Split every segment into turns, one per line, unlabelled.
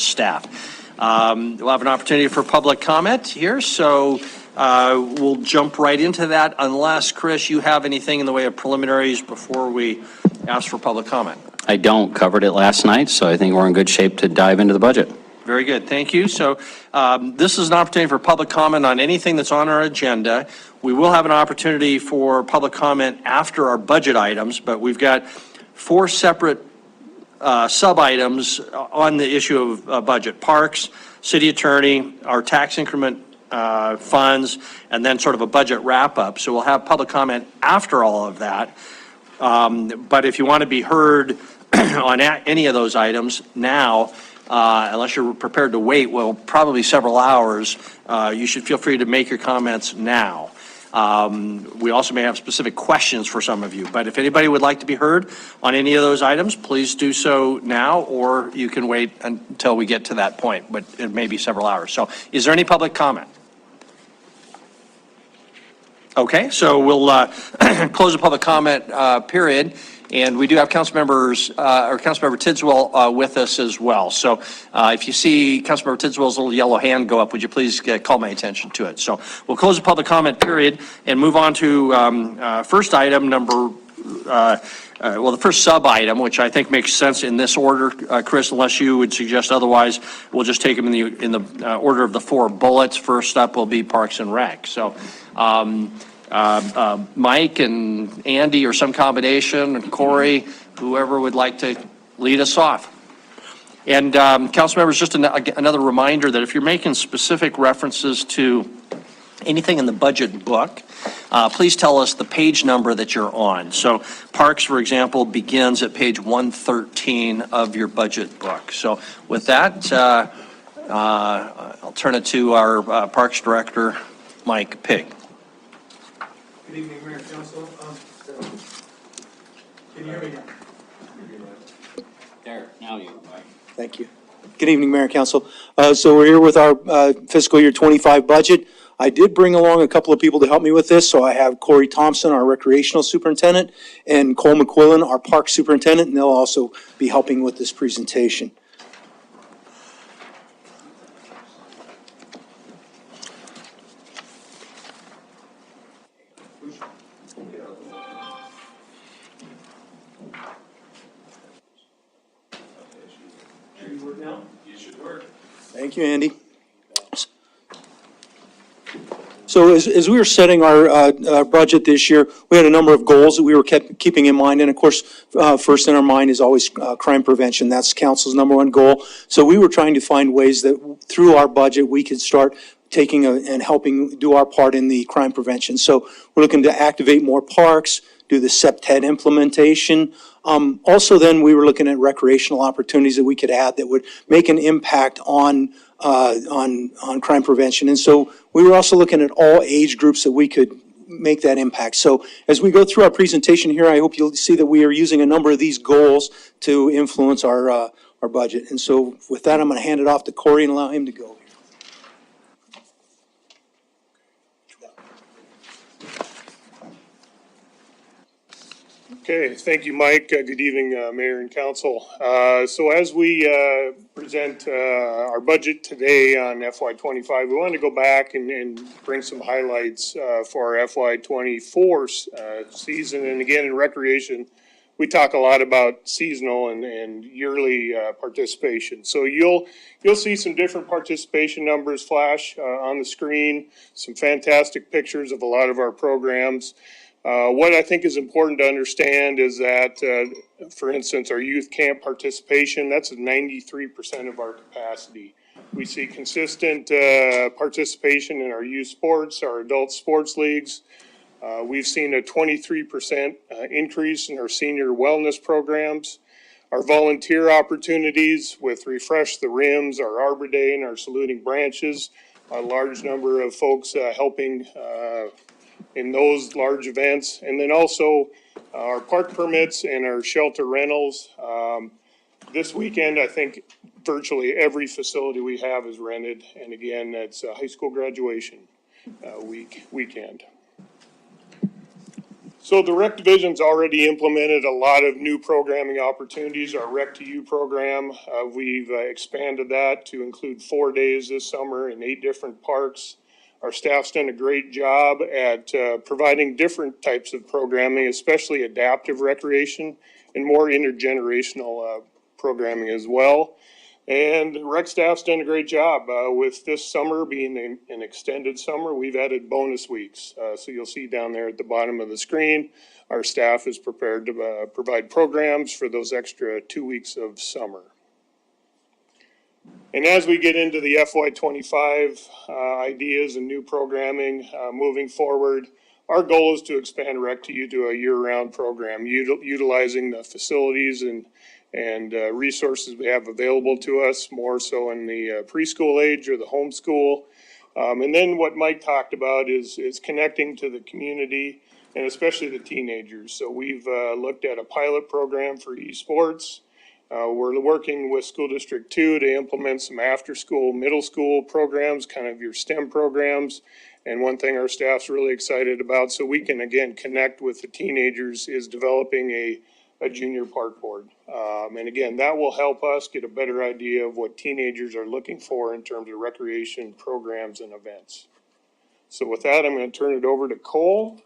staff. We'll have an opportunity for public comment here, so we'll jump right into that unless, Chris, you have anything in the way of preliminaries before we ask for public comment.
I don't. Covered it last night, so I think we're in good shape to dive into the budget.
Very good. Thank you. So this is an opportunity for public comment on anything that's on our agenda. We will have an opportunity for public comment after our budget items, but we've got 4 separate sub-items on the issue of budget: parks, city attorney, our tax increment funds, and then sort of a budget wrap-up. So we'll have public comment after all of that. But if you want to be heard on any of those items now, unless you're prepared to wait, well, probably several hours, you should feel free to make your comments now. We also may have specific questions for some of you, but if anybody would like to be heard on any of those items, please do so now, or you can wait until we get to that point, but it may be several hours. So is there any public comment? Okay, so we'll close the public comment period. And we do have Councilmember Tidswell with us as well. So if you see Councilmember Tidswell's little yellow hand go up, would you please call my attention to it? So we'll close the public comment period and move on to first item the first sub-item, which I think makes sense in this order, Chris, unless you would suggest otherwise. We'll just take them in the order of the 4 bullets. First up will be Parks and Rec. So Mike and Andy, or some combination, and Corey, whoever would like to lead us off. And council members, just another reminder that if you're making specific references to anything in the budget book, please tell us the page number that you're on. So Parks, for example, begins at page 113 of your budget book. So with that, I'll turn it to our Parks Director, Mike Pigg.
Good evening, Mayor and Council. Can you hear me?
There, now you.
Thank you. Good evening, Mayor and Council. So we're here with our fiscal year 25 budget. I did bring along a couple of people to help me with this. So I have Corey Thompson, our recreational superintendent, and Cole McQuillan, our park superintendent, and they'll also be helping with this presentation. Thank you, Andy. So as we were setting our budget this year, we had a number of goals that we were keeping in mind. And of course, first in our mind is always crime prevention. That's council's #1 goal. So we were trying to find ways that through our budget, we could start taking and helping do our part in the crime prevention. So we're looking to activate more parks, do the SEPTED implementation. Also then we were looking at recreational opportunities that we could add that would make an impact on crime prevention. And so we were also looking at all age groups that we could make that impact. So as we go through our presentation here, I hope you'll see that we are using a number of these goals to influence our budget. And so with that, I'm going to hand it off to Corey and allow him to go.
Okay, thank you, Mike. Good evening, Mayor and Council. So as we present our budget today on FY25, we want to go back and bring some highlights for our FY24 season. And again, in recreation, we talk a lot about seasonal and yearly participation. So you'll see some different participation numbers flash on the screen, some fantastic pictures of a lot of our programs. What I think is important to understand is that, for instance, our youth camp participation, that's 93% of our capacity. We see consistent participation in our youth sports, our adult sports leagues. We've seen a 23% increase in our senior wellness programs. Our volunteer opportunities with Refresh the Rims, our Arbor Day, and our Saluting Branches, a large number of folks helping in those large events. And then also our park permits and our shelter rentals. This weekend, I think virtually every facility we have is rented. And again, that's a high school graduation weekend. So the rec division's already implemented a lot of new programming opportunities. Our Rec to You program, we've expanded that to include 4 days this summer in 8 different parks. Our staff's done a great job at providing different types of programming, especially adaptive recreation and more intergenerational programming as well. And the rec staff's done a great job. With this summer being an extended summer, we've added bonus weeks. So you'll see down there at the bottom of the screen, our staff is prepared to provide programs for those extra 2 weeks of summer. And as we get into the FY25 ideas and new programming moving forward, our goal is to expand Rec to You to a year-round program, utilizing the facilities and resources we have available to us, more so in the preschool age or the homeschool. And then what Mike talked about is connecting to the community and especially the teenagers. So we've looked at a pilot program for esports. We're working with School District 2 to implement some after-school, middle school programs, kind of your STEM programs. And one thing our staff's really excited about, so we can, again, connect with the teenagers, is developing a junior park board. And again, that will help us get a better idea of what teenagers are looking for in terms of recreation programs and events. So with that, I'm going to turn it over to Cole.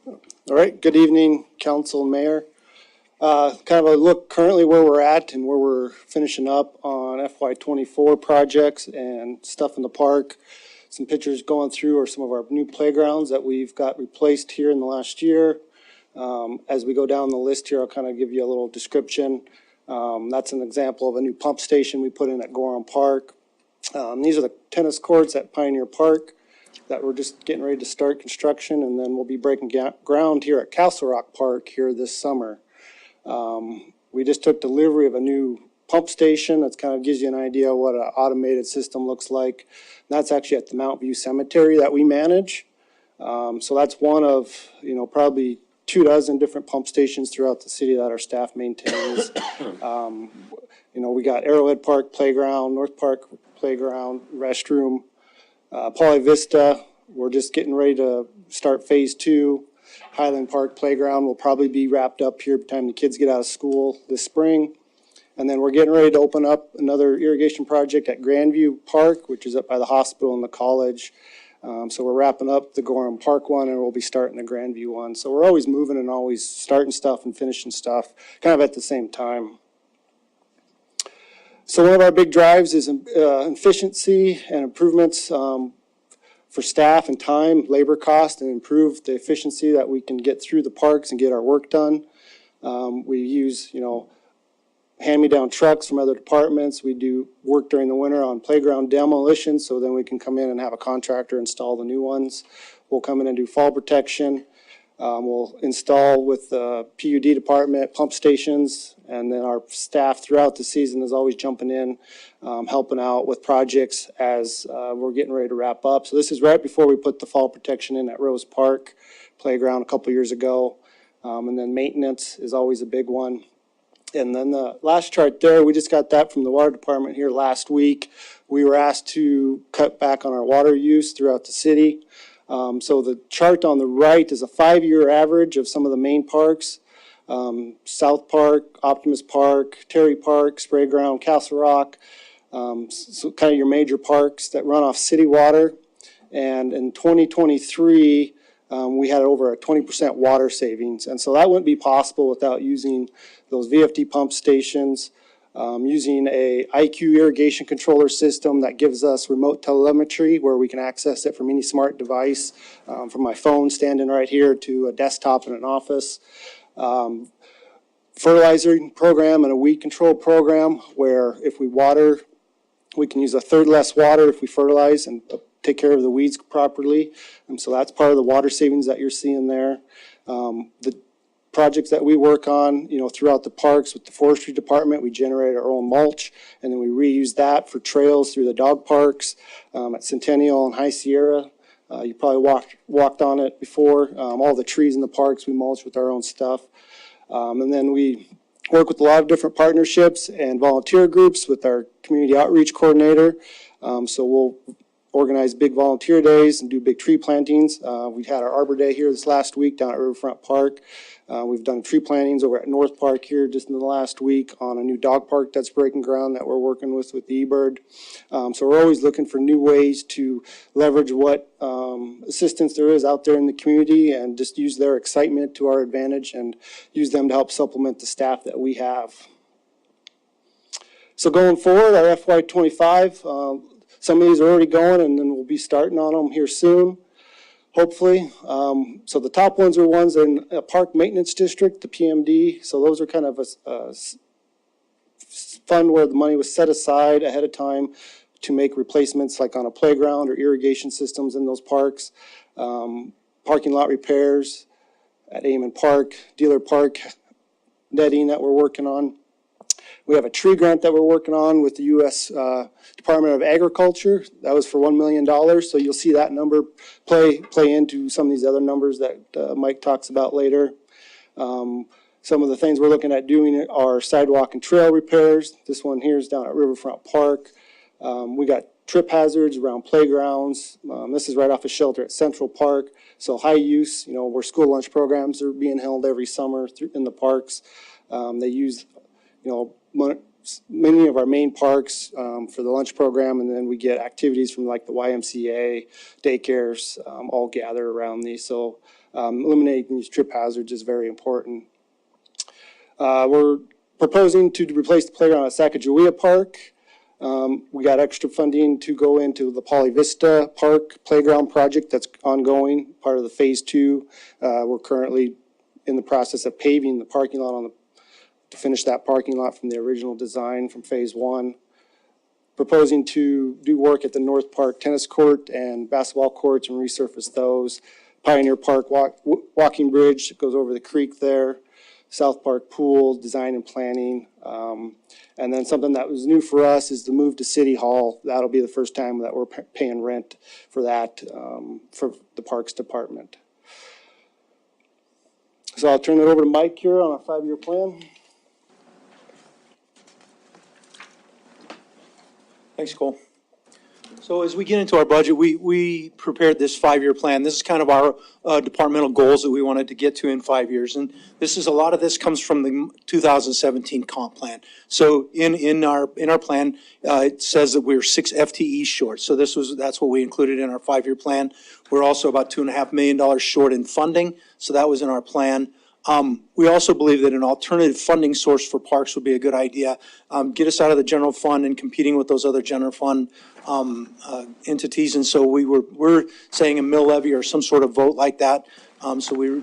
All right, good evening, council and mayor. Kind of a look currently where we're at and where we're finishing up on FY24 projects and stuff in the park. Some pictures going through are some of our new playgrounds that we've got replaced here in the last year. As we go down the list here, I'll kind of give you a little description. That's an example of a new pump station we put in at Gorham Park. These are the tennis courts at Pioneer Park that we're just getting ready to start construction, and then we'll be breaking ground here at Castle Rock Park here this summer. We just took delivery of a new pump station. That kind of gives you an idea of what an automated system looks like. That's actually at the Mount View Cemetery that we manage. So that's one of, probably 24 different pump stations throughout the city that our staff maintains. We got Arrowhead Park Playground, North Park Playground, restroom, Poly Vista. We're just getting ready to start phase 2. Highland Park Playground will probably be wrapped up here by the time the kids get out of school this spring. And then we're getting ready to open up another irrigation project at Grandview Park, which is up by the hospital and the college. So we're wrapping up the Gorham Park one, and we'll be starting the Grandview one. So we're always moving and always starting stuff and finishing stuff kind of at the same time. So one of our big drives is efficiency and improvements for staff and time, labor cost, and improve the efficiency that we can get through the parks and get our work done. We use, hand-me-down trucks from other departments. We do work during the winter on playground demolition, so then we can come in and have a contractor install the new ones. We'll come in and do fall protection. We'll install with the PUD department pump stations, and then our staff throughout the season is always jumping in, helping out with projects as we're getting ready to wrap up. So this is right before we put the fall protection in at Rose Park Playground a couple years ago. And then maintenance is always a big one. And then the last chart there, we just got that from the water department here last week. We were asked to cut back on our water use throughout the city. So the chart on the right is a 5-year average of some of the main parks. South Park, Optimus Park, Terry Park, Sprayground, Castle Rock. So kind of your major parks that run off city water. And in 2023, we had over a 20% water savings. And so that wouldn't be possible without using those VFD pump stations, using a IQ irrigation controller system that gives us remote telemetry where we can access it from any smart device, from my phone standing right here to a desktop in an office. Fertilizer program and a weed control program where if we water, we can use a third less water if we fertilize and take care of the weeds properly. And so that's part of the water savings that you're seeing there. The projects that we work on, throughout the parks with the forestry department, we generate our own mulch, and then we reuse that for trails through the dog parks at Centennial and High Sierra. You probably walked on it before. All the trees in the parks, we mulch with our own stuff. And then we work with a lot of different partnerships and volunteer groups with our community outreach coordinator. So we'll organize big volunteer days and do big tree plantings. We had our Arbor Day here this last week down at Riverfront Park. We've done tree plantings over at North Park here just in the last week on a new dog park that's breaking ground that we're working with the eBird. So we're always looking for new ways to leverage what assistance there is out there in the community and just use their excitement to our advantage and use them to help supplement the staff that we have. So going forward, our FY25, some of these are already going, and then we'll be starting on them here soon, hopefully. So the top ones are ones in a park maintenance district, the PMD. So those are kind of a fund where the money was set aside ahead of time to make replacements like on a playground or irrigation systems in those parks. Parking lot repairs at Amon Park, Dealer Park netting that we're working on. We have a tree grant that we're working on with the U.S. Department of Agriculture. That was for $1 million. So you'll see that number play into some of these other numbers that Mike talks about later. Some of the things we're looking at doing are sidewalk and trail repairs. This one here is down at Riverfront Park. We got trip hazards around playgrounds. This is right off a shelter at Central Park. So high use, where school lunch programs are being held every summer in the parks. They use, many of our main parks for the lunch program, and then we get activities from like the YMCA, daycares, all gather around these. So eliminating these trip hazards is very important. We're proposing to replace the playground at Sacagawea Park. We got extra funding to go into the Poly Vista Park playground project that's ongoing, part of the phase 2. We're currently in the process of paving the parking lot to finish that parking lot from the original design from phase 1. Proposing to do work at the North Park tennis court and basketball courts and resurface those. Pioneer Park walking bridge that goes over the creek there. South Park pool, design and planning. And then something that was new for us is the move to City Hall. That'll be the first time that we're paying rent for that for the Parks Department. So I'll turn it over to Mike here on our 5-year plan.
Thanks, Cole. So as we get into our budget, we prepared this 5-year plan. This is kind of our departmental goals that we wanted to get to in 5 years. And a lot of this comes from the 2017 comp plan. So in our plan, it says that we're 6 FTEs short. So that's what we included in our 5-year plan. We're also about $2.5 million short in funding. So that was in our plan. We also believe that an alternative funding source for parks would be a good idea. Get us out of the general fund and competing with those other general fund entities. And so we're saying a mill levy or some sort of vote like that. So we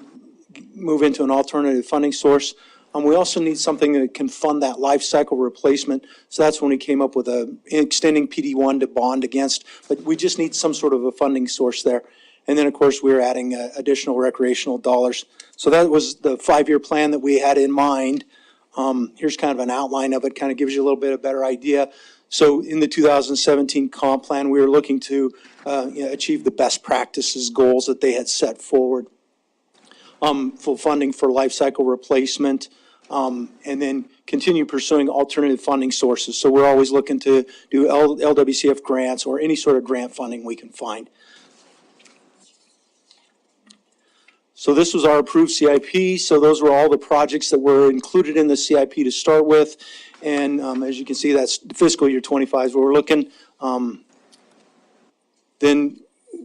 move into an alternative funding source. We also need something that can fund that life cycle replacement. So that's when we came up with extending PD1 to bond against. But we just need some sort of a funding source there. And then, of course, we're adding additional recreational dollars. So that was the 5-year plan that we had in mind. Here's kind of an outline of it, kind of gives you a little bit of better idea. So in the 2017 comp plan, we were looking to achieve the best practices goals that they had set forward. Full funding for life cycle replacement, and then continue pursuing alternative funding sources. So we're always looking to do LWCF grants or any sort of grant funding we can find. So this was our approved CIP. So those were all the projects that were included in the CIP to start with. And as you can see, that's fiscal year 25 is where we're looking. Then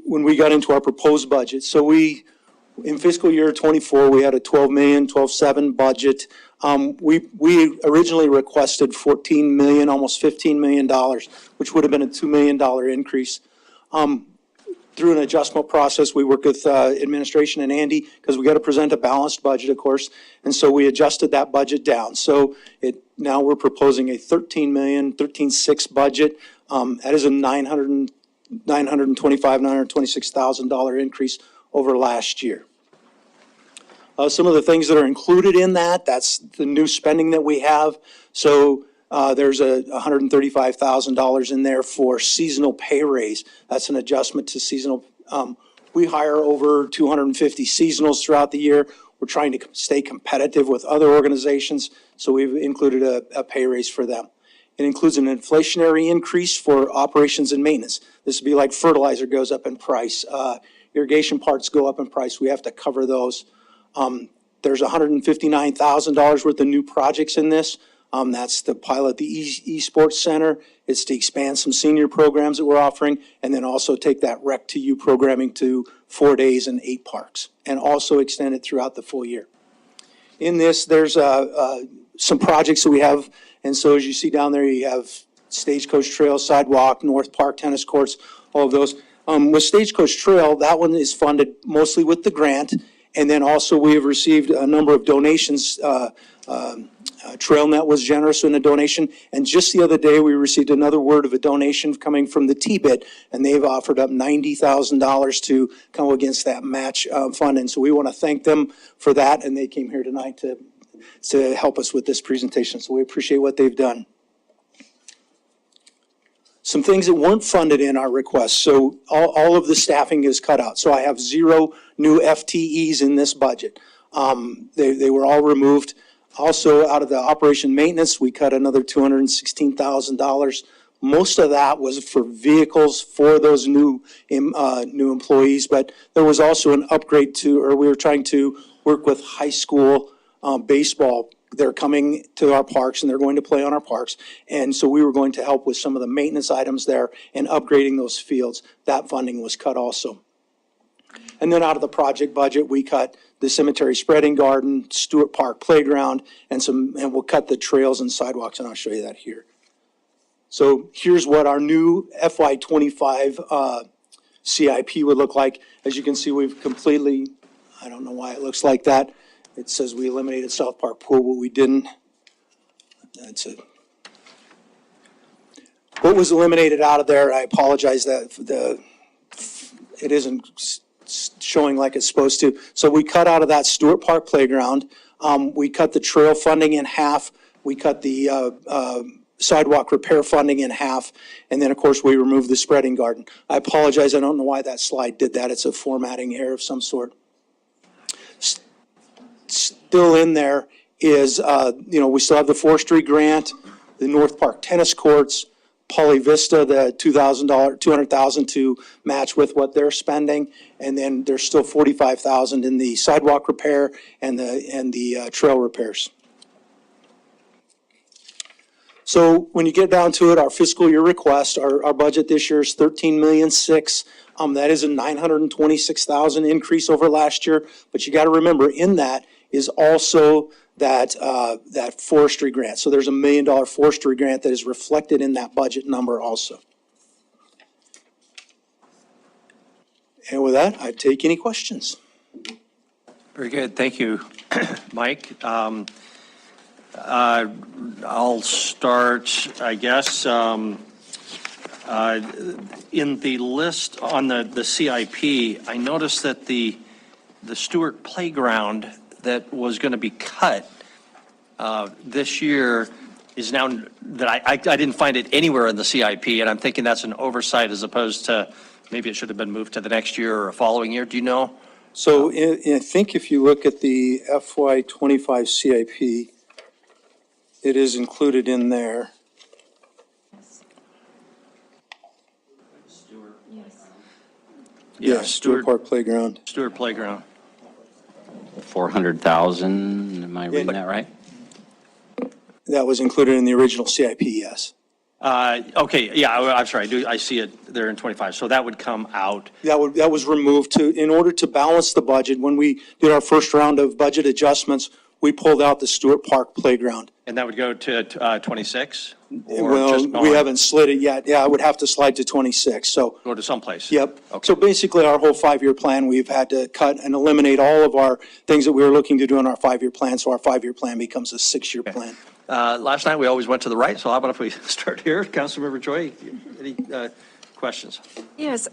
when we got into our proposed budget, so in fiscal year 24, we had a $12.7 budget. We originally requested $14 million, almost $15 million, which would have been a $2 million increase. Through an adjustment process, we worked with administration and Andy because we got to present a balanced budget, of course, and so we adjusted that budget down. So now we're proposing a $13.6 budget. That is a $926,000 increase over last year. Some of the things that are included in that's the new spending that we have. So there's a $135,000 in there for seasonal pay raise. That's an adjustment to seasonal. We hire over 250 seasonals throughout the year. We're trying to stay competitive with other organizations, so we've included a pay raise for them. It includes an inflationary increase for operations and maintenance. This would be like fertilizer goes up in price, irrigation parts go up in price. We have to cover those. There's $159,000 worth of new projects in this. That's to pilot the esports center. It's to expand some senior programs that we're offering, and then also take that Rec to You programming to 4 days and 8 parks, and also extend it throughout the full year. In this, there's some projects that we have, and so as you see down there, you have Stagecoach Trail, Sidewalk, North Park, tennis courts, all of those. With Stagecoach Trail, that one is funded mostly with the grant, and then also we have received a number of donations. TrailNet was generous in a donation, and just the other day, we received another word of a donation coming from the T-Bit, and they've offered up $90,000 to come against that match fund, and so we want to thank them for that, and they came here tonight to help us with this presentation, so we appreciate what they've done. Some things that weren't funded in our request, so all of the staffing is cut out, so I have 0 new FTEs in this budget. They were all removed. Also, out of the operation maintenance, we cut another $216,000. Most of that was for vehicles for those new employees, but there was also an upgrade to, or we were trying to work with high school baseball. They're coming to our parks and they're going to play on our parks. And so we were going to help with some of the maintenance items there and upgrading those fields. That funding was cut also. And then out of the project budget, we cut the cemetery spreading garden, Stewart Park playground, and we'll cut the trails and sidewalks, and I'll show you that here. So here's what our new FY25 CIP would look like. As you can see, we've completely, I don't know why it looks like that. It says we eliminated South Park Pool, but we didn't. That's it. What was eliminated out of there, I apologize that it isn't showing like it's supposed to. So we cut out of that Stewart Park playground. We cut the trail funding in half. We cut the sidewalk repair funding in half. And then, of course, we removed the spreading garden. I apologize. I don't know why that slide did that. It's a formatting error of some sort. Still in there is, we still have the forestry grant, the North Park tennis courts, Poly Vista, the $200,000 to match with what they're spending, and then there's still $45,000 in the sidewalk repair and the trail repairs. So when you get down to it, our fiscal year request, our budget this year is $13,600,000. That is a $926,000 increase over last year, but you got to remember in that is also that forestry grant. So there's $1 million forestry grant that is reflected in that budget number also. And with that, I take any questions.
Very good. Thank you, Mike. I'll start, I guess, in the list on the CIP, I noticed that the Stewart Playground that was going to be cut this year is now, that I didn't find it anywhere in the CIP, and I'm thinking that's an oversight as opposed to, maybe it should have been moved to the next year or a following year. Do you know?
So I think if you look at the FY25 CIP, it is included in there.
Yeah,
Stewart Park Playground.
Stewart Playground.
400,000, am I reading that right?
That was included in the original CIP, yes.
Okay, yeah, I'm sorry, I see it there in 25, so that would come out.
That was removed in order to balance the budget. When we did our first round of budget adjustments, we pulled out the Stewart Park Playground.
And that would go to 26?
Well, we haven't slid it yet. Yeah, I would have to slide to 26, so.
Go to someplace?
Yep.
Okay.
So basically, our whole 5-year plan, we've had to cut and eliminate all of our things that we were looking to do in our 5-year plan, so our 5-year plan becomes a 6-year plan.
Last night, we always went to the right, so how about if we start here? Councilmember Joy, any questions?
Yes,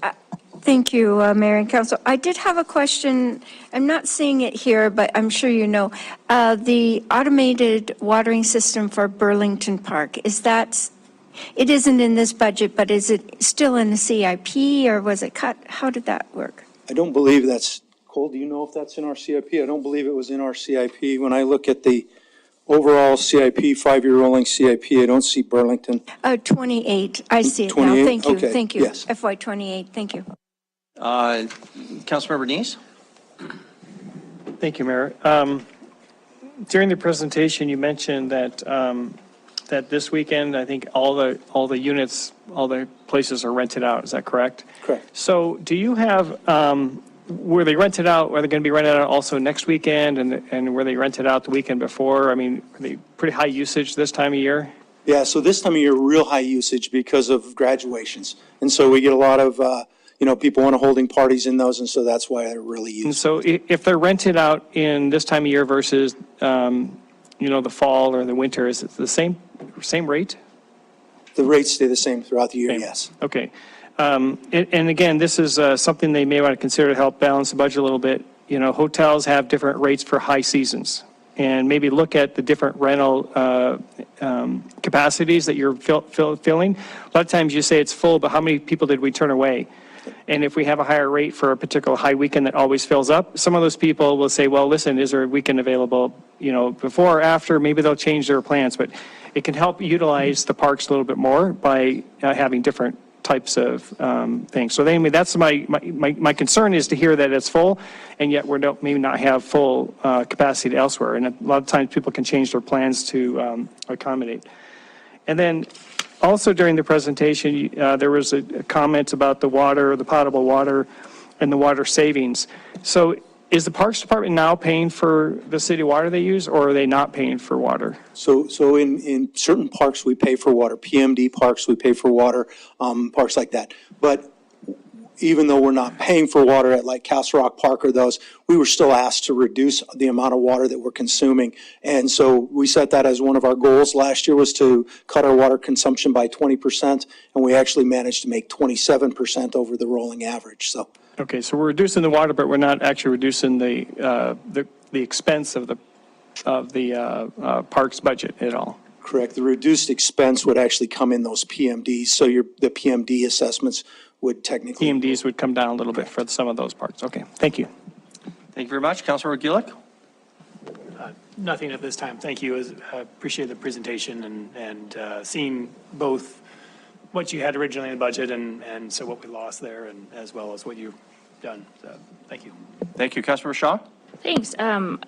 thank you, Mayor and Council. I did have a question. I'm not seeing it here, but I'm sure you know. The automated watering system for Burlington Park, it isn't in this budget, but is it still in the CIP or was it cut? How did that work?
I don't believe that's Cole, do you know if that's in our CIP? I don't believe it was in our CIP. When I look at the overall CIP, five-year rolling CIP, I don't see Burlington.
28, I see it now.
28?
Thank you,
Okay,
thank you.
yes.
FY '28, thank you.
Councilmember Neese?
Thank you, Mayor. During the presentation, you mentioned that, that this weekend, I think all the units, all the places are rented out. Is that correct?
Correct.
So do you have, were they rented out, are they going to be rented out also next weekend? And were they rented out the weekend before? I mean, are they pretty high usage this time of year?
Yeah, so this time of year, real high usage because of graduations. And so we get a lot of, people want to holding parties in those, and so that's why they're really
And
used.
so if they're rented out in this time of year versus, the fall or the winter, is it the same rate?
The rates stay the same throughout the year,
Okay.
yes.
Okay. And again, this is something they may want to consider to help balance the budget a little bit. Hotels have different rates for high seasons, and maybe look at the different rental capacities that you're filling. A lot of times you say it's full, but how many people did we turn away? And if we have a higher rate for a particular high weekend that always fills up, some of those people will say, well, listen, is there a weekend available, before or after? Maybe they'll change their plans, but it can help utilize the parks a little bit more by having different types of things. So anyway, that's my concern is to hear that it's full, and yet maybe not have full capacity elsewhere. And a lot of times people can change their plans to accommodate. And then also during the presentation, there was a comment about the water, the potable water, and the water savings. So is the Parks Department now paying for the city water they use, or are they not paying for water?
So in certain parks, we pay for water. PMD parks, we pay for water, parks like that. But even though we're not paying for water at like Castle Rock Park or those, we were still asked to reduce the amount of water that we're consuming. And so we set that as one of our goals last year, was to cut our water consumption by 20%, and we actually managed to make 27% over the rolling average, so.
Okay, so we're reducing the water, but we're not actually reducing the expense of the parks budget at all.
Correct. The reduced expense would actually come in those PMDs, so the PMD assessments would technically.
PMDs would come down a little bit for some of those parks. Okay, thank you.
Thank you very much. Councilmember Gulick?
Nothing at this time. Thank you. I appreciate the presentation and seeing both what you had originally in the budget and so what we lost there, and as well as what you've done. So, thank you.
Thank you. Councilmember Shaw?
Thanks.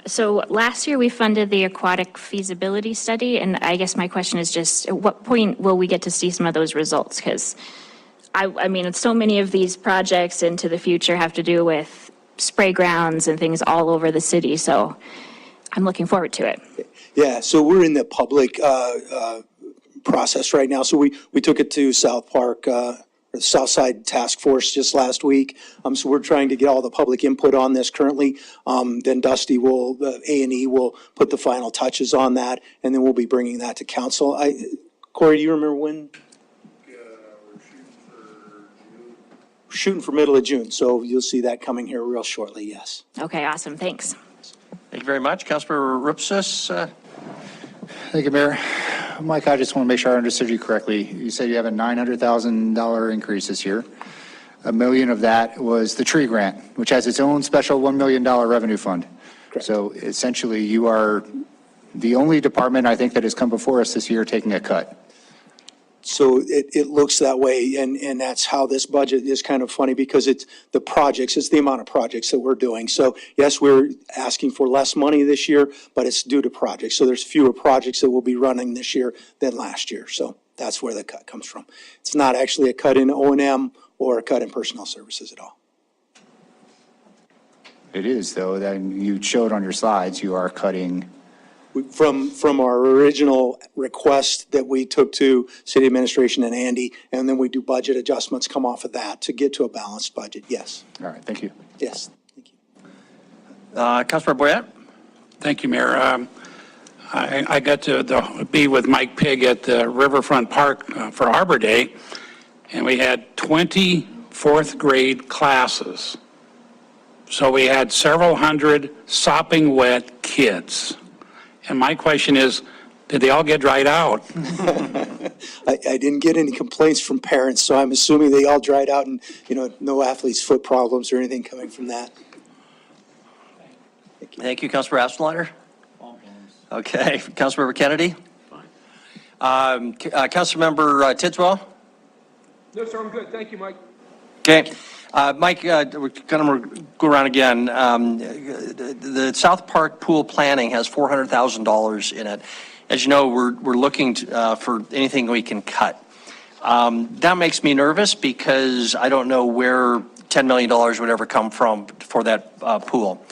So last year we funded the aquatic feasibility study, and I guess my question is just, at what point will we get to see some of those results? Because I mean, so many of these projects into the future have to do with spray grounds and things all over the city, so I'm looking forward to it.
Yeah, so we're in the public process right now. So we took it to South Park, the South Side Task Force just last week. So we're trying to get all the public input on this currently. Then Dusty the A&E will put the final touches on that, and then we'll be bringing that to council. Corey, do you remember when? We're shooting for middle of June, so you'll see that coming here real shortly, yes.
Okay, awesome. Thanks.
Thank you very much. Councilmember Rupsis?
Thank you, Mayor. Mike, I just want to make sure I understood you correctly. You said you have a $900,000 increase this year. $1 million of that was the tree grant, which has its own special $1 million revenue fund.
Correct.
So essentially, you are the only department, I think, that has come before us this year taking a cut.
So it looks that way, and that's how this budget is kind of funny, because it's the projects, it's the amount of projects that we're doing. So yes, we're asking for less money this year, but it's due to projects. So there's fewer projects that will be running this year than last year. So that's where the cut comes from. It's not actually a cut in O&M or a cut in personnel services at all.
It is, though, that you showed on your slides, you are cutting.
From our original request that we took to city administration and Andy, and then we do budget adjustments come off of that to get to a balanced budget, yes.
All right, thank you.
Yes, thank you.
Councilmember Boyette?
Thank you, Mayor. I got to be with Mike Pigg at the Riverfront Park for Arbor Day, and we had 20 fourth grade classes. So we had several hundred sopping wet kids. And my question is, did they all get dried out?
I didn't get any complaints from parents, so I'm assuming they all dried out and, no athlete's foot problems or anything coming from that.
Thank you, Councilmember Assenleiter. Okay, Councilmember Kennedy. Councilmember Tidswell.
No, sir, I'm good. Thank you, Mike.
Okay, Mike, we're going to go around again. The South Park pool planning has $400,000 in it. As you know, we're looking for anything we can cut. That makes me nervous because I don't know where $10 million would ever come from for that pool.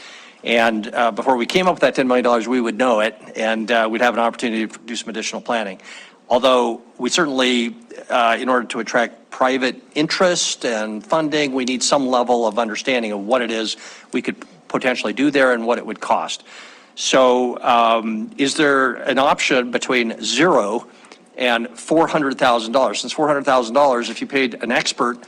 And before we came up with that $10 million, we would know it, and we'd have an opportunity to do some additional planning. Although we certainly, in order to attract private interest and funding, we need some level of understanding of what it is we could potentially do there and what it would cost. So is there an option between zero and $400,000? Since $400,000, if you paid an expert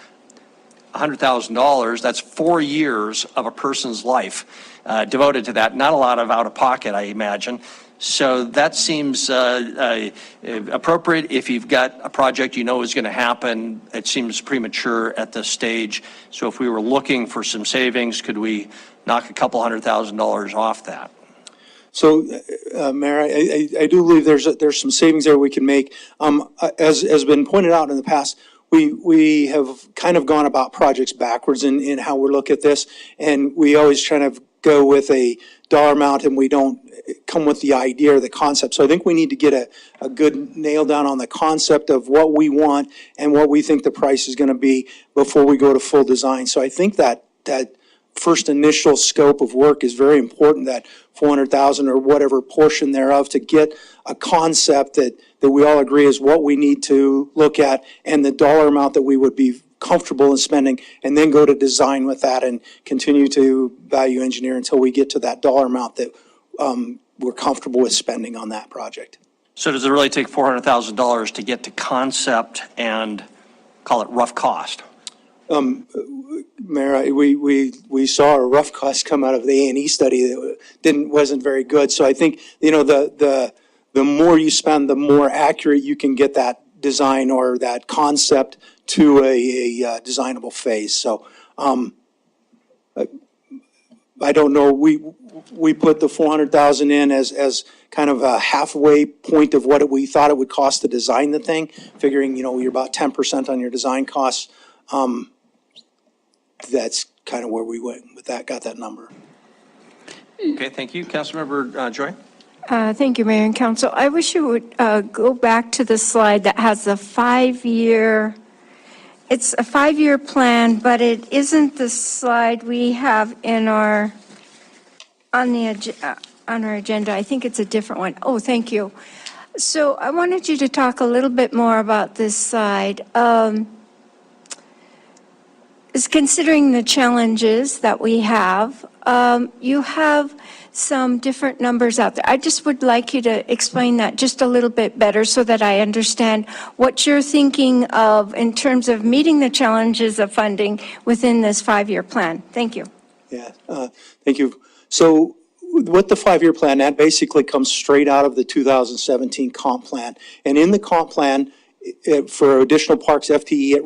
$100,000, that's 4 years of a person's life devoted to that. Not a lot of out-of-pocket, I imagine. So that seems appropriate if you've got a project you know is going to happen. It seems premature at this stage. So if we were looking for some savings, could we knock a couple $100,000 off that?
So, Mayor, I do believe there's some savings there we can make. As has been pointed out in the past, we have kind of gone about projects backwards in how we look at this, and we always try to go with a dollar amount, and we don't come with the idea or the concept. So I think we need to get a good nail down on the concept of what we want and what we think the price is going to be before we go to full design. So I think that first initial scope of work is very important, that 400,000 or whatever portion thereof, to get a concept that we all agree is what we need to look at and the dollar amount that we would be comfortable in spending, and then go to design with that and continue to value engineer until we get to that dollar amount that we're comfortable with spending on that project.
So does it really take $400,000 to get to concept and call it rough cost?
Mayor, we saw a rough cost come out of the A&E study that wasn't very good. So I think, the more you spend, the more accurate you can get that design or that concept to a designable phase. So I don't know. We put the 400,000 in as kind of a halfway point of what we thought it would cost to design the thing, figuring, you're about 10% on your design costs. That's kind of where we went with that, got that number.
Okay, thank you. Councilmember Joy?
Thank you, Mayor and Council. I wish you would go back to the slide that has a 5-year, it's a 5-year plan, but it isn't the slide we have in our, on our agenda. I think it's a different one. Oh, thank you. So I wanted you to talk a little bit more about this slide. Is considering the challenges that we have, you have some different numbers out there. I just would like you to explain that just a little bit better so that I understand what you're thinking of in terms of meeting the challenges of funding within this 5-year plan. Thank you.
Yeah, thank you. So with the 5-year plan, that basically comes straight out of the 2017 comp plan. And in the comp plan, for additional parks FTE,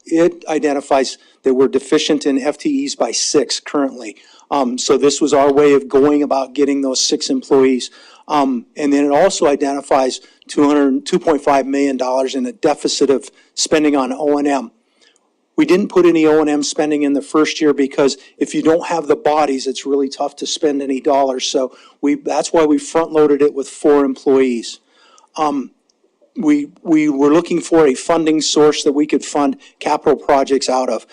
it identifies that we're deficient in FTEs by 6 currently. So this was our way of going about getting those 6 employees. And then it also identifies $2.5 million in a deficit of spending on O&M. We didn't put any O&M spending in the first year because if you don't have the bodies, it's really tough to spend any dollars. So that's why we front-loaded it with 4 employees. We were looking for a funding source that we could fund capital projects out of.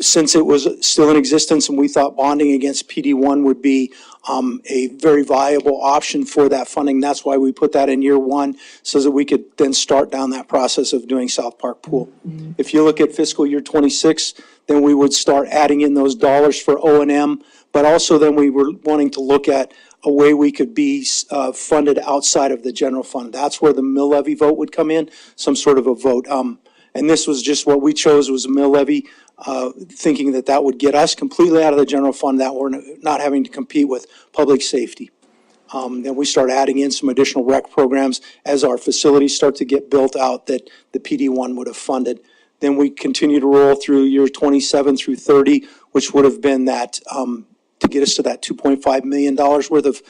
Since it was still in existence and we thought bonding against PD1 would be a very viable option for that funding, that's why we put that in year 1 so that we could then start down that process of doing South Park Pool. If you look at fiscal year 26, then we would start adding in those dollars for O&M, but also then we were wanting to look at a way we could be funded outside of the general fund. That's where the mill levy vote would come in, some sort of a vote. And this was just what we chose, was a mill levy, thinking that would get us completely out of the general fund, that we're not having to compete with public safety. Then we start adding in some additional rec programs as our facilities start to get built out that the PD1 would have funded. Then we continue to roll through year 27 through 30, which would have been that to get us to that $2.5 million worth of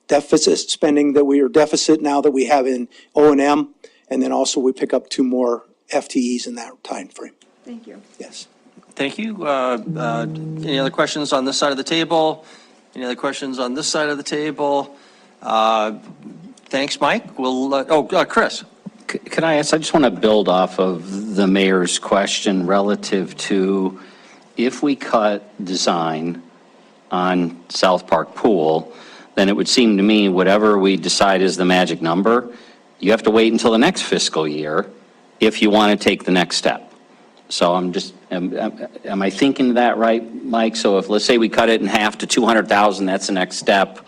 deficit spending deficit now that we have in O&M. And then also we pick up 2 more FTEs in that time frame.
Thank you.
Yes.
Thank you. Any other questions on this side of the table? Any other questions on this side of the table? Thanks, Mike. Chris.
Could I ask, I just want to build off of the mayor's question relative to if we cut design on South Park Pool, then it would seem to me whatever we decide is the magic number, you have to wait until the next fiscal year if you want to take the next step. So am I thinking that right, Mike? So if, let's say we cut it in half to 200,000, that's the next step.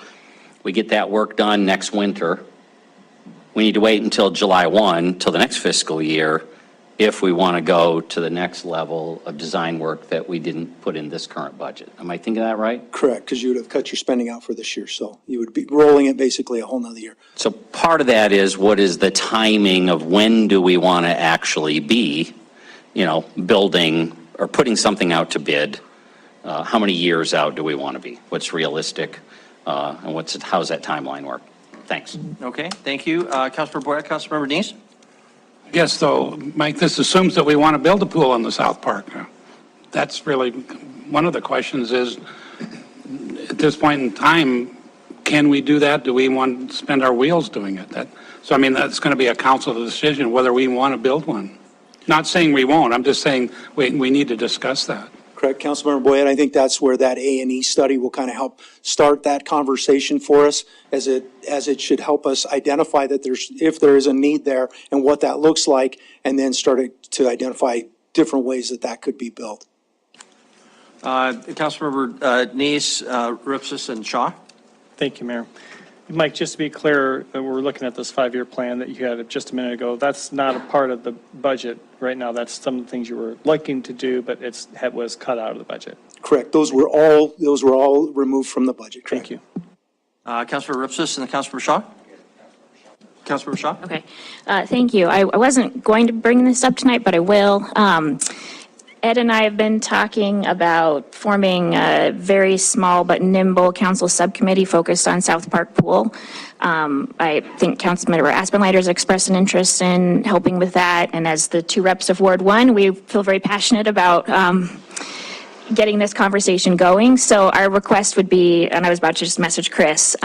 We get that work done next winter. We need to wait until July 1, till the next fiscal year, if we want to go to the next level of design work that we didn't put in this current budget. Am I thinking that right?
Correct, because you would have cut your spending out for this year. So you would be rolling it basically a whole nother year.
So part of that is what is the timing of when do we want to actually be, building or putting something out to bid? How many years out do we want to be? What's realistic? And how's that timeline work? Thanks.
Okay, thank you. Councilmember Boyd, Councilmember Neese?
Yes, though, Mike, this assumes that we want to build a pool on the South Park. That's really, one of the questions is, at this point in time, can we do that? Do we want to spend our wheels doing it? So, that's going to be a council decision whether we want to build one. Not saying we won't, I'm just saying we need to discuss that.
Correct, Councilmember Boyd. I think that's where that A&E study will kind of help start that conversation for us, as it should help us identify that if there is a need there and what that looks like, and then start to identify different ways that could be built.
Councilmember Neese, Ripsis, and Shaw?
Thank you, Mayor. Mike, just to be clear, we're looking at this 5-year plan that you had just a minute ago. That's not a part of the budget right now. That's some of the things you were liking to do, but it was cut out of the budget.
Correct. Those were all removed from the budget. Correct.
Thank you.
Councilmember Ripsis and Councilmember Shaw? Councilmember Shaw?
Okay, thank you. I wasn't going to bring this up tonight, but I will. Ed and I have been talking about forming a very small but nimble council subcommittee focused on South Park Pool. I think Councilmember Aspenleiter has expressed an interest in helping with that, and as the 2 reps of Ward 1, we feel very passionate about getting this conversation going. So our request would be, and I was about to just message Chris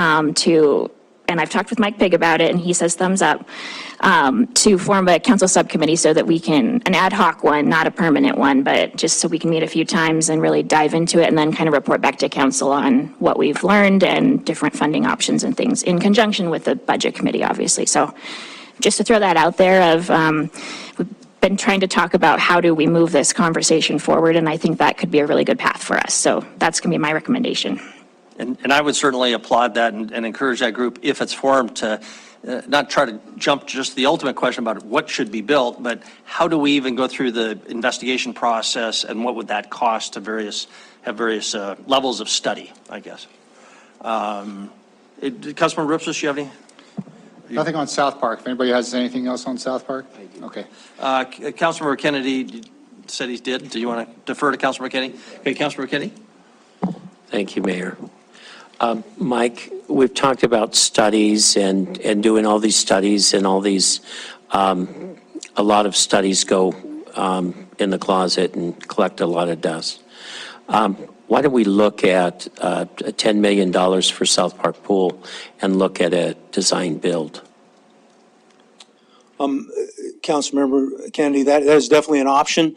and I've talked with Mike Pigg about it, and he says thumbs up, to form a council subcommittee so that we can, an ad hoc one, not a permanent one, but just so we can meet a few times and really dive into it and then kind of report back to council on what we've learned and different funding options and things in conjunction with the budget committee, obviously. So just to throw that out there we've been trying to talk about how do we move this conversation forward, and I think that could be a really good path for us. So that's going to be my recommendation.
And I would certainly applaud that and encourage that group, if it's formed, to not try to jump to just the ultimate question about what should be built, but how do we even go through the investigation process, and what would that cost to have various levels of study, I guess. Councilmember Ripsis, you have any?
Nothing on South Park. If anybody has anything else on South Park? Okay.
Councilmember Kennedy said he did. Do you want to defer to Councilmember Kennedy? Okay, Councilmember Kennedy.
Thank you, Mayor. Mike, we've talked about studies and doing all these studies and all these, a lot of studies go in the closet and collect a lot of dust. Why don't we look at $10 million for South Park Pool and look at a design build?
Councilmember Kennedy, that is definitely an option.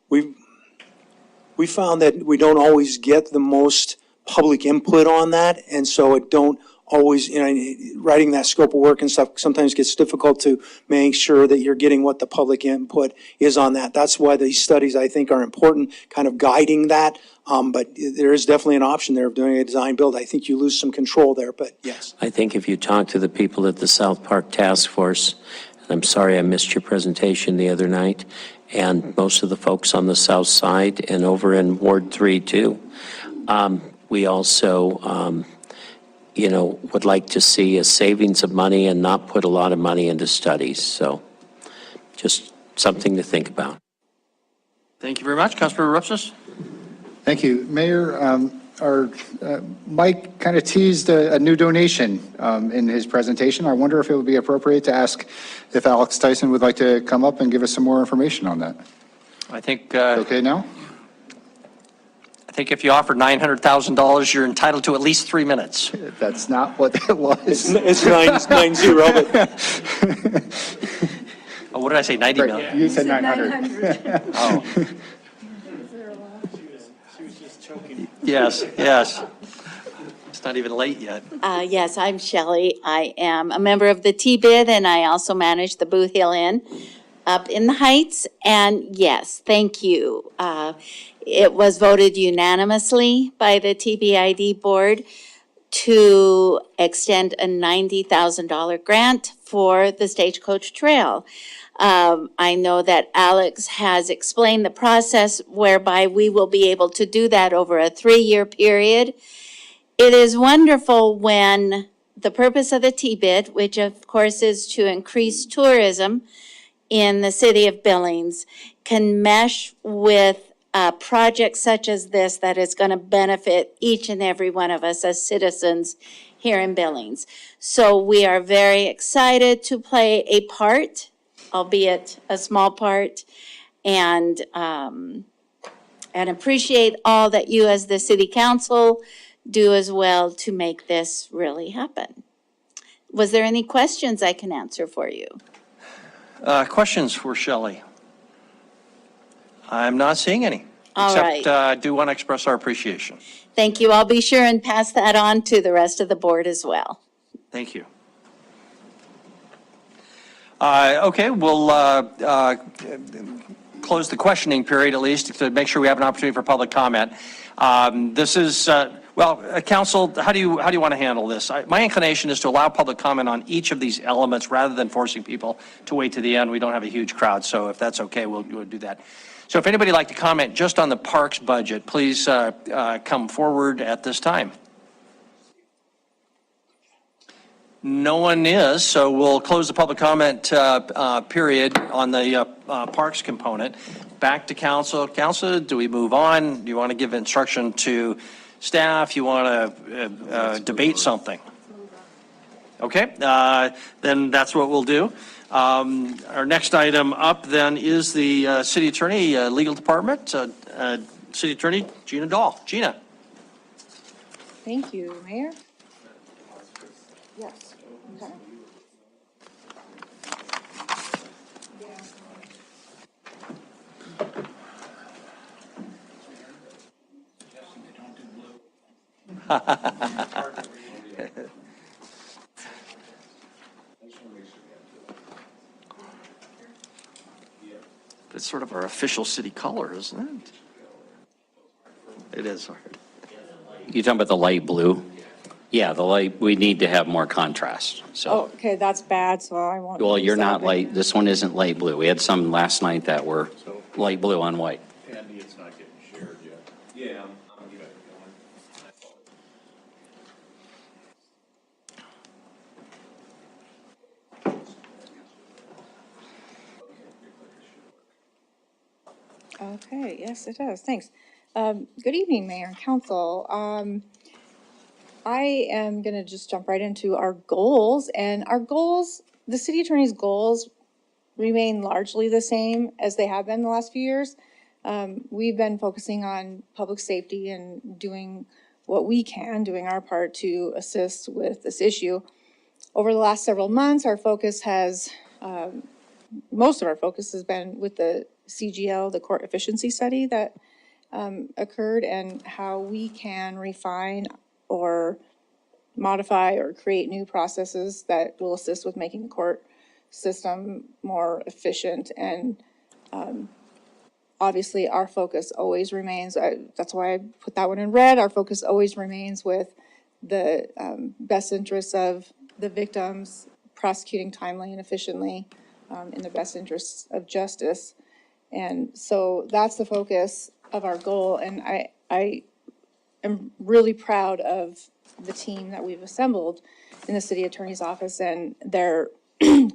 We found that we don't always get the most public input on that, and so it don't always, writing that scope of work and stuff sometimes gets difficult to make sure that you're getting what the public input is on that. That's why these studies, I think, are important, kind of guiding that. But there is definitely an option there of doing a design build. I think you lose some control there, but yes.
I think if you talk to the people at the South Park Task Force, and I'm sorry I missed your presentation the other night, and most of the folks on the south side and over in Ward 3 too, we also, would like to see a savings of money and not put a lot of money into studies. So just something to think about.
Thank you very much. Councilmember Ripsis.
Thank you. Mayor, Mike kind of teased a new donation in his presentation. I wonder if it would be appropriate to ask if Alex Tyson would like to come up and give us some more information on that.
I think,
Okay now?
I think if you offer $900,000, you're entitled to at least 3 minutes.
That's not what that was.
It's 9-0, but
Oh, what did I say, 90
Right,
million?
you said 900.
Oh. Yes, yes. It's not even late yet.
Yes, I'm Shelley. I am a member of the T-Bid, and I also manage the Booth Hill Inn up in the Heights. And yes, thank you. It was voted unanimously by the TBID board to extend a $90,000 grant for the Stagecoach Trail. I know that Alex has explained the process whereby we will be able to do that over a 3-year period. It is wonderful when the purpose of the T-Bid, which of course is to increase tourism in the city of Billings, can mesh with a project such as this that is going to benefit each and every one of us as citizens here in Billings. So we are very excited to play a part, albeit a small part, and appreciate all that you as the city council do as well to make this really happen. Was there any questions I can answer for you?
Questions for Shelley? I'm not seeing any.
All right.
Except I do want to express our appreciation.
Thank you. I'll be sure and pass that on to the rest of the board as well.
Thank you. Okay, we'll close the questioning period at least to make sure we have an opportunity for public comment. This is, council, how do you want to handle this? My inclination is to allow public comment on each of these elements rather than forcing people to wait to the end. We don't have a huge crowd, so if that's okay, we'll do that. So if anybody would like to comment just on the parks budget, please come forward at this time. No one is, so we'll close the public comment period on the parks component. Back to council. Council, do we move on? Do you want to give instruction to staff? You want to debate something? Okay, then that's what we'll do. Our next item up then is the city attorney, legal department, city attorney Gina Dahl. Gina.
Thank you, Mayor. Yes. Okay.
It's sort of our official city color, isn't it? It is hard.
You talking about the light blue? Yeah, the light, we need to have more contrast,
Oh,
so.
okay, that's bad, so I won't.
Well,
use
you're
that
not
then.
light, this one isn't light blue. We had some last night that were light blue on white.
Andy, it's not getting shared yet. Yeah, I'm getting it
Okay, yes, it does, thanks. Good evening, Mayor and Council. I am gonna just jump right into our goals, and our goals, the city attorney's goals remain largely the same as they have been the last few years. We've been focusing on public safety and doing what we can, doing our part to assist with this issue. Over the last several months, our focus has, most of our focus has been with the CGL, the court efficiency study that occurred, and how we can refine or modify or create new processes that will assist with making the court system more efficient. And obviously, our focus always remains, that's why I put that one in red, our focus always remains with the best interests of the victims, prosecuting timely and efficiently in the best interests of justice. And so that's the focus of our goal, and I am really proud of the team that we've assembled in the city attorney's office and their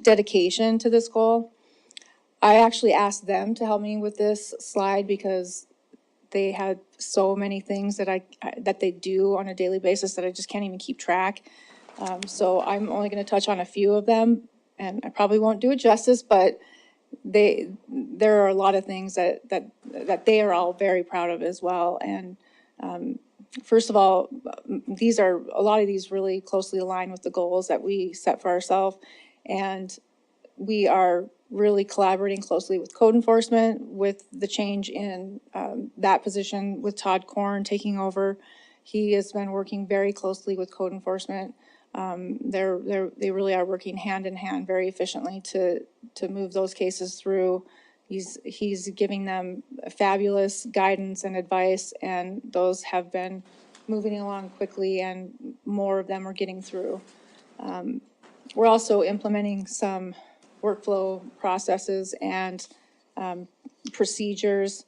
dedication to this goal. I actually asked them to help me with this slide because They had so many things that they do on a daily basis that I just can't even keep track. So I'm only going to touch on a few of them, and I probably won't do it justice, but there are a lot of things that they are all very proud of as well. And first of all, a lot of these really closely align with the goals that we set for ourselves. And we are really collaborating closely with code enforcement with the change in that position with Todd Korn taking over. He has been working very closely with code enforcement. They really are working hand in hand very efficiently to move those cases through. He's giving them fabulous guidance and advice, and those have been moving along quickly, and more of them are getting through. We're also implementing some workflow processes and procedures.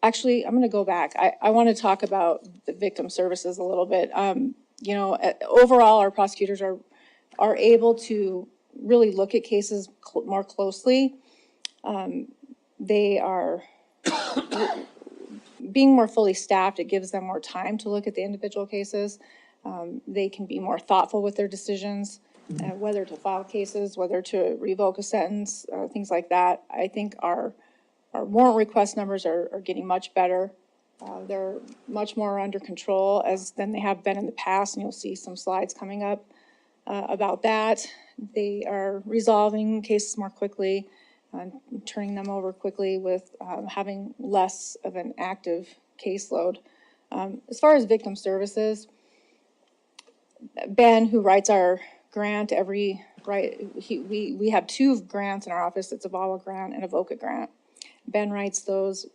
Actually, I'm going to go back. I want to talk about the victim services a little bit. Overall, our prosecutors are able to really look at cases more closely. They are being more fully staffed. It gives them more time to look at the individual cases. They can be more thoughtful with their decisions, whether to file cases, whether to revoke a sentence, things like that. I think our warrant request numbers are getting much better. They're much more under control than they have been in the past, and you'll see some slides coming up about that. They are resolving cases more quickly, turning them over quickly with having less of an active caseload. As far as victim services, Ben, who writes our grant we have two grants in our office. It's a VAWA grant and a VOCA grant. Ben writes those.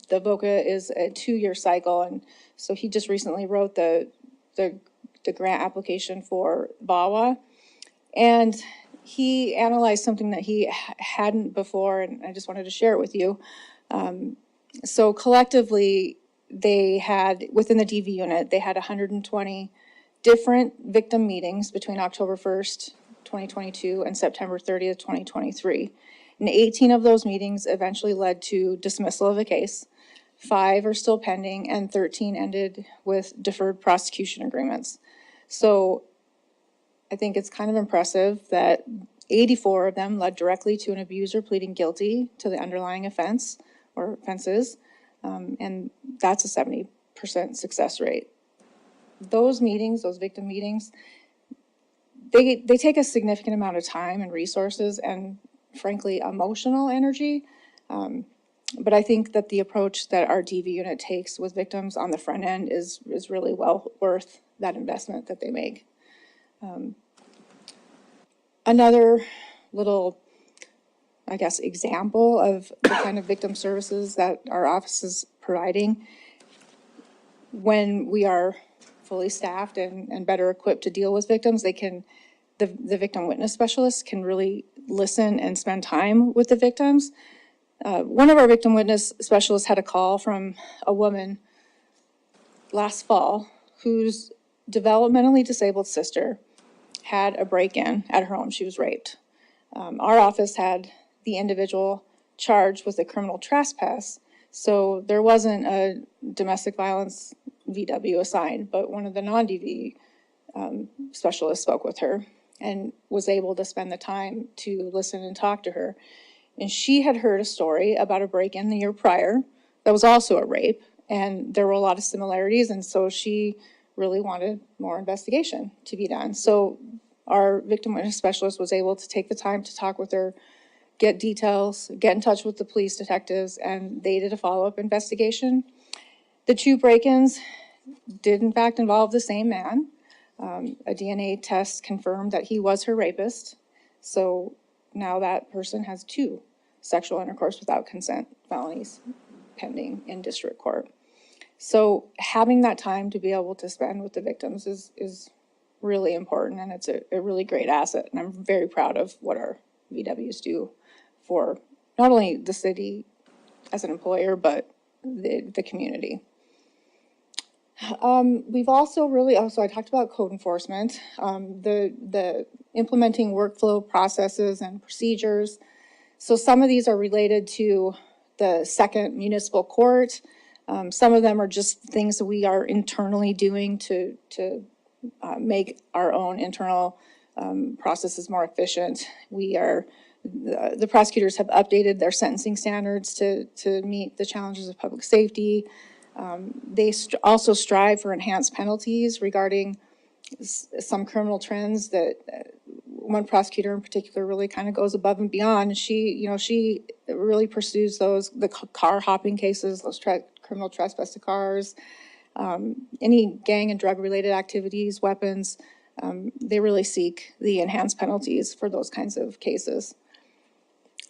The VOCA is a 2-year cycle, and so he just recently wrote the grant application for VAWA, and he analyzed something that he hadn't before, and I just wanted to share it with you. So collectively, they had, within the DV unit, they had 120 different victim meetings between October 1st, 2022 and September 30th, 2023. And 18 of those meetings eventually led to dismissal of a case. 5 are still pending, and 13 ended with deferred prosecution agreements. So I think it's kind of impressive that 84 of them led directly to an abuser pleading guilty to the underlying offense or offenses, and that's a 70% success rate. Those meetings, those victim meetings, they take a significant amount of time and resources and, frankly, emotional energy. But I think that the approach that our DV unit takes with victims on the front end is really well worth that investment that they make. Another little, I guess, example of the kind of victim services that our office is providing, when we are fully staffed and better equipped to deal with victims, the victim witness specialists can really listen and spend time with the victims. One of our victim witness specialists had a call from a woman last fall whose developmentally disabled sister had a break-in at her home. She was raped. Our office had the individual charged with a criminal trespass, so there wasn't a domestic violence VW assigned, but one of the non-DV specialists spoke with her and was able to spend the time to listen and talk to her. And she had heard a story about a break-in the year prior that was also a rape, and there were a lot of similarities, and so she really wanted more investigation to be done. So our victim witness specialist was able to take the time to talk with her, get details, get in touch with the police detectives, and they did a follow-up investigation. The 2 break-ins did in fact involve the same man. A DNA test confirmed that he was her rapist. So now that person has 2 sexual intercourse without consent felonies pending in district court. So having that time to be able to spend with the victims is really important, and it's a really great asset. And I'm very proud of what our VWs do for not only the city as an employer, but the community. We've also I talked about code enforcement, the implementing workflow processes and procedures. So some of these are related to the second municipal court. Some of them are just things that we are internally doing to make our own internal processes more efficient. The prosecutors have updated their sentencing standards to meet the challenges of public safety. They also strive for enhanced penalties regarding some criminal trends that one prosecutor in particular really kind of goes above and beyond. She really pursues the car hopping cases, those criminal trespass to cars, any gang and drug related activities, weapons. They really seek the enhanced penalties for those kinds of cases.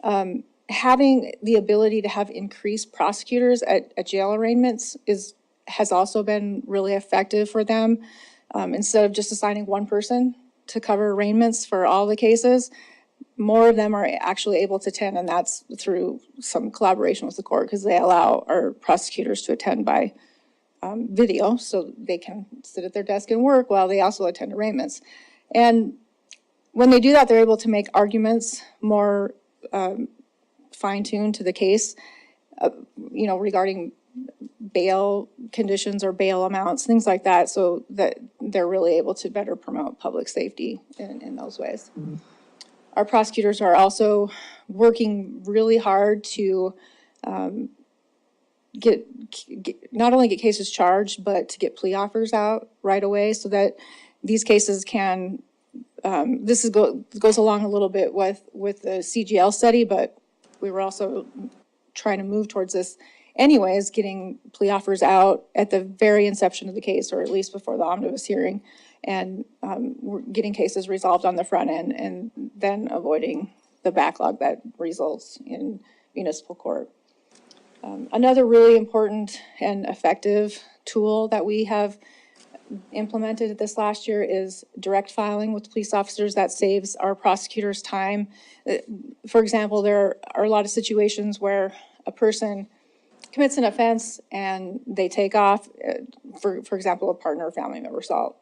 Having the ability to have increased prosecutors at jail arraignments has also been really effective for them. Instead of just assigning one person to cover arraignments for all the cases, more of them are actually able to attend, and that's through some collaboration with the court, because they allow our prosecutors to attend by video, so they can sit at their desk and work while they also attend arraignments. And when they do that, they're able to make arguments more fine-tuned to the case, regarding bail conditions or bail amounts, things like that, so that they're really able to better promote public safety in those ways. Our prosecutors are also working really hard to not only get cases charged, but to get plea offers out right away, so that these cases can, goes along a little bit with the CGL study, but we were also trying to move towards this anyways, getting plea offers out at the very inception of the case, or at least before the omnibus hearing, and we're getting cases resolved on the front end, and then avoiding the backlog that results in municipal court. Another really important and effective tool that we have implemented this last year is direct filing with police officers. That saves our prosecutors time. For example, there are a lot of situations where a person commits an offense and they take off, for example, a partner or family member assault.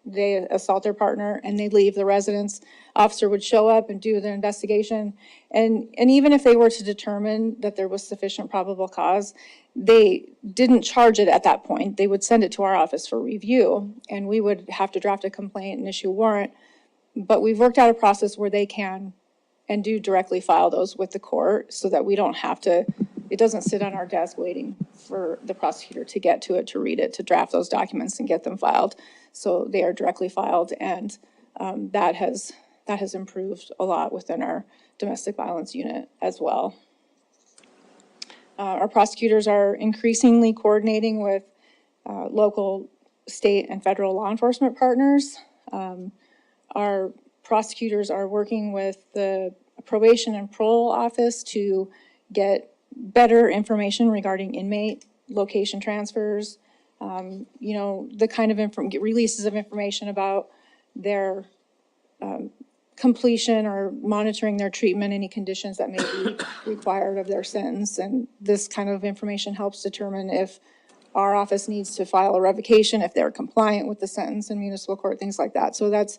They assault their partner and they leave the residence. Officer would show up and do their investigation. And even if they were to determine that there was sufficient probable cause, they didn't charge it at that point. They would send it to our office for review, and we would have to draft a complaint and issue a warrant. But we've worked out a process where they can and do directly file those with the court, so that we don't have to, it doesn't sit on our desk waiting for the prosecutor to get to it, to read it, to draft those documents and get them filed. So they are directly filed, and that has improved a lot within our domestic violence unit as well. Our prosecutors are increasingly coordinating with local, state, and federal law enforcement partners. Our prosecutors are working with the probation and parole office to get better information regarding inmate location transfers, the kind of releases of information about their completion or monitoring their treatment, any conditions that may be required of their sentence. And this kind of information helps determine if our office needs to file a revocation, if they're compliant with the sentence in municipal court, things like that. So that's,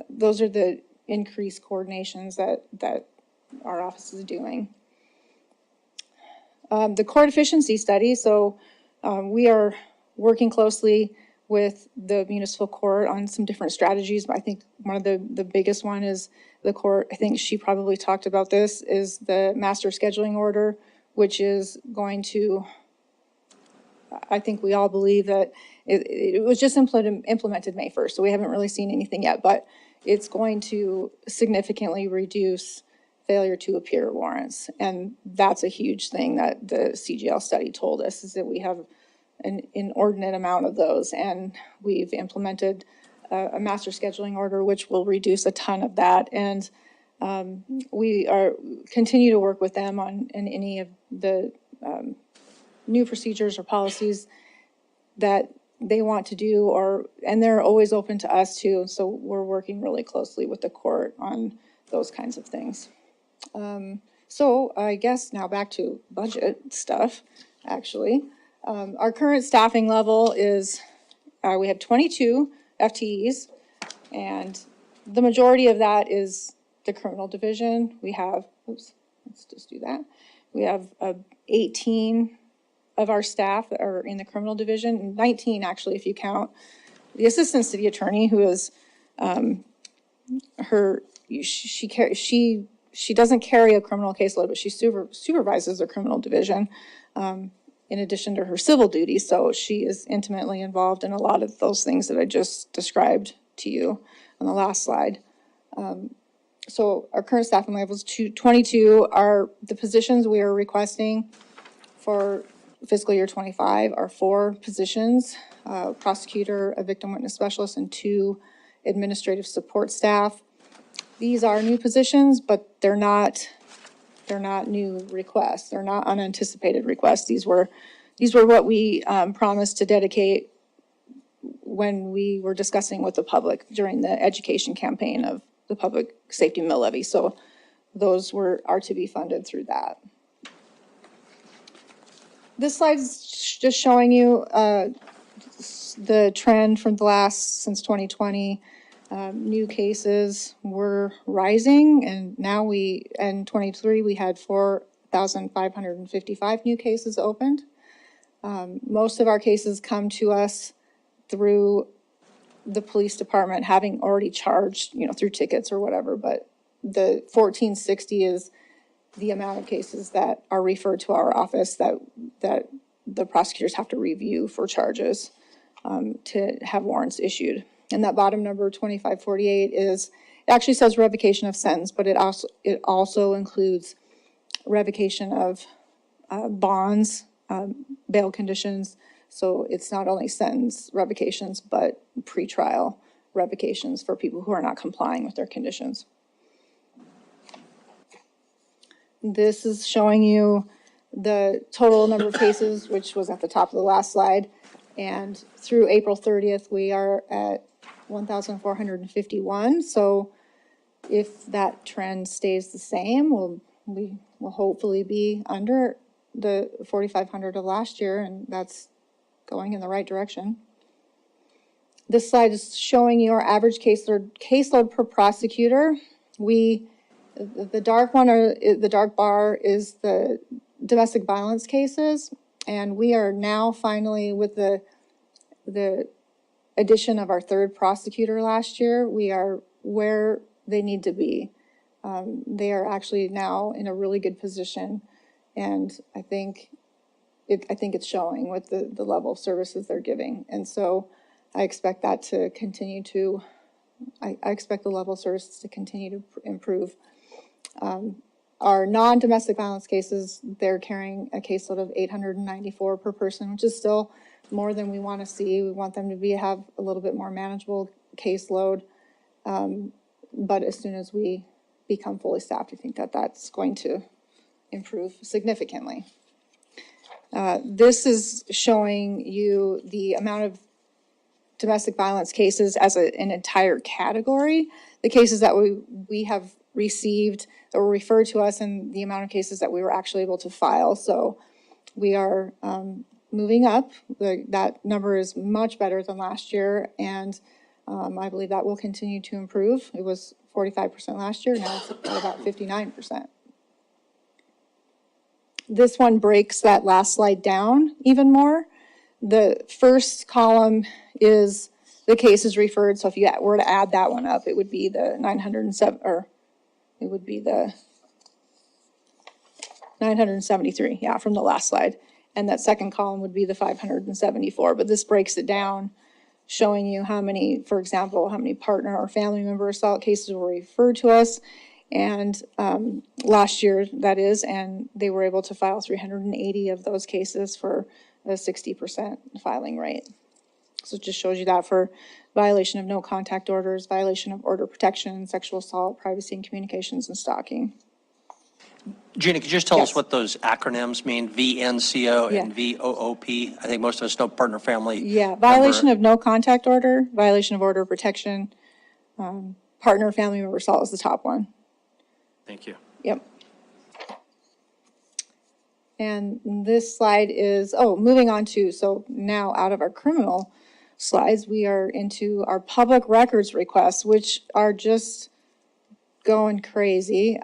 those are the increased coordinations that our office is doing. The court efficiency study, so we are working closely with the municipal court on some different strategies. But I think one of the biggest one is the court, I think she probably talked about this, is the master scheduling order, which is going to, I think we all believe that it was just implemented May 1st, so we haven't really seen anything yet, but it's going to significantly reduce failure to appear warrants. And that's a huge thing that the CGL study told us, is that we have an inordinate amount of those, and we've implemented a master scheduling order which will reduce a ton of that. And we continue to work with them on any of the new procedures or policies that they want to do, and they're always open to us too. So we're working really closely with the court on those kinds of things. So I guess now back to budget stuff, actually. Our current staffing level is, we have 22 FTEs, and the majority of that is the criminal division. We have, let's just do that. We have 18 of our staff that are in the criminal division, 19 actually if you count the assistant city attorney, who is she doesn't carry a criminal caseload, but she supervises the criminal division in addition to her civil duties. So she is intimately involved in a lot of those things that I just described to you on the last slide. So our current staffing levels 22 are the positions we are requesting for fiscal year 25 are 4 positions, prosecutor, a victim witness specialist, and 2 administrative support staff. These are new positions, but they're not new requests. They're not unanticipated requests. These were what we promised to dedicate when we were discussing with the public during the education campaign of the public safety mill levy. So those are to be funded through that. This slide's just showing you the trend from since 2020. New cases were rising, and now in 23, we had 4,555 new cases opened. Most of our cases come to us through the police department having already charged, through tickets or whatever, but the 1460 is the amount of cases that are referred to our office that the prosecutors have to review for charges to have warrants issued. And that bottom number, 2548, it actually says revocation of sentence, but it also includes revocation of bonds, bail conditions. So it's not only sentence revocations, but pretrial revocations for people who are not complying with their conditions. This is showing you the total number of cases, which was at the top of the last slide. And through April 30th, we are at 1,451. So if that trend stays the same, we will hopefully be under the 4,500 of last year, and that's going in the right direction. This slide is showing you our average caseload per prosecutor. The dark one, or the dark bar, is the domestic violence cases, and we are now finally, with the addition of our 3rd prosecutor last year, we are where they need to be. They are actually now in a really good position, and I think it's showing with the level of services they're giving. And so I expect that to continue to, I expect the level of services to continue to improve. Our non-domestic violence cases, they're carrying a caseload of 894 per person, which is still more than we want to see. We want them to have a little bit more manageable caseload. But as soon as we become fully staffed, I think that's going to improve significantly. This is showing you the amount of domestic violence cases as an entire category, the cases that we have received that were referred to us, and the amount of cases that we were actually able to file. So we are moving up. That number is much better than last year, and I believe that will continue to improve. It was 45% last year, now it's at about 59%. This one breaks that last slide down even more. The first column is the cases referred, so if you were to add that one up, it would be the 907, or it would be the 973, from the last slide. And that second column would be the 574, but this breaks it down, showing you how many, for example, how many partner or family member assault cases were referred to us, and last year, that is, and they were able to file 380 of those cases for a 60% filing rate. So it just shows you that for violation of no contact orders, violation of order protection, sexual assault, privacy and communications, and stalking.
Gina, could you just tell us what those acronyms mean, VNCO and VOOP? I think most of us know partner family.
Yeah, violation of no contact order, violation of order protection, partner family member assault is the top one.
Thank you.
Yep. And this slide is, moving on to, so now out of our criminal slides, we are into our public records requests, which are just going crazy.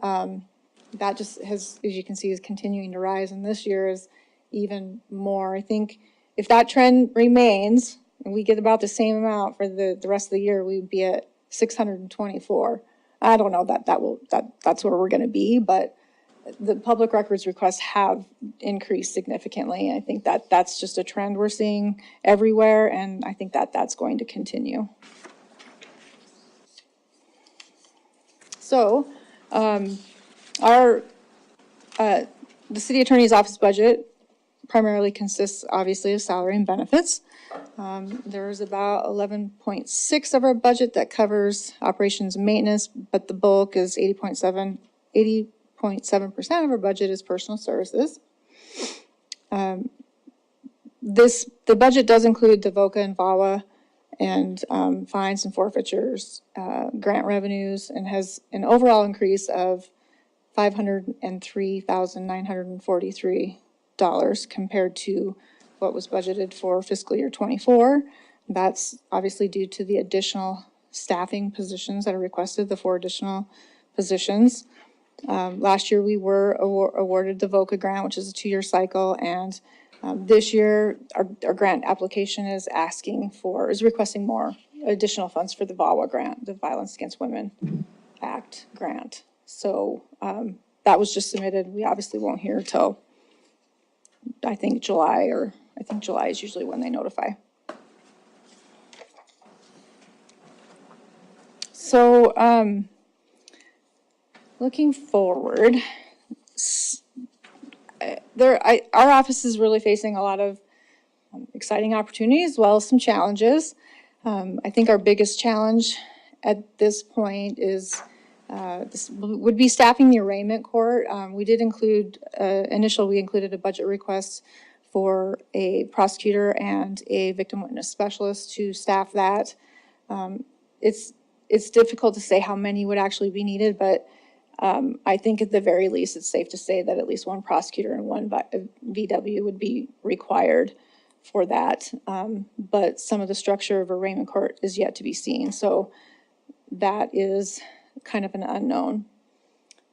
that just has, as you can see, is continuing to rise, and this year is even more. I think if that trend remains, and we get about the same amount for the rest of the year, we'd be at 624. I don't know that's where we're gonna be, but the public records requests have increased significantly. I think that's just a trend we're seeing everywhere, and I think that's going to continue. So, the city attorney's office budget primarily consists, obviously, of salary and benefits. There's about 11.6 of our budget that covers operations and maintenance, but the bulk is 80.7% of our budget is personal services. The budget does include the VOCA and VAWA and fines and forfeitures, grant revenues, and has an overall increase of $503,943 compared to what was budgeted for fiscal year '24. That's obviously due to the additional staffing positions that are requested, the 4 additional positions. Last year, we were awarded the VOCA grant, which is a 2-year cycle, and this year, our grant application is requesting more additional funds for the VAWA grant, the Violence Against Women Act grant. So that was just submitted. We obviously won't hear till, I think July is usually when they notify. So looking forward, our office is really facing a lot of exciting opportunities as well as some challenges. I think our biggest challenge at this point is would be staffing the arraignment court. We did include, we included a budget request for a prosecutor and a victim witness specialist to staff that. It's difficult to say how many would actually be needed, but I think at the very least, it's safe to say that at least 1 prosecutor and 1 VW would be required for that. But some of the structure of arraignment court is yet to be seen. So that is kind of an unknown.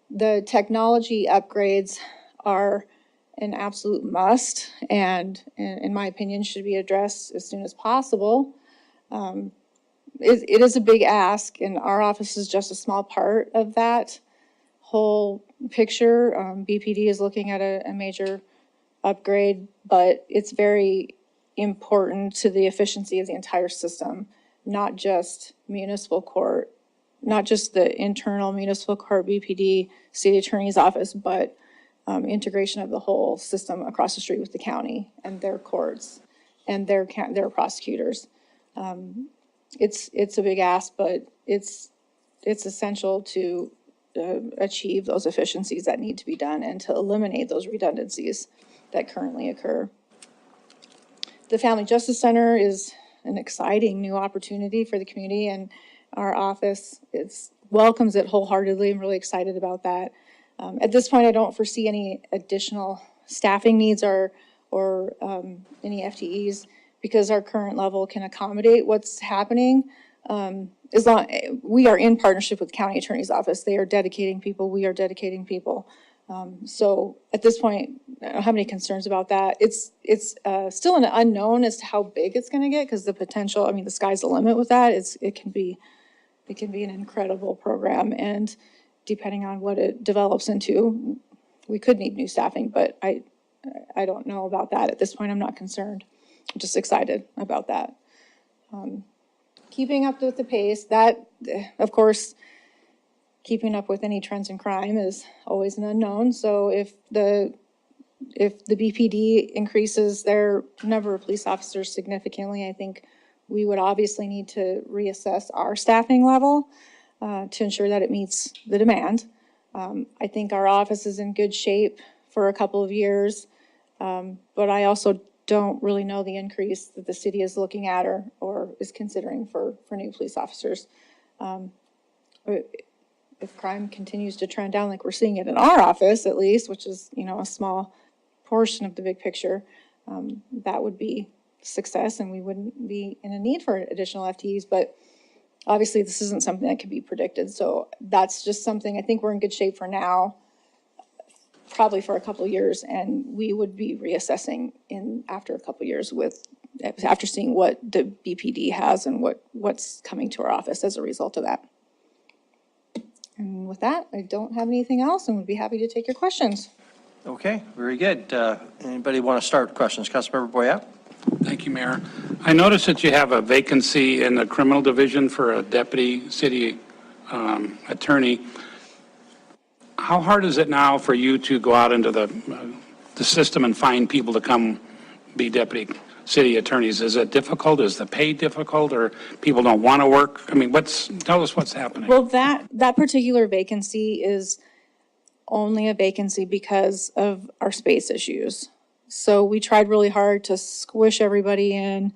The technology upgrades are an absolute must, and in my opinion, should be addressed as soon as possible. It is a big ask, and our office is just a small part of that whole picture. BPD is looking at a major upgrade, but it's very important to the efficiency of the entire system, not just municipal court, not just the internal municipal court, BPD, city attorney's office, but integration of the whole system across the street with the county and their courts and their prosecutors. It's a big ask, but it's essential to achieve those efficiencies that need to be done and to eliminate those redundancies that currently occur. The Family Justice Center is an exciting new opportunity for the community, and our office welcomes it wholeheartedly. I'm really excited about that. At this point, I don't foresee any additional staffing needs or any FTEs because our current level can accommodate what's happening. We are in partnership with the county attorney's office. They are dedicating people. We are dedicating people. So at this point, I don't have any concerns about that. It's still an unknown as to how big it's going to get because the potential. I mean, the sky's the limit with that. It can be an incredible program, and depending on what it develops into, we could need new staffing. But I don't know about that at this point. I'm not concerned. I'm just excited about that. Keeping up with the pace, that, of course, keeping up with any trends in crime is always an unknown. So if the BPD increases their number of police officers significantly, I think we would obviously need to reassess our staffing level to ensure that it meets the demand. I think our office is in good shape for a couple of years, but I also don't really know the increase that the city is looking at or is considering for new police officers. If crime continues to trend down like we're seeing it in our office at least, which is, a small portion of the big picture, that would be success and we wouldn't be in a need for additional FTEs. But obviously this isn't something that can be predicted. So that's just something, I think we're in good shape for now. probably for a couple of years, and we would be reassessing after a couple of years after seeing what the BPD has and what's coming to our office as a result of that. And with that, I don't have anything else and would be happy to take your questions.
Okay, very good. Anybody want to start with questions? Councilmember Boyette?
Thank you, Mayor. I noticed that you have a vacancy in the criminal division for a deputy city attorney. How hard is it now for you to go out into the system and find people to come be deputy city attorneys? Is it difficult? Is the pay difficult, or people don't want to work? I mean, tell us what's happening.
Well, that particular vacancy is only a vacancy because of our space issues. So we tried really hard to squish everybody in.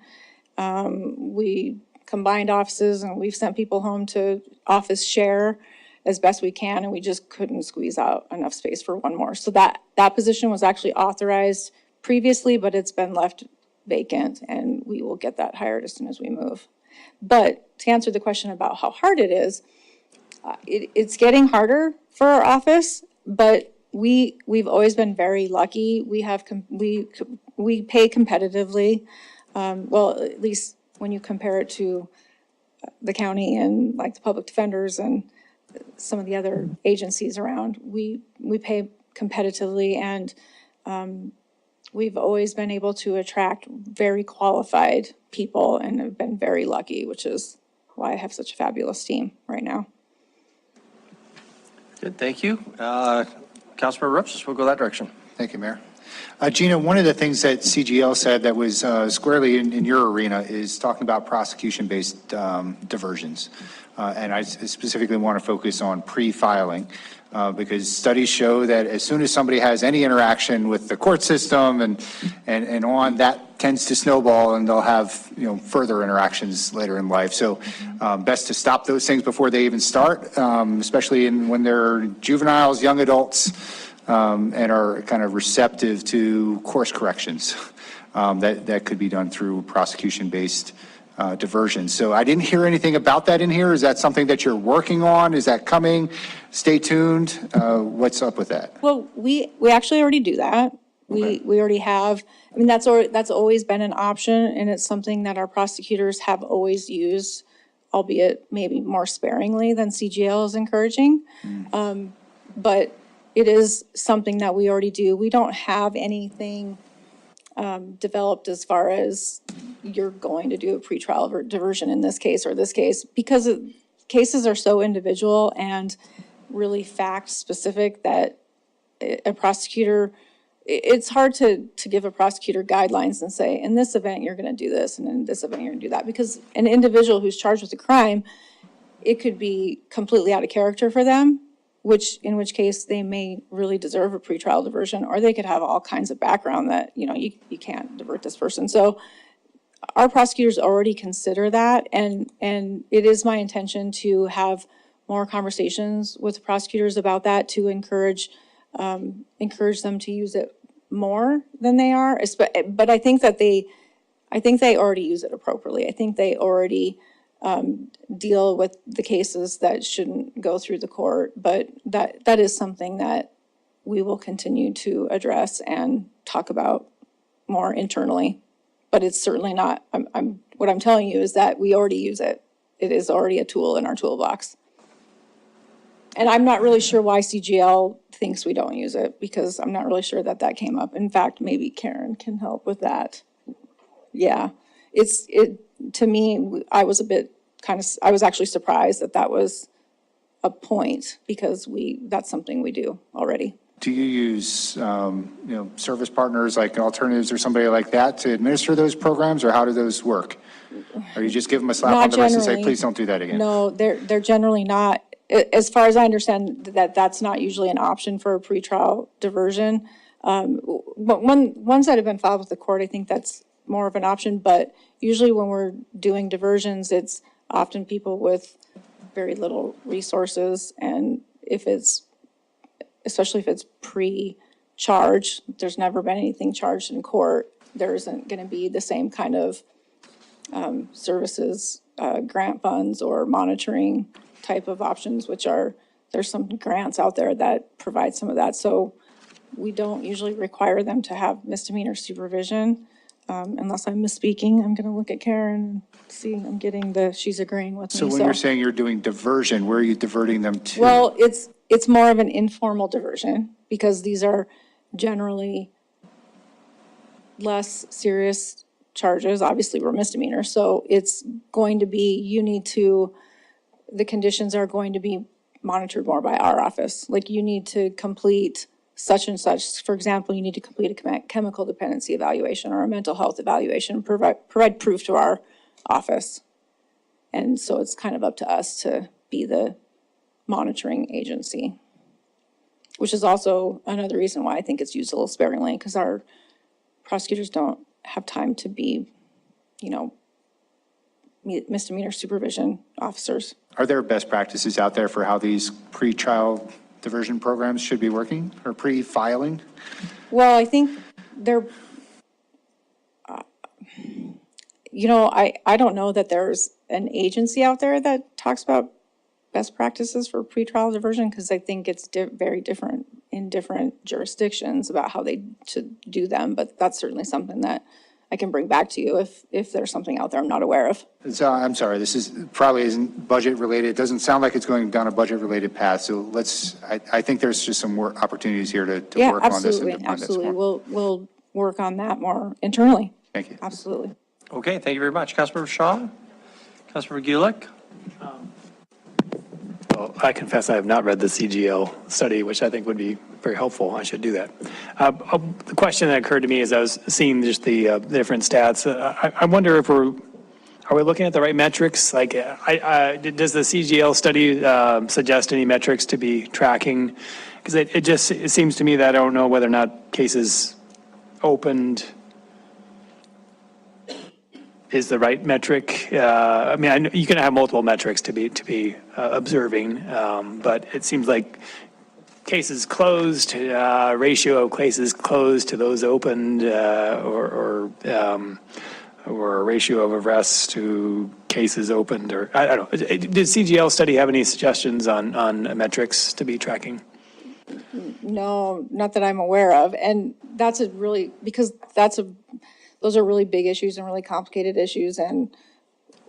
We combined offices and we've sent people home to office share as best we can, and we just couldn't squeeze out enough space for one more. So that position was actually authorized previously, but it's been left vacant, and we will get that hired as soon as we move. But to answer the question about how hard it is, it's getting harder for our office, but we've always been very lucky. We pay competitively. Well, at least when you compare it to the county and like the public defenders and some of the other agencies around, we pay competitively, and we've always been able to attract very qualified people and have been very lucky, which is why I have such a fabulous team right now.
Good, thank you. Councilmember Rips, we'll go that direction.
Thank you, Mayor. Gina, one of the things that CGL said that was squarely in your arena is talking about prosecution-based diversions. And I specifically want to focus on pre-filing because studies show that as soon as somebody has any interaction with the court system and on, that tends to snowball and they'll have further interactions later in life. So best to stop those things before they even start, especially when they're juveniles, young adults, and are kind of receptive to course corrections that could be done through prosecution-based diversion. So I didn't hear anything about that in here. Is that something that you're working on? Is that coming? Stay tuned. What's up with that?
Well, we actually already do that. We already have. I mean, that's always been an option, and it's something that our prosecutors have always used, albeit maybe more sparingly than CGL is encouraging. But it is something that we already do. We don't have anything developed as far as you're going to do a pretrial diversion in this case or this case, because cases are so individual and really fact specific that a prosecutor, it's hard to give a prosecutor guidelines and say, in this event, you're going to do this, and in this event, you're going to do that. Because an individual who's charged with a crime, it could be completely out of character for them, in which case they may really deserve a pretrial diversion, or they could have all kinds of background that, you can't divert this person. So our prosecutors already consider that, and it is my intention to have more conversations with prosecutors about that to encourage them to use it more than they are. But I think they already use it appropriately. I think they already deal with the cases that shouldn't go through the court, but that is something that we will continue to address and talk about more internally. But it's certainly not, what I'm telling you is that we already use it. It is already a tool in our toolbox. And I'm not really sure why CGL thinks we don't use it, because I'm not really sure that came up. In fact, maybe Karen can help with that. Yeah, to me, I was I was actually surprised that was a point, because that's something we do already.
Do you use, service partners like Alternatives or somebody like that to administer those programs, or how do those work? Or you just give them a slap on the wrist and say, please don't do that again? No,
they're generally not. As far as I understand, that's not usually an option for a pretrial diversion. But ones that have been filed with the court, I think that's more of an option. But usually when we're doing diversions, it's often people with very little resources, and especially if it's pre-charge, there's never been anything charged in court, there isn't going to be the same kind of services, grant funds or monitoring type of options, there's some grants out there that provide some of that. So we don't usually require them to have misdemeanor supervision. Unless I'm misspeaking, I'm gonna look at Karen and see, she's agreeing with me.
So when you're saying you're doing diversion, where are you diverting them to?
Well, it's more of an informal diversion because these are generally less serious charges. Obviously, we're misdemeanors, so it's going to be, the conditions are going to be monitored more by our office. Like you need to complete such and such. For example, you need to complete a chemical dependency evaluation or a mental health evaluation, provide proof to our office. And so it's kind of up to us to be the monitoring agency, which is also another reason why I think it's used a little sparingly, because our prosecutors don't have time to be, misdemeanor supervision officers.
Are there best practices out there for how these pre-trial diversion programs should be working, or pre-filing?
Well, I think they're, I don't know that there's an agency out there that talks about best practices for pretrial diversion, because I think it's very different in different jurisdictions about how they should do them, but that's certainly something that I can bring back to you if there's something out there I'm not aware of.
So I'm sorry, this probably isn't budget related. It doesn't sound like it's going down a budget related path. So I think there's just some more opportunities here to work on this.
Yeah, absolutely. We'll work on that more internally.
Thank you.
Absolutely.
Okay, thank you very much. Councilmember Shaw? Councilmember Gulick?
Well, I confess I have not read the CGL study, which I think would be very helpful. I should do that. The question that occurred to me as I was seeing just the different stats, I wonder if are we looking at the right metrics? Like, does the CGL study suggest any metrics to be tracking? Because it seems to me that I don't know whether or not cases opened is the right metric. I mean, you can have multiple metrics to be observing, but it seems like cases closed, ratio of cases closed to those opened, or a ratio of arrests to cases opened, or I don't know. Did CGL study have any suggestions on metrics to be tracking?
No, not that I'm aware of. And that's those are really big issues and really complicated issues. And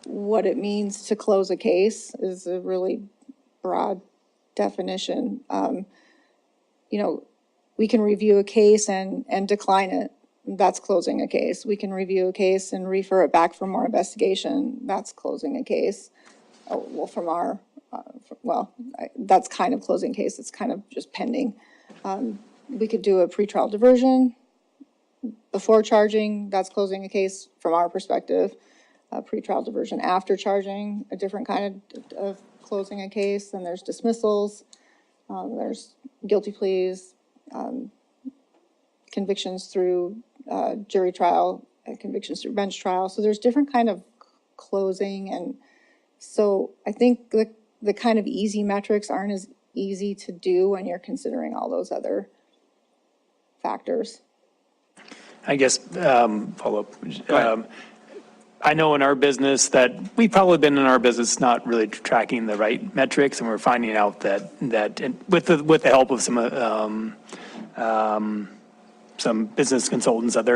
what it means to close a case is a really broad definition. We can review a case and decline it. That's closing a case. We can review a case and refer it back for more investigation. That's closing a case. That's kind of closing case. It's kind of just pending. We could do a pretrial diversion before charging. That's closing a case from our perspective. Pretrial diversion after charging, a different kind of closing a case. Then there's dismissals. There's guilty pleas, convictions through jury trial, convictions through bench trial. So there's different kind of closing. And so I think the kind of easy metrics aren't as easy to do when you're considering all those other factors.
I guess, follow-up. I know in our business that we've probably been in our business not really tracking the right metrics, and we're finding out that with the help of some business consultants, that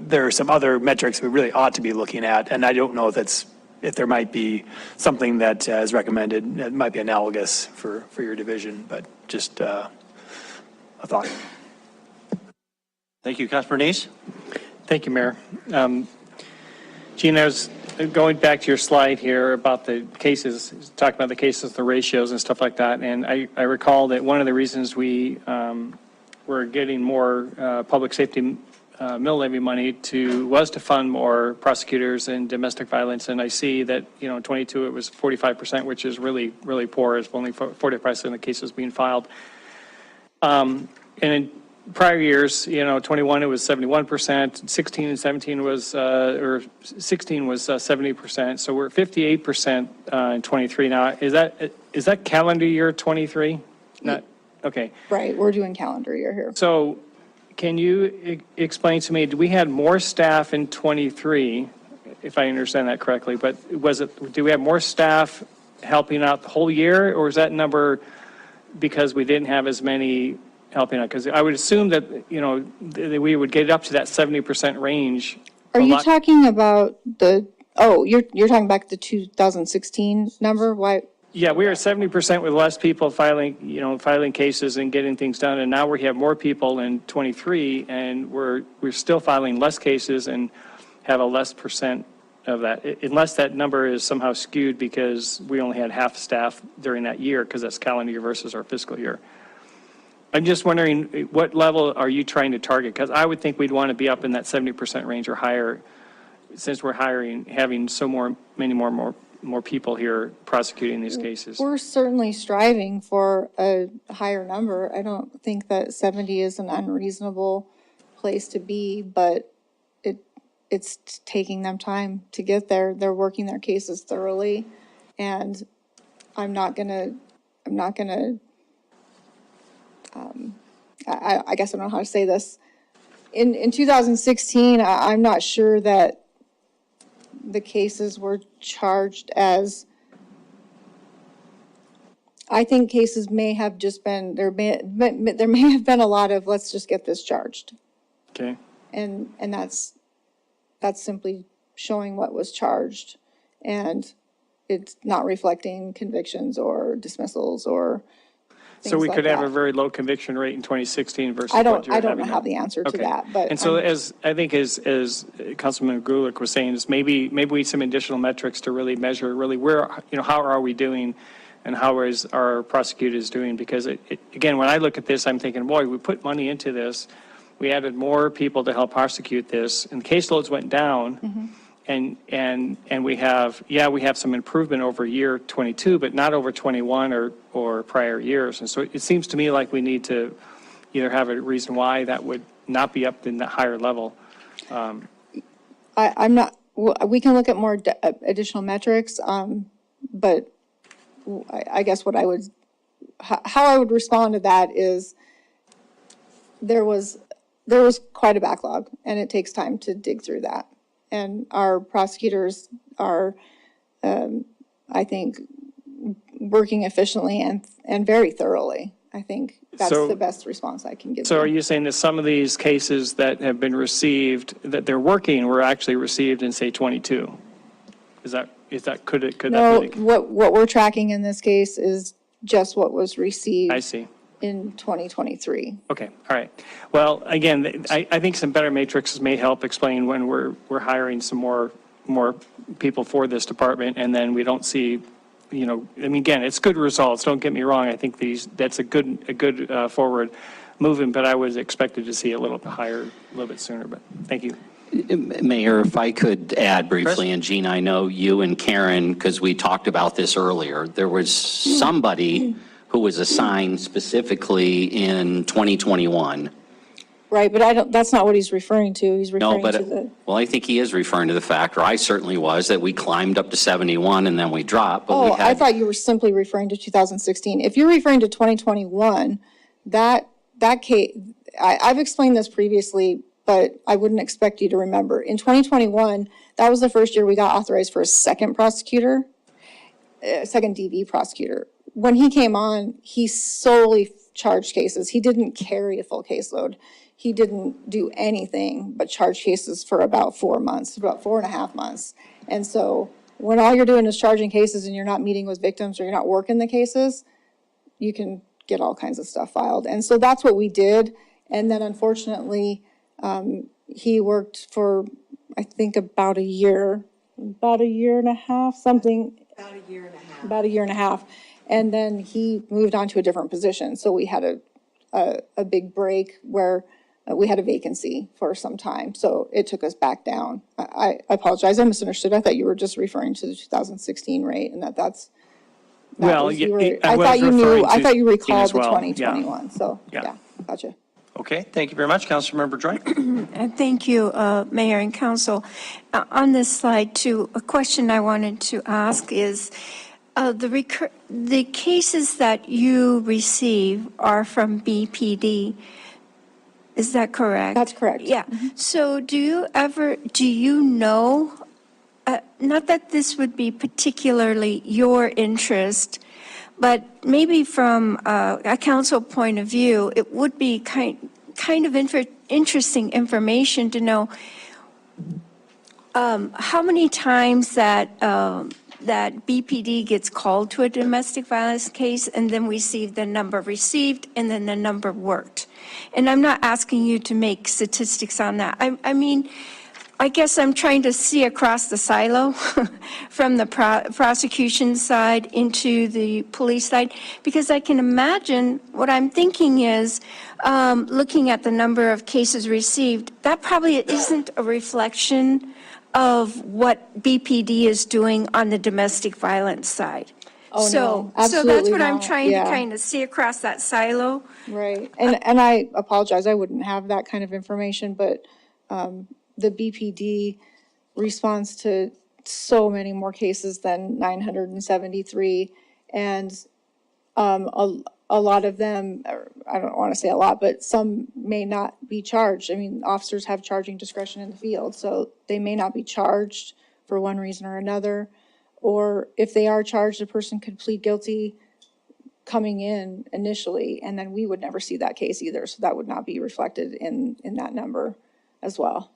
there are some other metrics we really ought to be looking at, and I don't know if there might be something that is recommended that might be analogous for your division, but just a thought.
Thank you. Councilmember Neese?
Thank you, Mayor. Gene, I was going back to your slide here about the cases, talking about the cases, the ratios and stuff like that. And I recall that one of the reasons we were getting more public safety mill levy money was to fund more prosecutors in domestic violence. And I see that, in 22, it was 45%, which is really, really poor. It's only 45% of the cases being filed. And in prior years, 21, it was 71%, 16 and 17 was, or 16 was 70%. So we're 58% in 23 now. Is that calendar year 23? Not, okay.
Right, we're doing calendar year here.
So can you explain to me, do we have more staff in 23, if I understand that correctly, but do we have more staff helping out the whole year, or is that number because we didn't have as many helping out? Because I would assume that, you know, that we would get up to that 70% range.
Are
a
you
lot-
talking about you're talking back to the 2016 number? Why?
Yeah, we were 70% with less people filing cases and getting things done, and now we have more people in '23, and we're still filing less cases and have a less percent of that, unless that number is somehow skewed because we only had half staff during that year, because that's calendar year versus our fiscal year. I'm just wondering, what level are you trying to target? Because I would think we'd want to be up in that 70% range or higher, since we're having many more people here prosecuting these cases.
We're certainly striving for a higher number. I don't think that 70 is an unreasonable place to be, but it's taking them time to get there. They're working their cases thoroughly, and I'm not gonna, I guess I don't know how to say this. In 2016, I'm not sure that the cases were charged as, I think cases may have just been, there may have been a lot of, let's just get this charged.
Okay.
And that's simply showing what was charged, and it's not reflecting convictions or dismissals or things
So we
like
could have
that.
a very low conviction rate in 2016 versus
I
what
don't
you're having
know
now.
how the answer to
Okay.
that, but.
And so as Councilman Gulick was saying, is maybe we need some additional metrics to really measure where, how are we doing and how is our prosecutors doing? Because again, when I look at this, I'm thinking, boy, we put money into this. We added more people to help prosecute this, and caseloads went down. And we have some improvement over year 22, but not over 21 or prior years. And so it seems to me like we need to either have a reason why that would not be up in the higher level.
I'm not, we can look at more additional metrics, but I guess how I would respond to that is there was quite a backlog, and it takes time to dig through that. And our prosecutors are, I think, working efficiently and very thoroughly. I think that's the best response I can give.
So are you saying that some of these cases that have been received, that they're working, were actually received in, say, 22? Could that
No,
be?
what we're tracking in this case is just what was received.
I see.
In 2023.
Okay, all right. Well, again, I think some better matrices may help explain when we're hiring some more people for this department, and then we don't see, again, it's good results. Don't get me wrong. I think that's a good forward movement, but I was expected to see a little bit higher, a little bit sooner. But thank you.
Mayor, if I could add briefly,
Chris?
and Gene, I know you and Karen, because we talked about this earlier, there was somebody who was assigned specifically in 2021.
Right, but that's not what he's referring to. He's
No,
referring
but,
to the.
well, I think he is referring to the fact, or I certainly was, that we climbed up to 71 and then we dropped. But we
Oh, I
had,
thought you were simply referring to 2016. If you're referring to 2021, that case, I've explained this previously, but I wouldn't expect you to remember. In 2021, that was the first year we got authorized for a second prosecutor, second DV prosecutor. When he came on, he solely charged cases. He didn't carry a full caseload. He didn't do anything but charge cases for about 4 months, about 4.5 months. And so when all you're doing is charging cases and you're not meeting with victims or you're not working the cases, you can get all kinds of stuff filed. And so that's what we did. And then unfortunately, he worked for, I think, about a year and a half, something. About a year and a half. And then he moved on to a different position. So we had a big break where we had a vacancy for some time. So it took us back down. I apologize. I misunderstood. I thought you were just referring to the 2016 rate, and that's.
Well,
I thought you knew. I thought you recalled the 2021.
Yeah.
So yeah, gotcha.
Okay, thank you very much. Councilmember Joy.
Thank you, Mayor and Council. On this slide, too, a question I wanted to ask is, the cases that you receive are from BPD. Is that correct?
That's correct.
Yeah. So do you know not that this would be particularly your interest, but maybe from a council point of view, it would be kind of interesting information to know how many times that BPD gets called to a domestic violence case, and then we see the number received and then the number worked. And I'm not asking you to make statistics on that. I mean, I guess I'm trying to see across the silo from the prosecution side into the police side, because I can imagine, what I'm thinking is, looking at the number of cases received, that probably isn't a reflection of what BPD is doing on the domestic violence side.
Oh, no,
So that's
absolutely
what I'm
not.
trying to
Yeah.
kind of see across that silo.
Right, and I apologize, I wouldn't have that kind of information, but the BPD responds to so many more cases than 973, and a lot of them, or I don't want to say a lot, but some may not be charged. I mean, officers have charging discretion in the field, so they may not be charged for one reason or another, or if they are charged, a person could plead guilty coming in initially, and then we would never see that case either, so that would not be reflected in that number as well.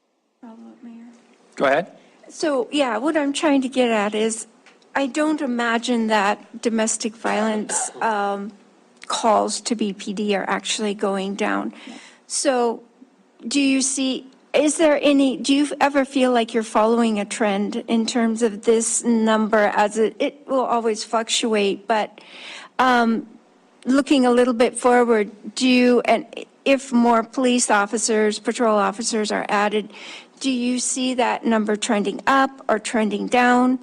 Go ahead.
So, yeah, what I'm trying to get at is, I don't imagine that domestic violence calls to BPD are actually going down. So, do you you ever feel like you're following a trend in terms of this number, as it will always fluctuate, but looking a little bit forward, and if more police officers, patrol officers are added, do you see that number trending up or trending down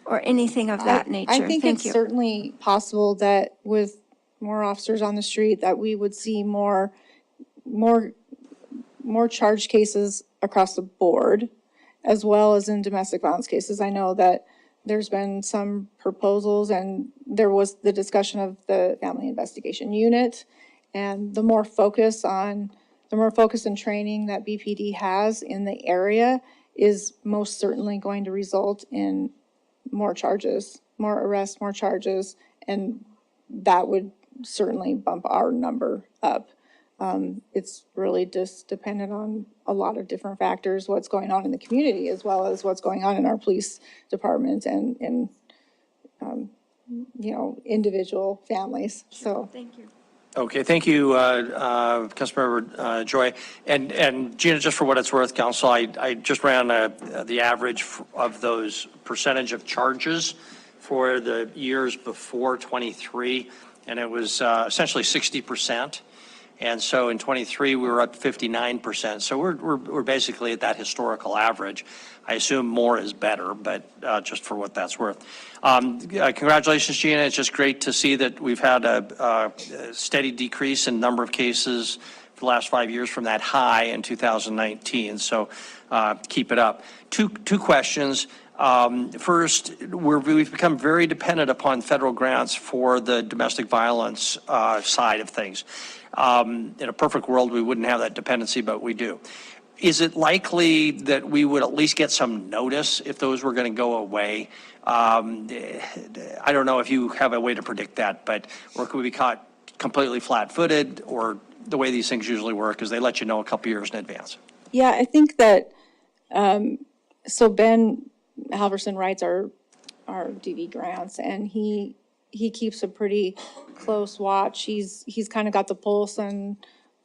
or anything of that nature?
I think
Thank
it's
you.
certainly possible that with more officers on the street, that we would see more charged cases across the board, as well as in domestic violence cases. I know that there's been some proposals, and there was the discussion of the family investigation unit, and the more focus and training that BPD has in the area is most certainly going to result in more charges, more arrests, more charges, and that would certainly bump our number up. It's really just dependent on a lot of different factors, what's going on in the community, as well as what's going on in our police department and individual families, so.
Thank you.
Okay, thank you, Councilmember Joy. And Gina, just for what it's worth, Council, I just ran the average of those percentage of charges for the years before 23, and it was essentially 60%. And so in 23, we were up 59%. So we're basically at that historical average. I assume more is better, but just for what that's worth. Congratulations, Gina. It's just great to see that we've had a steady decrease in number of cases for the last 5 years from that high in 2019. So keep it up. Two questions. First, we've become very dependent upon federal grants for the domestic violence side of things. In a perfect world, we wouldn't have that dependency, but we do. Is it likely that we would at least get some notice if those were going to go away? I don't know if you have a way to predict that, or could we be caught completely flat-footed, or the way these things usually work is they let you know a couple years in advance?
Yeah, I think that, so Ben Halverson writes our DV grants, and he keeps a pretty close watch. He's kind of got the pulse on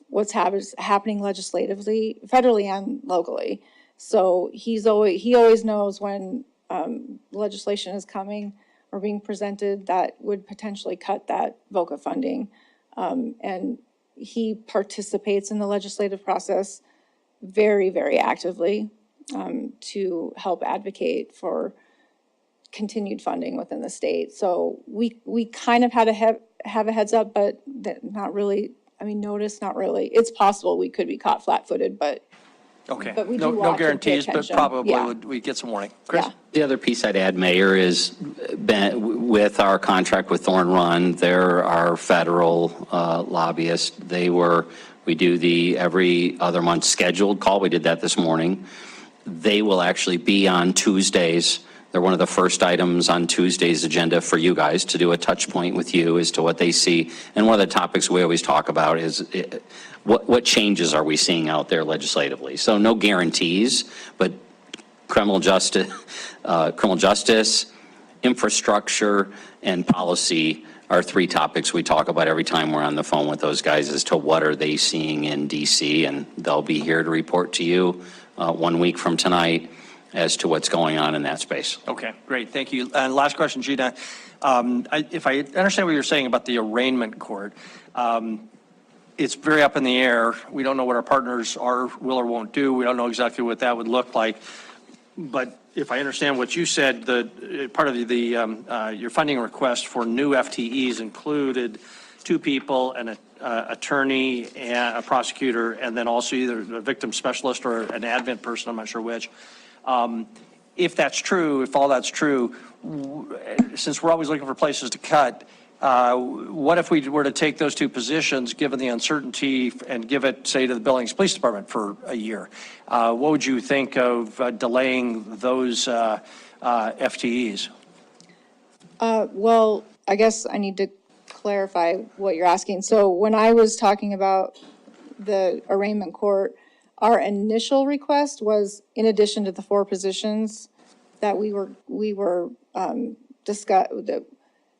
what's happening legislatively, federally and locally. So he always knows when legislation is coming or being presented that would potentially cut that VOCA funding. And he participates in the legislative process very, very actively to help advocate for continued funding within the state. So we kind of had to have a heads up, but not really. I mean, notice, not really. It's possible we could be caught flat-footed, but
Okay.
But we do
No
watch and pay
guarantees, but
attention.
probably
Yeah.
we'd get some warning. Chris?
yeah.
The other piece I'd add, Mayor, is with our contract with Thorn Run, they're our federal lobbyist. We do the every other month scheduled call. We did that this morning. they will actually be on Tuesdays. They're one of the first items on Tuesday's agenda for you guys to do a touch point with you as to what they see. And one of the topics we always talk about is what changes are we seeing out there legislatively? So no guarantees, but criminal justice, infrastructure, and policy are three topics we talk about every time we're on the phone with those guys as to what are they seeing in DC, and they'll be here to report to you 1 week from tonight as to what's going on in that space.
Okay, great, thank you. And last question, Gina. If I understand what you're saying about the arraignment court, it's very up in the air. We don't know what our partners will or won't do. We don't know exactly what that would look like. But if I understand what you said, part of your funding request for new FTEs included 2 people, an attorney, and a prosecutor, and then also either a victim specialist or an admin person, I'm not sure which. If that's true, if all that's true, since we're always looking for places to cut, what if we were to take those 2 positions, given the uncertainty, and give it, say, to the Billings Police Department for a year? What would you think of delaying those FTEs?
Well, I guess I need to clarify what you're asking. So when I was talking about the arraignment court, our initial request was, in addition to the 4 positions that we were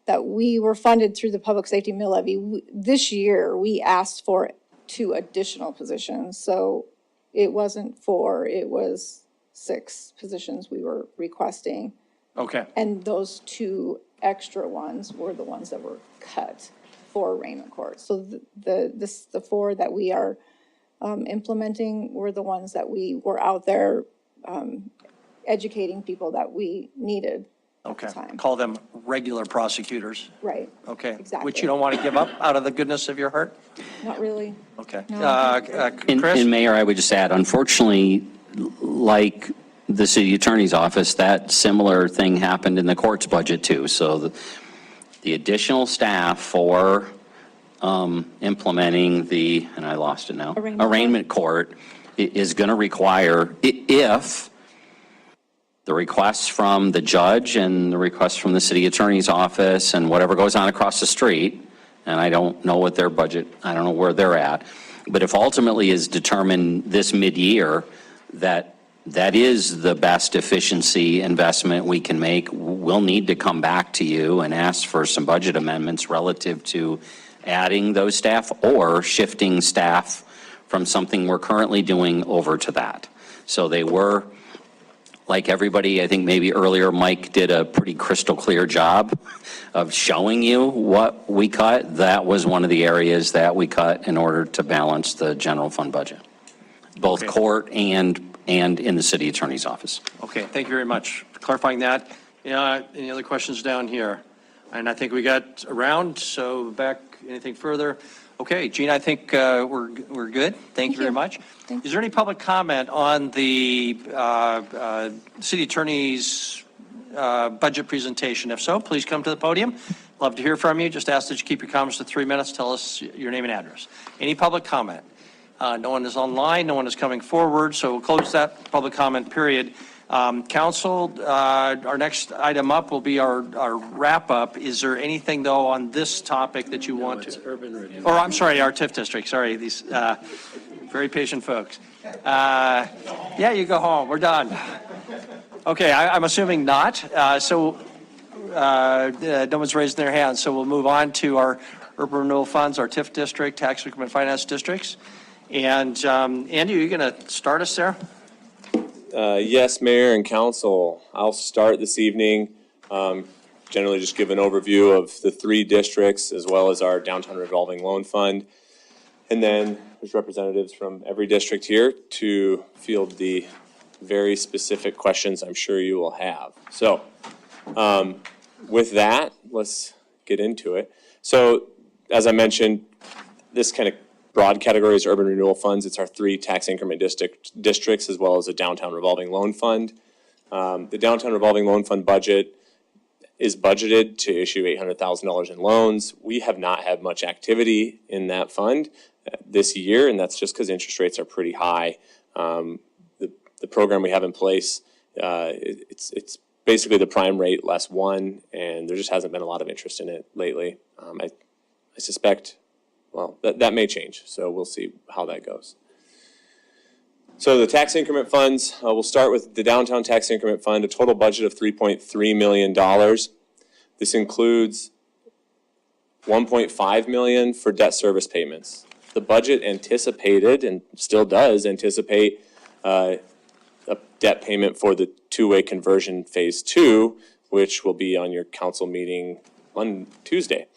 that we were funded through the public safety mill levy. This year, we asked for 2 additional positions. So it wasn't 4, it was 6 positions we were requesting.
Okay.
And those 2 extra ones were the ones that were cut for arraignment court. So the 4 that we are implementing were the ones that we were out there educating people that we needed.
Okay, call them regular prosecutors.
Right.
Okay.
Exactly.
Which you don't want to give up out of the goodness of your heart?
Not really.
Okay.
No.
Chris?
And Mayor, I would just add, unfortunately, like the city attorney's office, that similar thing happened in the court's budget too. So the additional staff for implementing and I lost it now, arraignment court is going to require, if the requests from the judge and the requests from the city attorney's office and whatever goes on across the street, and I don't know what their budget, I don't know where they're at, but if ultimately is determined this mid-year that is the best efficiency investment we can make, we'll need to come back to you and ask for some budget amendments relative to adding those staff or shifting staff from something we're currently doing over to that. So they were, like everybody, I think maybe earlier Mike did a pretty crystal clear job of showing you what we cut. That was one of the areas that we cut in order to balance the general fund budget, both court and in the city attorney's office.
Okay, thank you very much for clarifying that. Any other questions down here? And I think we got around, so back, anything further? Okay, Gene, I think we're good. Thank you very much. Is there any public comment on the city attorney's budget presentation? If so, please come to the podium. Love to hear from you. Just ask that you keep your comments to 3 minutes. Tell us your name and address. Any public comment? No one is online. No one is coming forward. So we'll close that public comment period. Council, our next item up will be our wrap-up. Is there anything, though, on this topic that you want to? Urban renewal. Or, I'm sorry, our TIF district. Sorry, these very patient folks. Yeah, you go home. We're done. Okay, I'm assuming not. So no one's raising their hand. So we'll move on to our urban renewal funds, our TIF district, tax increment finance districts. And Andy, are you going to start us there?
Yes, Mayor and Council. I'll start this evening. Generally just give an overview of the 3 districts as well as our downtown revolving loan fund. And then there's representatives from every district here to field the very specific questions I'm sure you will have. So with that, let's get into it. So as I mentioned, this kind of broad categories, urban renewal funds. It's our 3 tax increment districts as well as a downtown revolving loan fund. The downtown revolving loan fund budget is budgeted to issue $800,000 in loans. We have not had much activity in that fund this year, and that's just because interest rates are pretty high. The the program we have in place, it's basically the prime rate less 1, and there just hasn't been a lot of interest in it lately. I suspect, well, that may change, so we'll see how that goes. So the tax increment funds, we'll start with the downtown tax increment fund, a total budget of $3.3 million. This includes $1.5 million for debt service payments. The budget anticipated, and still does anticipate, a debt payment for the two-way conversion phase 2, which will be on your council meeting on Tuesday.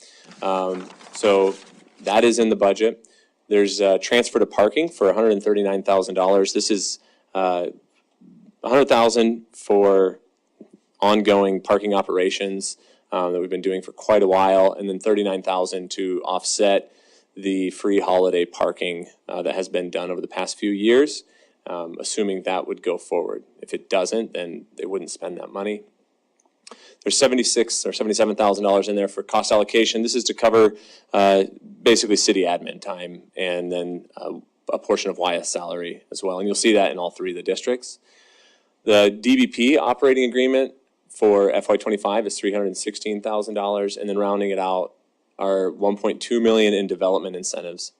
So that is in the budget. There's a transfer to parking for $139,000. This is $100,000 for ongoing parking operations that we've been doing for quite a while, and then $39,000 to offset the free holiday parking that has been done over the past few years, assuming that would go forward. If it doesn't, then they wouldn't spend that money. There's $76,000 or $77,000 in there for cost allocation. This is to cover basically city admin time, and then a portion of YS salary as well. And you'll see that in all 3 of the districts. The DBP operating agreement for FY25 is $316,000, and then rounding it out are $1.2 million in development incentives.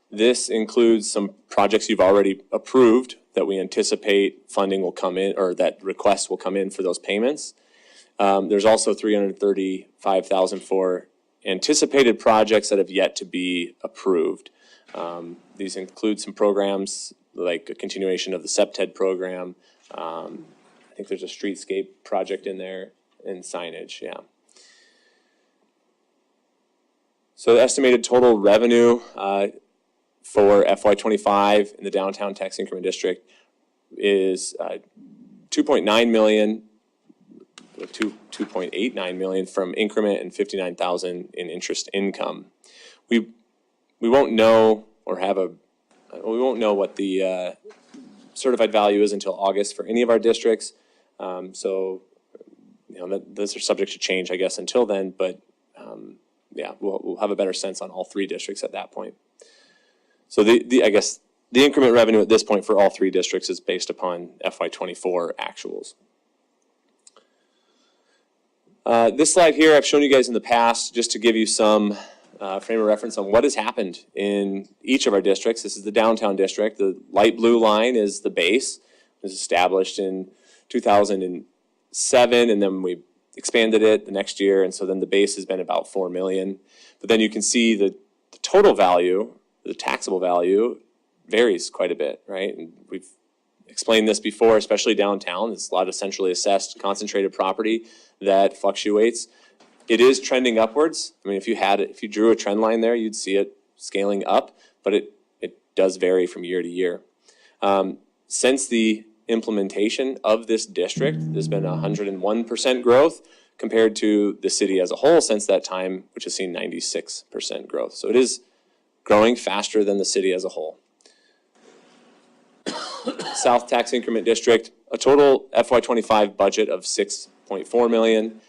This includes some projects you've already approved that we anticipate funding will come in, or that requests will come in for those payments. There's also $335,000 for anticipated projects that have yet to be approved. These include some programs like a continuation of the SEPTED program. I think there's a streetscape project in there, and signage, yeah. So the estimated total revenue for FY25 in the downtown tax increment district is $2.9 million. $2.89 million from increment and $59,000 in interest income. We won't know or we won't know what the certified value is until August for any of our districts. So those are subject to change, I guess, until then. But yeah, we'll have a better sense on all 3 districts at that point. So I guess the increment revenue at this point for all 3 districts is based upon FY24 actuals. This slide here I've shown you guys in the past just to give you some frame of reference on what has happened in each of our districts. This is the downtown district. The light blue line is the base. It was established in 2007, and then we expanded it the next year, and so then the base has been about $4 million. But then you can see the total value, the taxable value, varies quite a bit, right? And we've explained this before, especially downtown. There's a lot of centrally assessed, concentrated property that fluctuates. It is trending upwards. I mean, if you drew a trend line there, you'd see it scaling up, but it does vary from year to year. Since the implementation of this district, there's been 101% growth compared to the city as a whole since that time, which has seen 96% growth. So it is growing faster than the city as a whole. South Tax Increment District, a total FY25 budget of $6.4 million.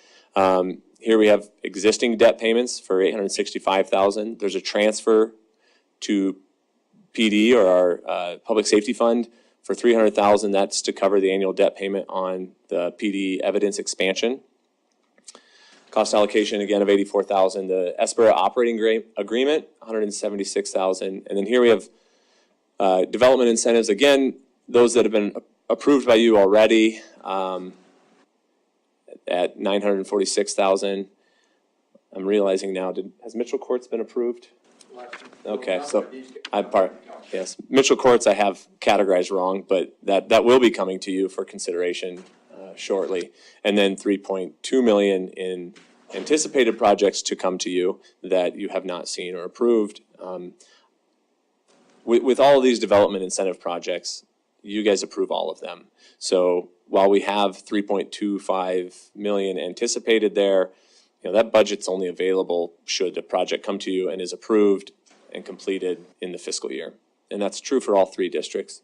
Here we have existing debt payments for $865,000. There's a transfer to PD, or our Public Safety Fund, for $300,000. That's to cover the annual debt payment on the PD evidence expansion. Cost allocation, again, of $84,000. The Espera operating agreement, $176,000. And then here we have development incentives. Again, those that have been approved by you already at $946,000. I'm realizing now, has Mitchell Courts been approved? Okay, so yes, Mitchell Courts I have categorized wrong, but that will be coming to you for consideration shortly. And then $3.2 million in anticipated projects to come to you that you have not seen or approved. With all of these development incentive projects, you guys approve all of them. So while we have $3.25 million anticipated there, that budget's only available should the project come to you and is approved and completed in the fiscal year. And that's true for all 3 districts.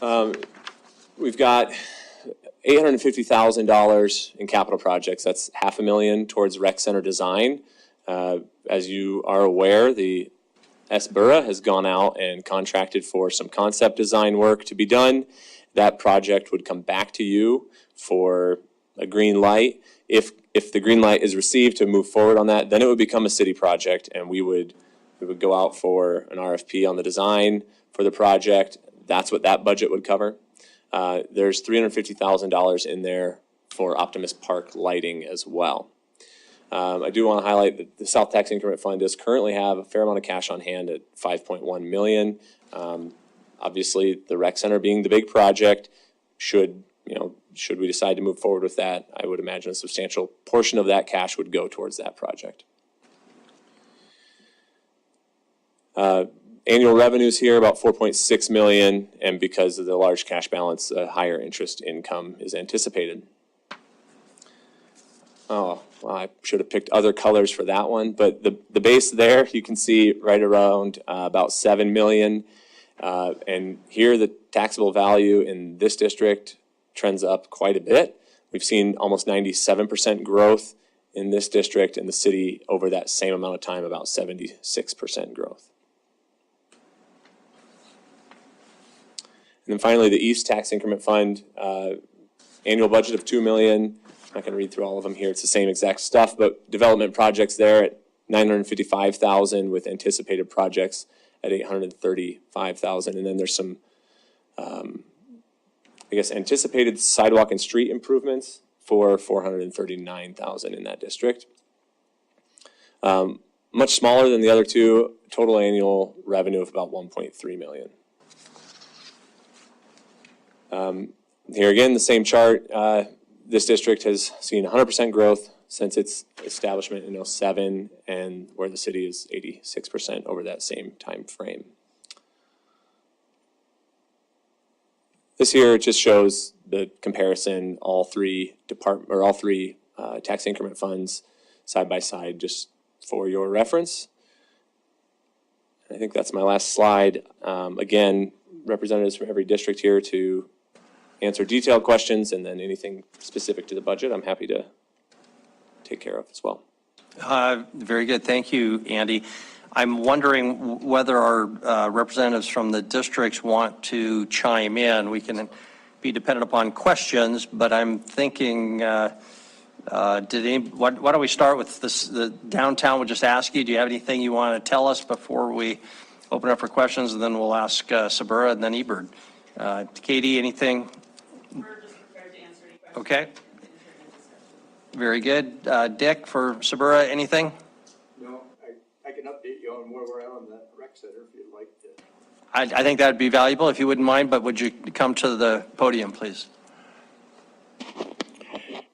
We've got $850,000 in capital projects. That's $500,000 towards rec center design. As you are aware, the Burra has gone out and contracted for some concept design work to be done. That project would come back to you for a green light. If the green light is received to move forward on that, then it would become a city project, and we would go out for an RFP on the design for the project. That's what that budget would cover. There's $350,000 in there for Optimus Park lighting as well. I do want to highlight that the South Tax Increment Fund does currently have a fair amount of cash on hand at $5.1 million. Obviously, the rec center being the big project, should we decide to move forward with that, I would imagine a substantial portion of that cash would go towards that project. Annual revenues here about 4.6 million, and because of the large cash balance, higher interest income is anticipated. Oh, well, I should have picked other colors for that one, but the base there, you can see right around about 7 million. And here the taxable value in this district trends up quite a bit. We've seen almost 97% growth in this district, and the city over that same amount of time, about 76% growth. And then finally, the East Tax Increment Fund, annual budget of $2 million. I'm not going to read through all of them here. It's the same exact stuff, but development projects there at $955,000 with anticipated projects at $835,000. And then there's some, anticipated sidewalk and street improvements for $439,000 in that district. Much smaller than the other two, total annual revenue of about $1.3 million. Here again, the same chart. This district has seen 100% growth since its establishment in 2007, and where the city is 86% over that same time frame. This here just shows the comparison, all three tax increment funds side by side, just for your reference. I think that's my last slide. Again, representatives from every district here to answer detailed questions, and then anything specific to the budget, I'm happy to take care of as well.
Very good. Thank you, Andy. I'm wondering whether our representatives from the districts want to chime in. We can be dependent upon questions, but I'm thinking, why don't we start with this? The downtown will just ask you, do you have anything you want to tell us before we open up for questions? And then we'll ask Sabura and then Ebert. Katie, anything?
We're just prepared to answer any questions.
Okay. Very good. Dick, for Sabura, anything?
No, I can update you on where we're at on the rec center if you'd like to.
I think that would be valuable if you wouldn't mind, but would you come to the podium, please?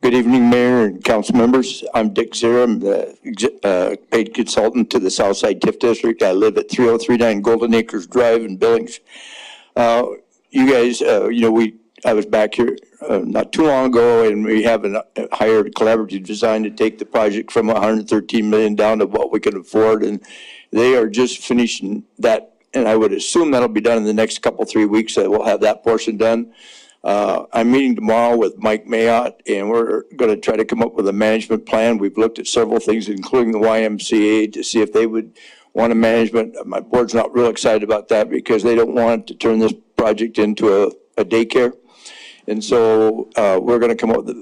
Good evening, Mayor and council members. I'm Dick Zera. I'm the paid consultant to the Southside TIF District. I live at 3039 Golden Acres Drive in Billings. You guys, I was back here not too long ago, and we haven't hired a collaborative design to take the project from $113 million down to what we can afford, and they are just finishing that, and I would assume that'll be done in the next 3 weeks. That we'll have that portion done. I'm meeting tomorrow with Mike Mayotte, and we're going to try to come up with a management plan. We've looked at several things, including the YMCA, to see if they would want a management. My board's not real excited about that because they don't want to turn this project into a daycare. And so we're going to come up with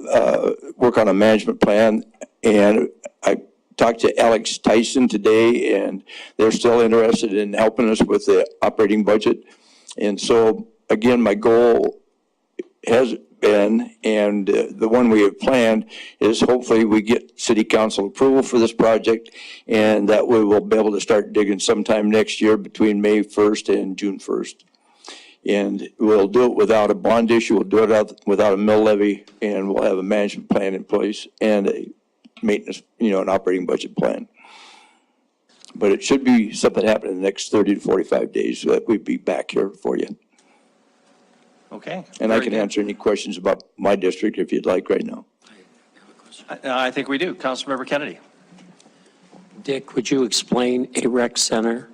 work on a management plan. And I talked to Alex Tyson today, and they're still interested in helping us with the operating budget. And so, again, my goal has been, and the one we have planned, is hopefully we get city council approval for this project, and that we will be able to start digging sometime next year between May 1st and June 1st. And we'll do it without a bond issue, we'll do it without a mill levy, and we'll have a management plan in place and a maintenance, an operating budget plan. But it should be something happening in the next 30 to 45 days, so that we'd be back here for you.
Okay.
And I can answer any questions about my district if you'd like right now.
I think we do. Councilmember Kennedy.
Dick, would you explain a rec center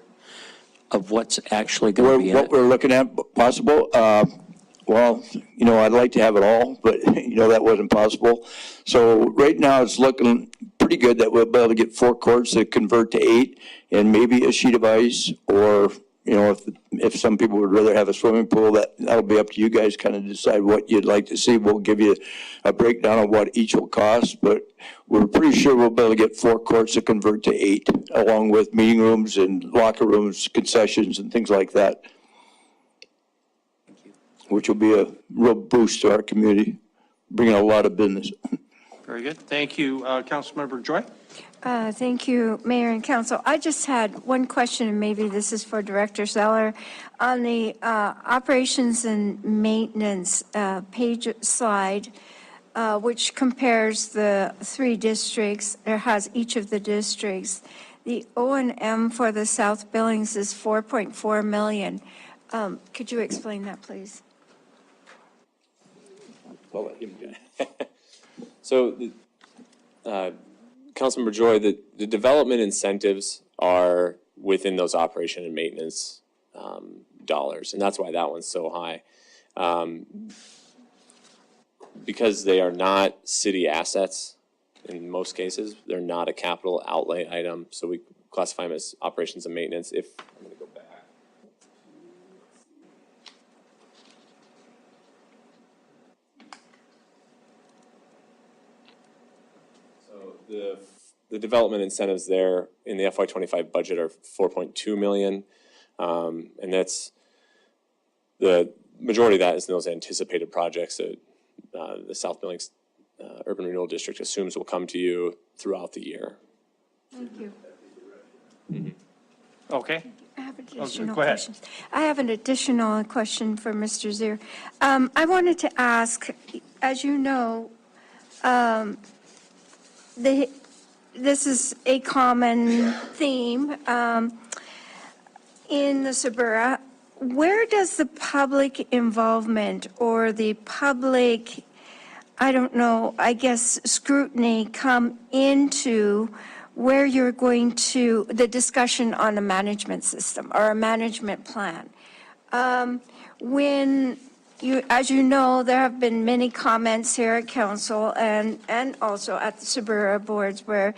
of what's actually going to be in
What
it?
we're looking at possible, well, I'd like to have it all, but that wasn't possible. So right now it's looking pretty pretty good that we'll be able to get 4 courts that convert to 8 and maybe a sheet of ice, or, you know, if some people would rather have a swimming pool, that'll be up to you guys, kind of decide what you'd like to see. We'll give you a breakdown of what each will cost, but we're pretty sure we'll be able to get 4 courts to convert to 8, along with meeting rooms and locker rooms, concessions and things like that, which will be a real boost to our community, bringing a lot of business.
Very good. Thank you, Councilmember Joy.
Thank you, Mayor and Council. I just had one question, and maybe this is for Director Zeller. On the operations and maintenance page slide, which compares the 3 districts, or has each of the districts, the O&M for the South Billings is $4.4 million. Could you explain that, please?
I'll let him go. So, Councilmember Joy, the development incentives are within those operation and maintenance dollars, and that's why that one's so high. Because they are not city assets in most cases, they're not a capital outlay item, so we classify them as operations and maintenance. If I'm going to go back. The development incentives there in the FY25 budget are $4.2 million, and that's the majority of that is in those anticipated projects that the South Billings Urban Renewal District assumes will come to you throughout the year.
Thank you.
Mm-hmm. Okay.
I have additional
go ahead.
questions. I have an additional question for Mr. Zier. I wanted to ask, as you know, this is a common theme in the Suburra. Where does the public involvement or the public, I don't know, I guess scrutiny come into where you're going to, the discussion on a management system or a management plan? When you, as you know, there have been many comments here at council and also at the Suburra boards where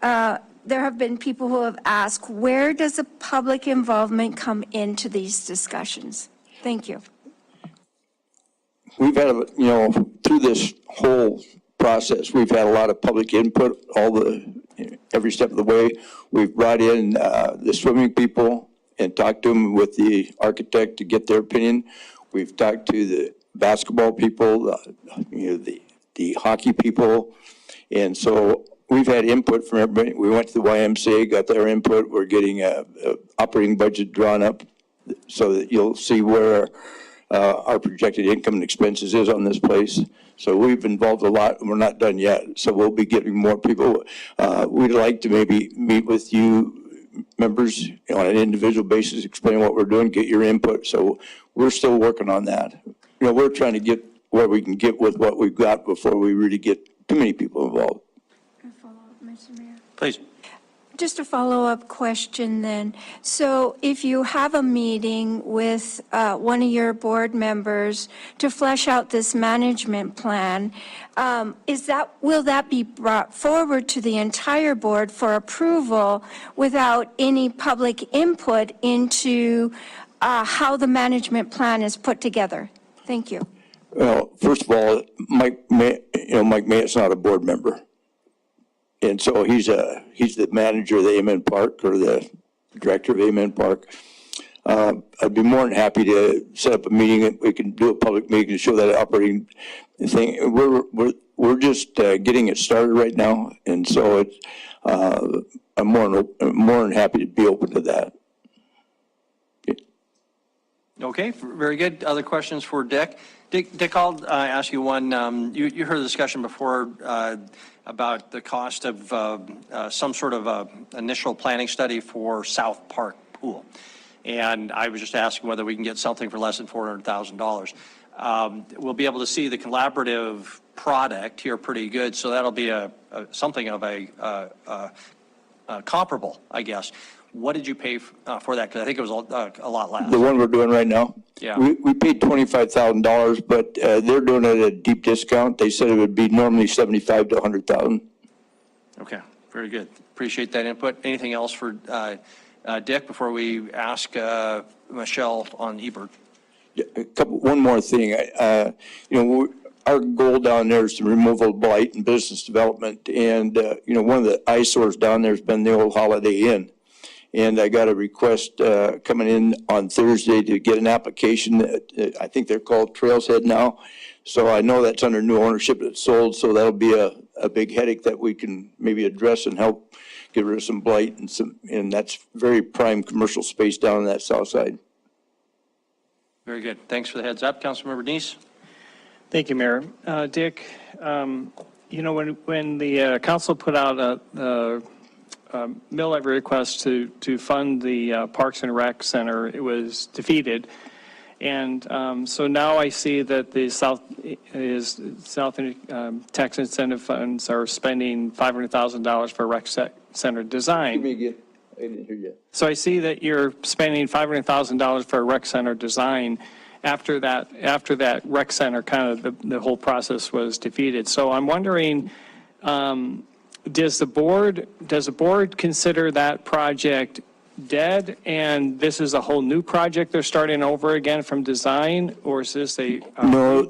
there have been people who have asked, where does the public involvement come into these discussions? Thank you.
We've had, through this whole process, we've had a lot of public input, every step of the way. We've brought in the swimming people and talked to them with the architect to get their opinion. We've talked to the basketball people, the hockey people, and so we've had input from everybody. We went to the YMCA, got their input. We're getting a operating budget drawn up so that you'll see where our projected income and expenses is on this place. So we've involved a lot, and we're not done yet. So we'll be getting more people. We'd like to maybe meet with you members on an individual basis, explain what we're doing, get your input. So we're still working on that. We're trying to get where we can get with what we've got before we really get too many people involved.
Mr. Mayor.
Please.
Just a follow-up question then. So if you have a meeting with one of your board members to flesh out this management plan, will that be brought forward to the entire board for approval without any public input into how the management plan is put together? Thank you.
Well, first of all, Mike May's not a board member. And so he's the manager of the Amen Park, or the director of Amen Park. I'd be more than happy to set up a meeting. We can do a public meeting to show that operating thing. We're just getting it started right now, and so I'm more than happy to be open to that.
Okay, very good. Other questions for Dick? Dick, I'll ask you one. You heard the discussion before about the cost of some sort of initial planning study for South Park Pool. And I was just asking whether we can get something for less than $400,000. We'll be able to see the collaborative product here pretty good, so that'll be something of a comparable, I guess. What did you pay for that? Because I think it was a lot less.
The one we're doing right now?
Yeah.
We paid $25,000, but they're doing it at a deep discount. They said it would be normally $75,000 to $100,000.
Okay. Very good. Appreciate that input. Anything else for Dick before we ask Michelle on Ebert?
One more thing. Our goal down there is to removal of blight and business development. And, one of the eyesores down there has been the old Holiday Inn. And I got a request coming in on Thursday to get an application. I think they're called Trails Head now. So I know that's under new ownership. It's sold, so that'll be a big headache that we can maybe address and help get rid of some blight and that's very prime commercial space down on that south side.
Very good. Thanks for the heads up. Councilmember Deese?
Thank you, Mayor. Dick, when the council put out a mill levy request to fund the Parks and Rec Center, it was defeated. And so now I see that the South Tax Incentive Funds are spending $500,000 for rec center design.
Give me again. I didn't hear you.
So I see that you're spending $500,000 for a rec center design after that rec center, kind of the whole process was defeated. So I'm wondering, does the board consider that project dead and this is a whole new project they're starting over again from design, or is this
No,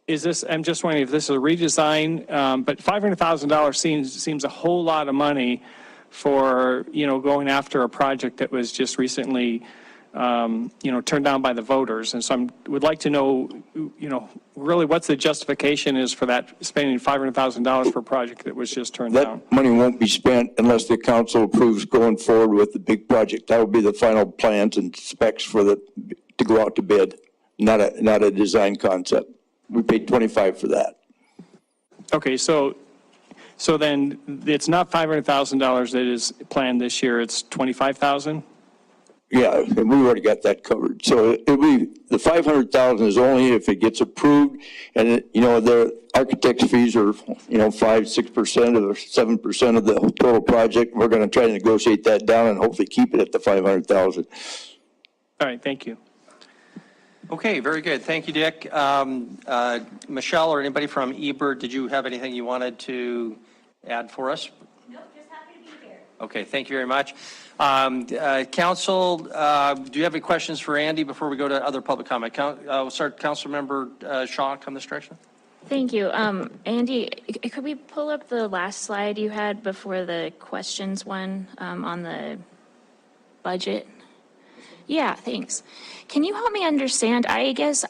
I'm just wondering if this is a redesign, but $500,000 seems a whole lot of money for, going after a project that was just recently, turned down by the voters. And so I would like to know, really what's the justification is for that, spending $500,000 for a project that was just turned down?
That money won't be spent unless the council approves going forward with the big project. That will be the final plans and specs to go out to bid, not a design concept. We paid $25,000 for that.
Okay, so then it's not $500,000 that is planned this year, it's $25,000?
Yeah, and we already got that covered. So it'll be, the $500,000 is only if it gets approved, and the architect's fees are, 5-6% or 7% of the total project. We're going to try to negotiate that down and hopefully keep it at the $500,000.
All right, thank you.
Okay, very good. Thank you, Dick. Michelle or anybody from Ebert, did you have anything you wanted to add for us?
Nope, just happy to be here.
Okay, thank you very much. Council, do you have any questions for Andy before we go to other public comment? We'll start Councilmember Shaw, come this direction.
Thank you. Andy, could we pull up the last slide you had before the questions one on the budget? Yeah, thanks. Can you help me understand? I guess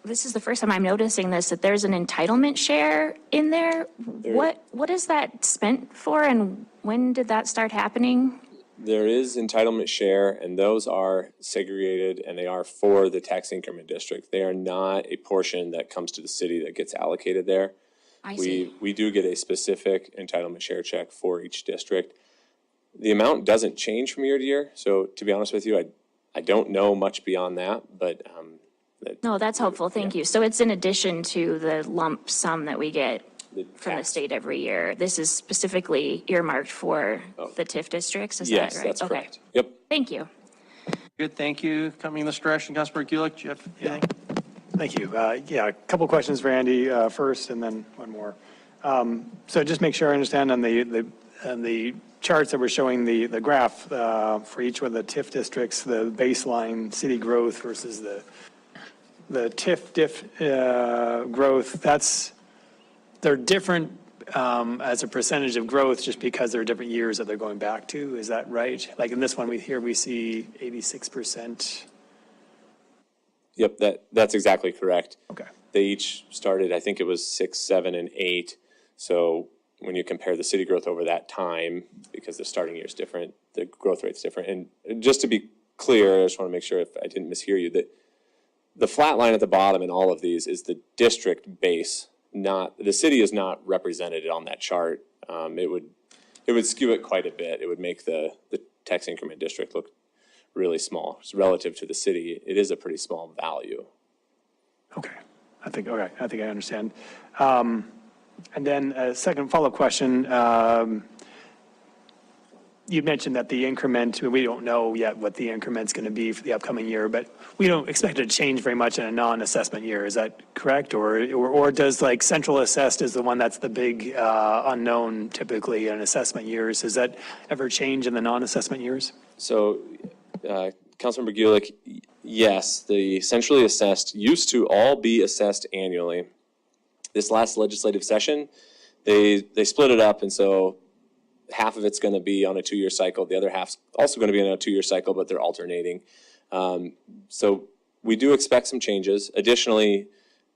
this is the first time I'm noticing this, that there's an entitlement share in there. What is that spent for, and when did that start happening?
There is entitlement share, and those are segregated, and they are for the tax increment district. They are not a portion that comes to the city that gets allocated there.
I see.
We do get a specific entitlement share check for each district. The amount doesn't change from year to year, so to be honest with you, I don't know much beyond that, but
No, that's helpful. Thank you. So it's in addition to the lump sum that we get from the state every year. This is specifically earmarked for the TIF districts, is that right?
Yes, that's
Okay.
correct. Yep.
Thank you.
Good, thank you. Coming in this direction, Councilmember Gulick, do you have anything?
Thank you. Yeah, a couple questions for Andy first, and then one more. So just make sure I understand on the charts that we're showing the graph for each one of the TIF districts, the baseline city growth versus the TIF diff growth. They're different as a percentage of growth just because there are different years that they're going back to. Is that right? Like in this one, we see 86%.
Yep, that's exactly correct.
Okay.
They each started, I think it was 6, 7, and 8. So when you compare the city growth over that time, because the starting year is different, the growth rate's different. And just to be clear, I just want to make sure if I didn't mishear you, that the flat line at the bottom in all of these is the district base. The city is not represented on that chart. It would skew it quite a bit. It would make the tax increment district look really small. So relative to the city, it is a pretty small value.
Okay, I think I understand. And then a second follow-up question. you mentioned that the increment, we don't know yet what the increment's going to be for the upcoming year, but we don't expect it to change very much in a non-assessment year. Is that correct? Or does like central assessed is the one that's the big unknown typically in assessment years? Does that ever change in the non-assessment years?
So, Councilmember Gulick, yes, the centrally assessed used to all be assessed annually. This last legislative session, they split it up, and so half of it's going to be on a 2-year cycle. The other half's also going to be on a 2-year cycle, but they're alternating. So we do expect some changes. Additionally,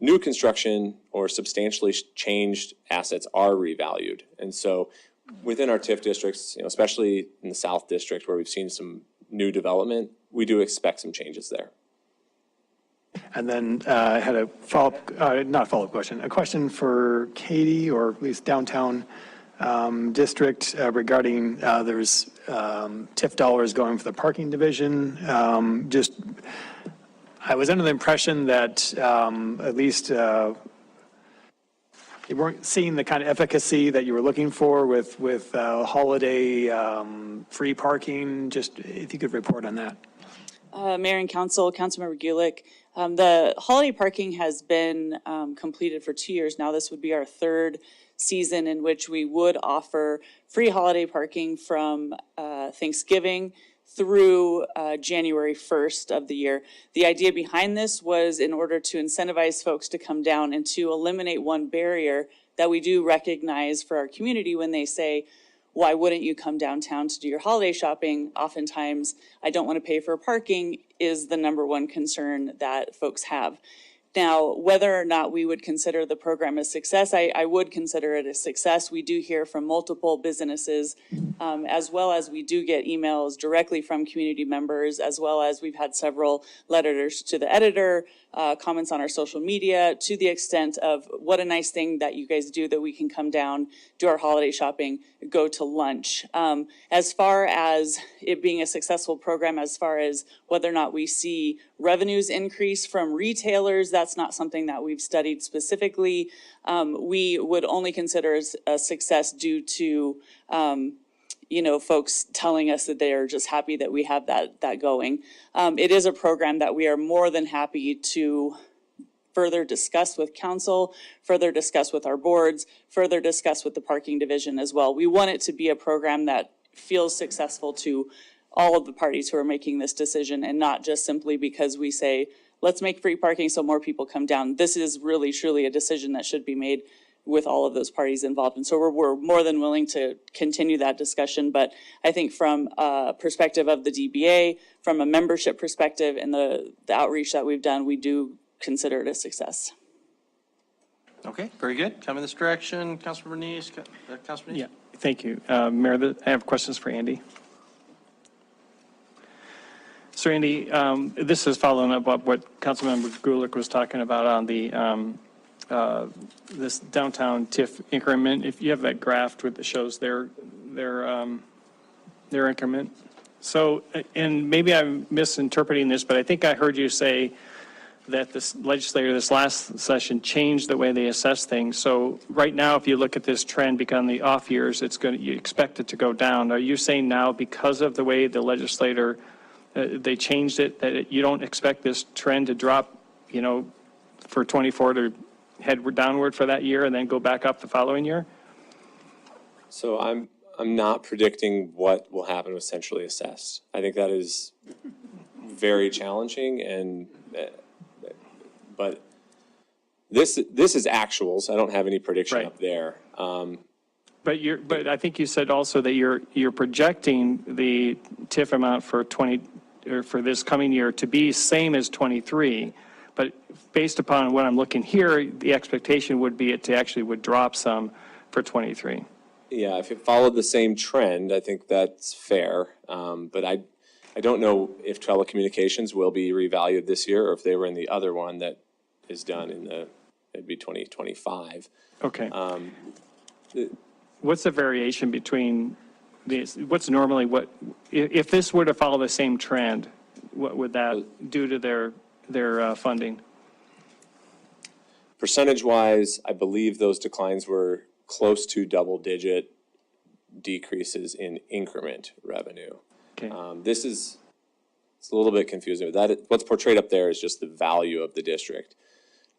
new construction or substantially changed assets are revalued. And so within our TIF districts, especially in the South District where we've seen some new development, we do expect some changes there.
And then I had a not follow-up question, a question for Katie, or at least downtown district regarding there's TIF dollars going for the parking division. I was under the impression that at least you weren't seeing the kind of efficacy that you were looking for with holiday free parking. Just if you could report on that.
Mayor and Council, Councilmember Gulick, the holiday parking has been completed for 2 years now. This would be our third season in which we would offer free holiday parking from Thanksgiving through January 1st of the year. The idea behind this was in order to incentivize folks to come down and to eliminate one barrier that we do recognize for our community when they say, why wouldn't you come downtown to do your holiday shopping? Oftentimes, I don't want to pay for parking is the number one concern that folks have. Now, whether or not we would consider the program a success, I would consider it a success. We do hear from multiple businesses, as well as we do get emails directly from community members, as well as we've had several letters to the editor, comments on our social media, to the extent of what a nice thing that you guys do, that we can come down, do our holiday shopping, go to lunch. As far as it being a successful program, as far as whether or not we see revenues increase from retailers, that's not something that we've studied specifically. We would only consider a success due to, folks telling us that they are just happy that we have that going. It is a program that we are more than happy to further discuss with council, further discuss with our boards, further discuss with the parking division as well. We want it to be a program that feels successful to all of the parties who are making this decision, and not just simply because we say, let's make free parking so more people come down. This is really, truly a decision that should be made with all of those parties involved. And so we're more than willing to continue that discussion. But I think from a perspective of the DBA, from a membership perspective, and the outreach that we've done, we do consider it a success.
Okay, very good. Come in this direction, Councilmember Neese. Councilmember Neese?
Yeah, thank you. Mayor, I have questions for Andy. So Andy, this is following up on what Councilmember Gulick was talking about on the this downtown TIF increment. If you have that graph that shows their increment. So, and maybe I'm misinterpreting this, but I think I heard you say that this legislature this last session changed the way they assess things. So right now, if you look at this trend, because the off years, you expect it to go down. Are you saying now, because of the way the legislator they changed it, that you don't expect this trend to drop, for 24 to head downward for that year and then go back up the following year?
So I'm not predicting what will happen with centrally assessed. I think that is very challenging, but this is actuals. I don't have any prediction
Right.
up there.
But I think you said also that you're projecting the TIF amount for this coming year to be same as 23. But based upon what I'm looking here, the expectation would be it to actually would drop some for 23.
Yeah, if it followed the same trend, I think that's fair. But I don't know if telecommunications will be revalued this year, or if they were in the other one that is done it'd be 2025.
Okay. What's the variation between these? What's normally if this were to follow the same trend, what would that do to their funding?
Percentage-wise, I believe those declines were close to double-digit decreases in increment revenue.
Okay.
It's a little bit confusing. What's portrayed up there is just the value of the district.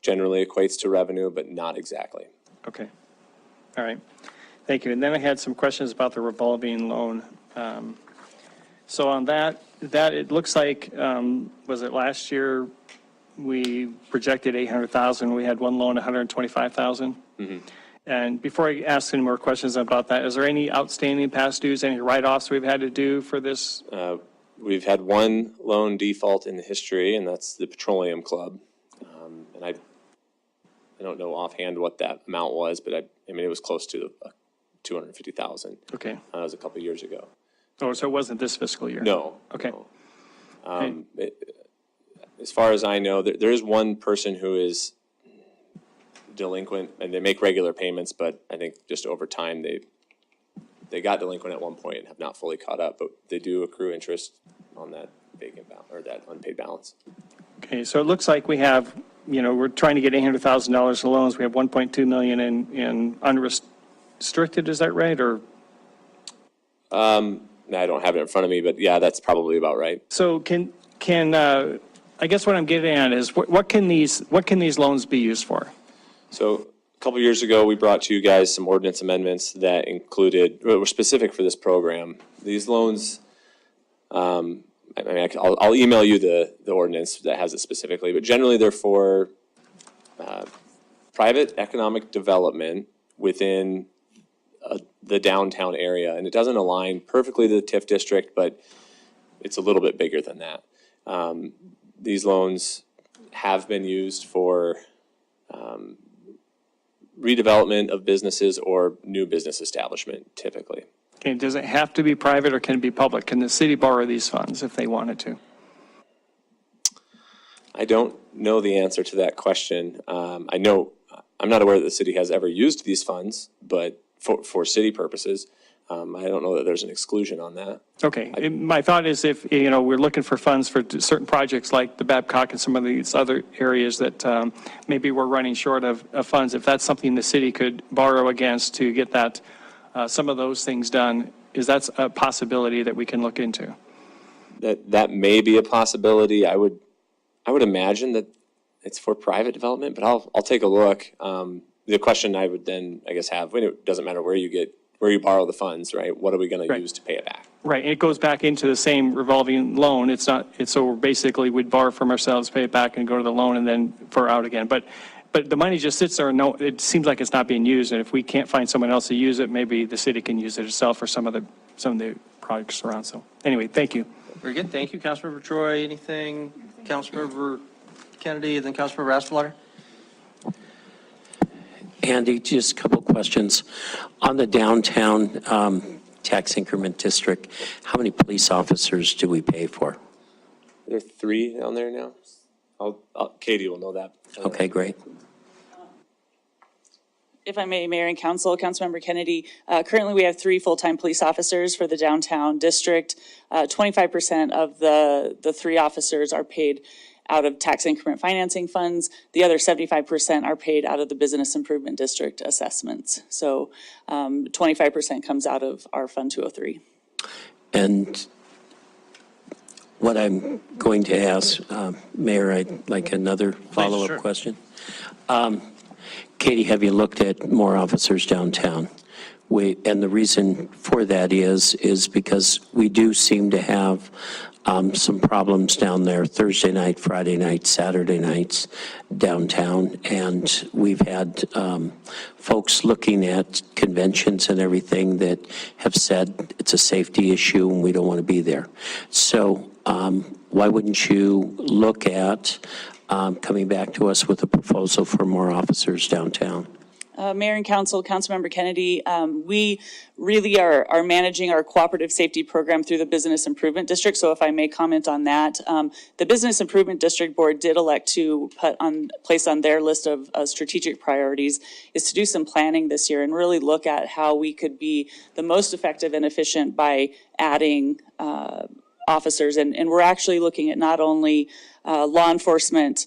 Generally equates to revenue, but not exactly.
Okay. All right. Thank you. And then I had some questions about the revolving loan. So on that, it looks like, was it last year, we projected 800,000, we had one loan, 125,000?
Mm-hmm.
And before I ask any more questions about that, is there any outstanding past dues, any write-offs we've had to do for this?
We've had one loan default in the history, and that's the Petroleum Club. And I don't know offhand what that amount was, but I mean, it was close to 250,000.
Okay.
That was a couple of years ago.
Oh, so it wasn't this fiscal year?
No.
Okay.
No. As far as I know, there is one person who is delinquent, and they make regular payments, but I think just over time they got delinquent at one point and have not fully caught up, but they do accrue interest on that vacant balance or that unpaid balance.
Okay, so it looks like we have, we're trying to get $800,000 in loans. We have 1.2 million in unrestricted, is that right, or?
I don't have it in front of me, but yeah, that's probably about right.
So can I guess what I'm getting at is what can these loans be used for?
So a couple of years ago, we brought to you guys some ordinance amendments that were specific for this program. These loans, I'll email you the ordinance that has it specifically, but generally they're for private economic development within the downtown area, and it doesn't align perfectly to the TIF district, but it's a little bit bigger than that. These loans have been used for redevelopment of businesses or new business establishment, typically.
Okay, does it have to be private or can it be public? Can the city borrow these funds if they wanted to?
I don't know the answer to that question. I'm not aware that the city has ever used these funds, but for city purposes, I don't know that there's an exclusion on that.
Okay, my thought is if, we're looking for funds for certain projects like the Babcock and some of these other areas that maybe we're running short of funds, if that's something the city could borrow against to get that, some of those things done, is that a possibility that we can look into?
That may be a possibility. I would imagine that it's for private development, but I'll take a look. The question I would then, I guess, have, it doesn't matter where you borrow the funds, right? What are we going to use to pay it back?
Right, and it goes back into the same revolving loan. So basically we'd borrow from ourselves, pay it back and go to the loan and then for out again. But the money just sits there and it seems like it's not being used. And if we can't find someone else to use it, maybe the city can use it itself for some of the projects around. So anyway, thank you.
Very good. Thank you, Councilmember Troy. Anything? Councilmember Kennedy and then Councilmember Askew?
Andy, just a couple questions. On the downtown tax increment district, how many police officers do we pay for?
There are 3 down there now. Katie will know that.
Okay, great.
If I may, Mayor and Council, Councilmember Kennedy, currently we have 3 full-time police officers for the downtown district. 25% of the 3 officers are paid out of tax increment financing funds. The other 75% are paid out of the business improvement district assessments. So 25% comes out of our Fund 203.
And what I'm going to ask, Mayor, I'd like another follow-up
sure.
question. Katie, have you looked at more officers downtown? And the reason for that is because we do seem to have some problems down there Thursday night, Friday night, Saturday nights downtown. And we've had folks looking at conventions and everything that have said it's a safety issue and we don't want to be there. So why wouldn't you look at coming back to us with a proposal for more officers downtown?
Mayor and Council, Councilmember Kennedy, we really are managing our cooperative safety program through the Business Improvement District. So if I may comment on that, the Business Improvement District Board did elect to place on their list of strategic priorities is to do some planning this year and really look at how we could be the most effective and efficient by adding officers. And we're actually looking at not only law enforcement,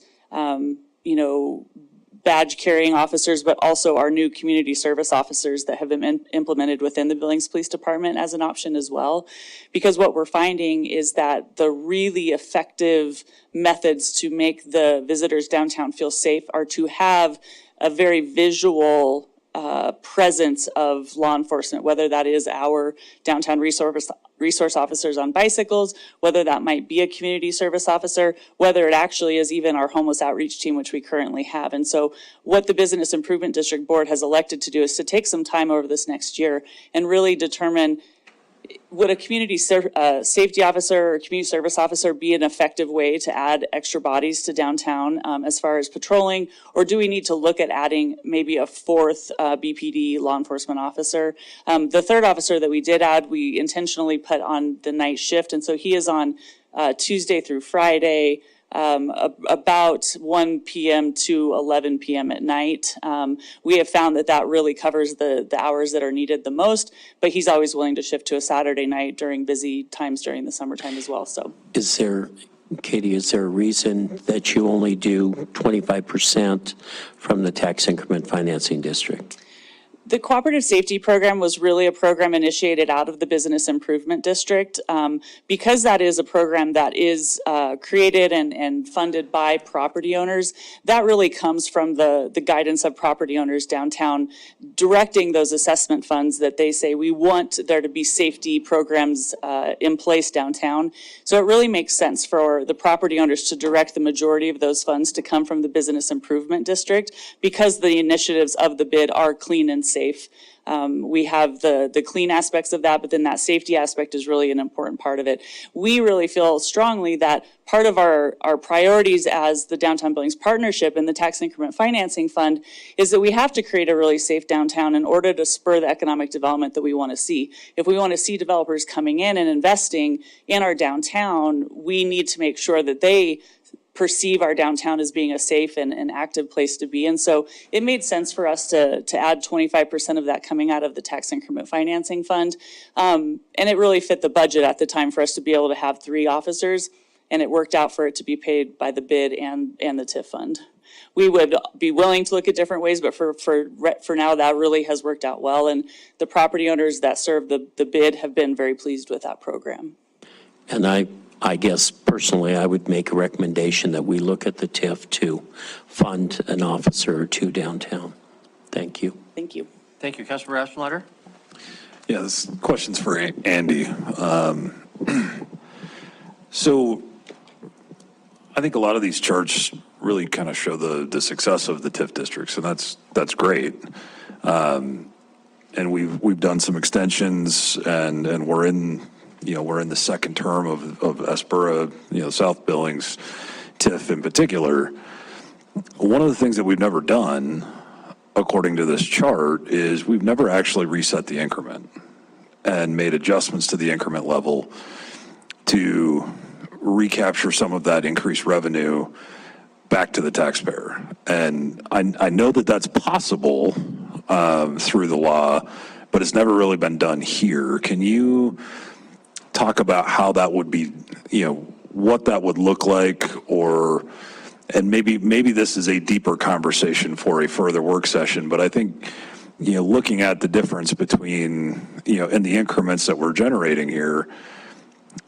badge carrying officers, but also our new community service officers that have been implemented within the Billings Police Department as an option as well. Because what we're finding is that the really effective methods to make the visitors downtown feel safe are to have a very visual presence of law enforcement, whether that is our downtown resource officers on bicycles, whether that might be a community service officer, whether it actually is even our homeless outreach team, which we currently have. And so what the Business Improvement District Board has elected to do is to take some time over this next year and really determine, would a community safety officer or community service officer be an effective way to add extra bodies to downtown as far as patrolling? Or do we need to look at adding maybe a fourth BPD law enforcement officer? The third officer that we did add, we intentionally put on the night shift. And so he is on Tuesday through Friday, about 1 p.m. to 11 p.m. at night. We have found that that really covers the hours that are needed the most, but he's always willing to shift to a Saturday night during busy times during the summertime as well. So,
Katie, is there a reason that you only do 25% from the tax increment financing district?
the cooperative safety program was really a program initiated out of the Business Improvement District. Because that is a program that is created and funded by property owners, that really comes from the guidance of property owners downtown, directing those assessment funds that they say we want there to be safety programs in place downtown. So it really makes sense for the property owners to direct the majority of those funds to come from the Business Improvement District, because the initiatives of the bid are clean and safe. We have the clean aspects of that, but then that safety aspect is really an important part of it. We really feel strongly that part of our priorities as the Downtown Billings Partnership and the Tax Increment Financing Fund is that we have to create a really safe downtown in order to spur the economic development that we want to see. If we want to see developers coming in and investing in our downtown, we need to make sure that they perceive our downtown as being a safe and active place to be. And so it made sense for us to add 25% of that coming out of the Tax Increment Financing Fund. And it really fit the budget at the time for us to be able to have 3 officers, and it worked out for it to be paid by the bid and the TIF fund. We would be willing to look at different ways, but for now, that really has worked out well. And the property owners that serve the bid have been very pleased with that program.
And I guess personally, I would make a recommendation that we look at the TIF to fund an officer or 2 downtown. Thank you.
Thank you.
Thank you. Councilor Aspenleiter?
Yeah, this question's for Andy. So I think a lot of these charts really kind of show the success of the TIF districts, and that's great. And we've done some extensions, and we're in the second term of Espera, South Billings, TIF in particular. One of the things that we've never done, according to this chart, is we've never actually reset the increment and made adjustments to the increment level to recapture some of that increased revenue back to the taxpayer. And I know that that's possible through the law, but it's never really been done here. Can you talk about how that would be, what that would look like, and maybe this is a deeper conversation for a further work session, but I think, looking at the difference between, in the increments that we're generating here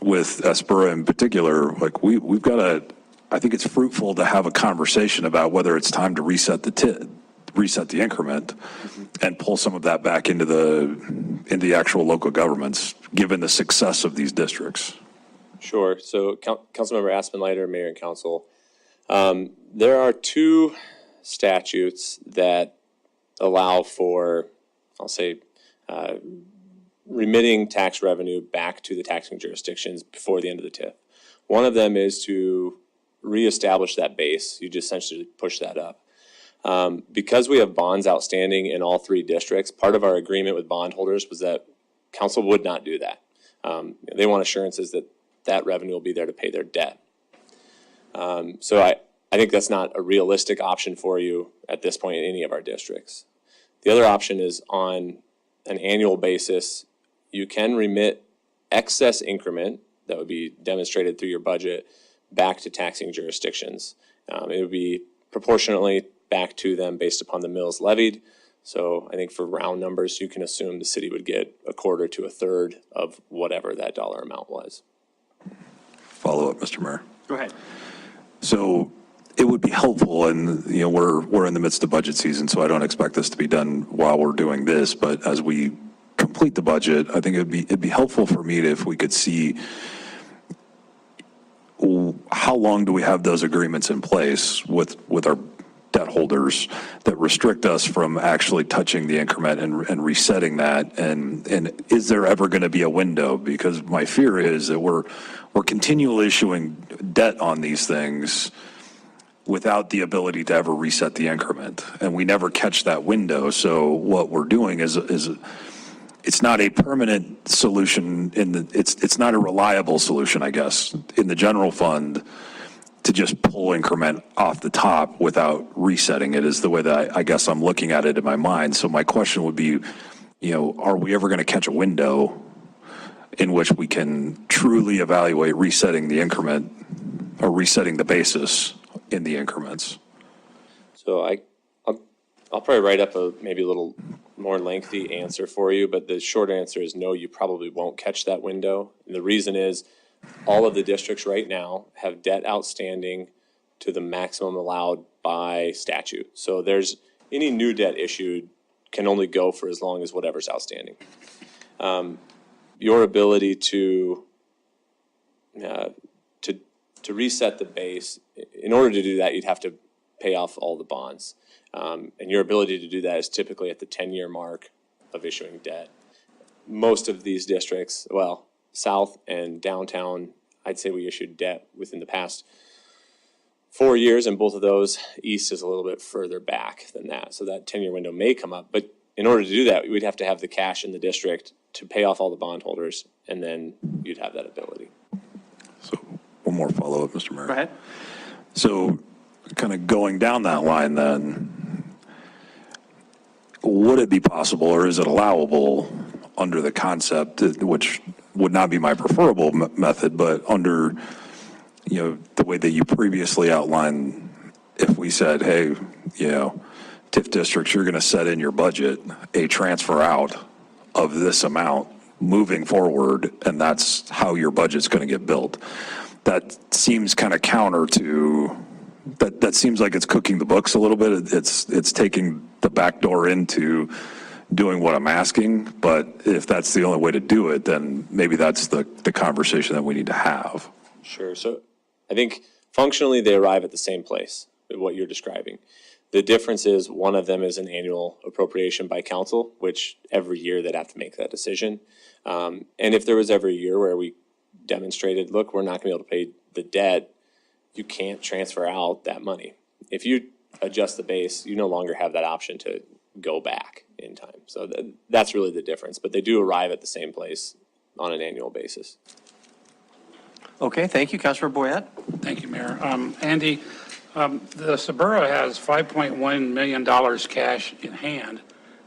with Espera in particular, like we've got I think it's fruitful to have a conversation about whether it's time to reset the increment and pull some of that back into the actual local governments, given the success of these districts.
Sure. So, Councilmember Aspenleiter, Mayor and Council, there are 2 statutes that allow for, I'll say, remitting tax revenue back to the taxing jurisdictions before the end of the TIF. One of them is to reestablish that base. You just essentially push that up. Because we have bonds outstanding in all 3 districts, part of our agreement with bondholders was that council would not do that. They want assurances that that revenue will be there to pay their debt. So I think that's not a realistic option for you at this point in any of our districts. The other option is on an annual basis, you can remit excess increment that would be demonstrated through your budget back to taxing jurisdictions. It would be proportionately back to them based upon the mills levied. So I think for round numbers, you can assume the city would get a quarter to a third of whatever that dollar amount was.
Follow up, Mr. Mayor.
Go ahead.
So it would be helpful, and, you know, we're in the midst of budget season, so I don't expect this to be done while we're doing this, but as we complete the budget, I think it'd be helpful for me if we could see how long do we have those agreements in place with our debt holders that restrict us from actually touching the increment and resetting that, and is there ever going to be a window? Because my fear is that we're continually issuing debt on these things without the ability to ever reset the increment, and we never catch that window. So what we're doing is it's not a permanent solution it's not a reliable solution, I guess, in the general fund to just pull increment off the top without resetting it, is the way that I guess I'm looking at it in my mind. So my question would be, you know, are we ever going to catch a window in which we can truly evaluate resetting the increment or resetting the basis in the increments?
So I'll probably write up maybe a little more lengthy answer for you, but the short answer is no, you probably won't catch that window. And the reason is all of the districts right now have debt outstanding to the maximum allowed by statute. So there's any new debt issued can only go for as long as whatever's outstanding. Your ability to reset the base, in order to do that, you'd have to pay off all the bonds. And your ability to do that is typically at the 10-year mark of issuing debt. Most of these districts, well, South and downtown, I'd say we issued debt within the past 4 years, and both of those. East is a little bit further back than that. So that 10-year window may come up. But in order to do that, we'd have to have the cash in the district to pay off all the bondholders, and then you'd have that ability.
So one more follow-up, Mr. Mayor.
Go ahead.
So kind of going down that line then, would it be possible or is it allowable under the concept, which would not be my preferable method, but under, you know, the way that you previously outlined, if we said, hey, you know, TIF districts, you're going to set in your budget a transfer out of this amount moving forward, and that's how your budget's going to get built. That seems kind of counter to, that seems like it's cooking the books a little bit. It's taking the back door into doing what I'm asking, but if that's the only way to do it, then maybe that's the conversation that we need to have.
Sure. So I think functionally they arrive at the same place, what you're describing. The difference is one of them is an annual appropriation by council, which every year they'd have to make that decision. And if there was ever a year where we demonstrated, look, we're not going to be able to pay the debt, you can't transfer out that money. If you adjust the base, you no longer have that option to go back in time. So that's really the difference, but they do arrive at the same place on an annual basis.
Okay, thank you. Councilor Boyette?
Thank you, Mayor. Andy, the Suburra has $5.1 million cash in hand,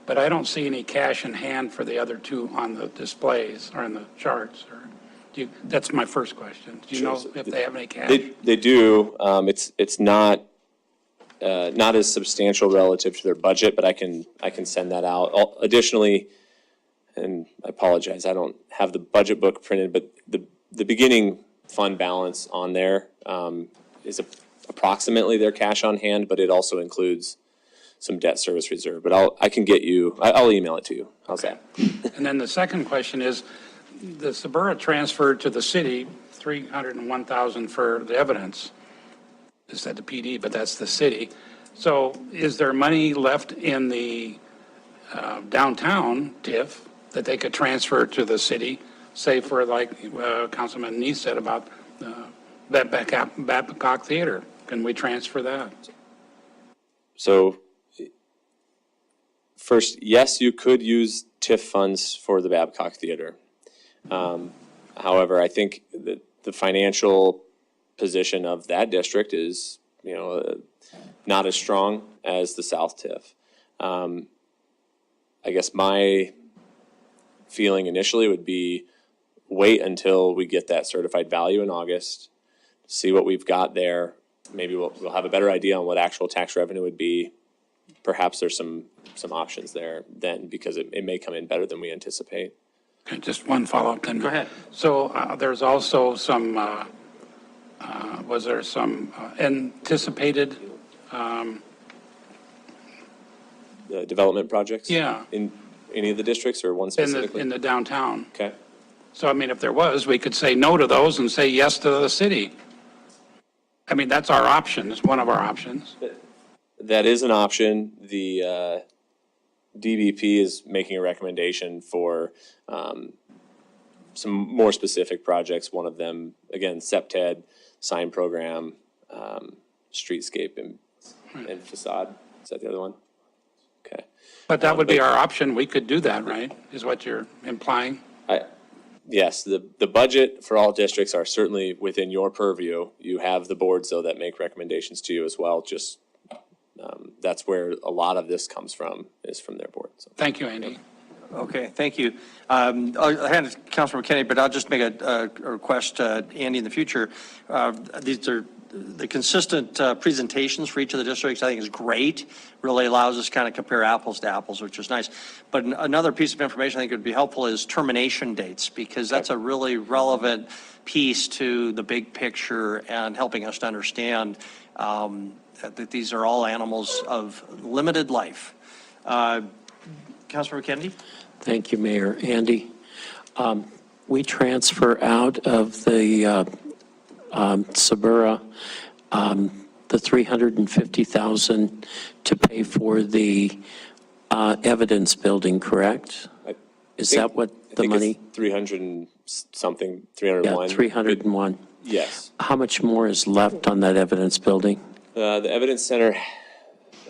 but I don't see any cash in hand for the other two on the displays or on the charts. That's my first question. Do you know if they have any cash?
They do. It's not as substantial relative to their budget, but I can send that out. Additionally, and I apologize, I don't have the budget book printed, but the beginning fund balance on there is approximately their cash on hand, but it also includes some debt service reserve. But I'll email it to you. How's that?
And then the second question is, the Suburra transferred to the city $301,000 for the evidence. Is that the PD, but that's the city. So is there money left in the downtown TIF that they could transfer to the city, say for like Councilman Neese said about Babcock Theater? Can we transfer that?
So first, yes, you could use TIF funds for the Babcock Theater. However, I think that the financial position of that district is, not as strong as the South TIF. I guess my feeling initially would be wait until we get that certified value in August, see what we've got there, maybe we'll have a better idea on what actual tax revenue would be. Perhaps there's some options there then, because it may come in better than we anticipate.
Okay, just one follow-up then.
Go ahead.
So there's also some, was there some anticipated,
Development projects?
Yeah.
In any of the districts or one specifically?
in the downtown?
Okay.
So, I mean, if there was, we could say no to those and say yes to the city. I mean, that's our option, it's one of our options.
That is an option. The DBP is making a recommendation for some more specific projects. One of them, again, SEPTED, sign program, streetscape and facade. Is that the other one? Okay.
But that would be our option, we could do that, right, is what you're implying?
Yes, the budget for all districts are certainly within your purview. You have the boards, though, that make recommendations to you as well. Just, that's where a lot of this comes from, is from their board. So.
Thank you, Andy.
Okay, thank you. I'll hand it to Councilmember Kennedy, but I'll just make a request to Andy in the future. These are the consistent presentations for each of the districts, I think is great. Really allows us to kind of compare apples to apples, which is nice. But another piece of information I think would be helpful is termination dates, because that's a really relevant piece to the big picture and helping us to understand that these are all animals of limited life. Councilmember Kennedy?
Thank you, Mayor. Andy, we transfer out of the Sabura the $350,000 to pay for the evidence building, correct? Is that what the money?
300 and something, 301.
Yeah, 301.
Yes.
How much more is left on that evidence building?
The Evidence Center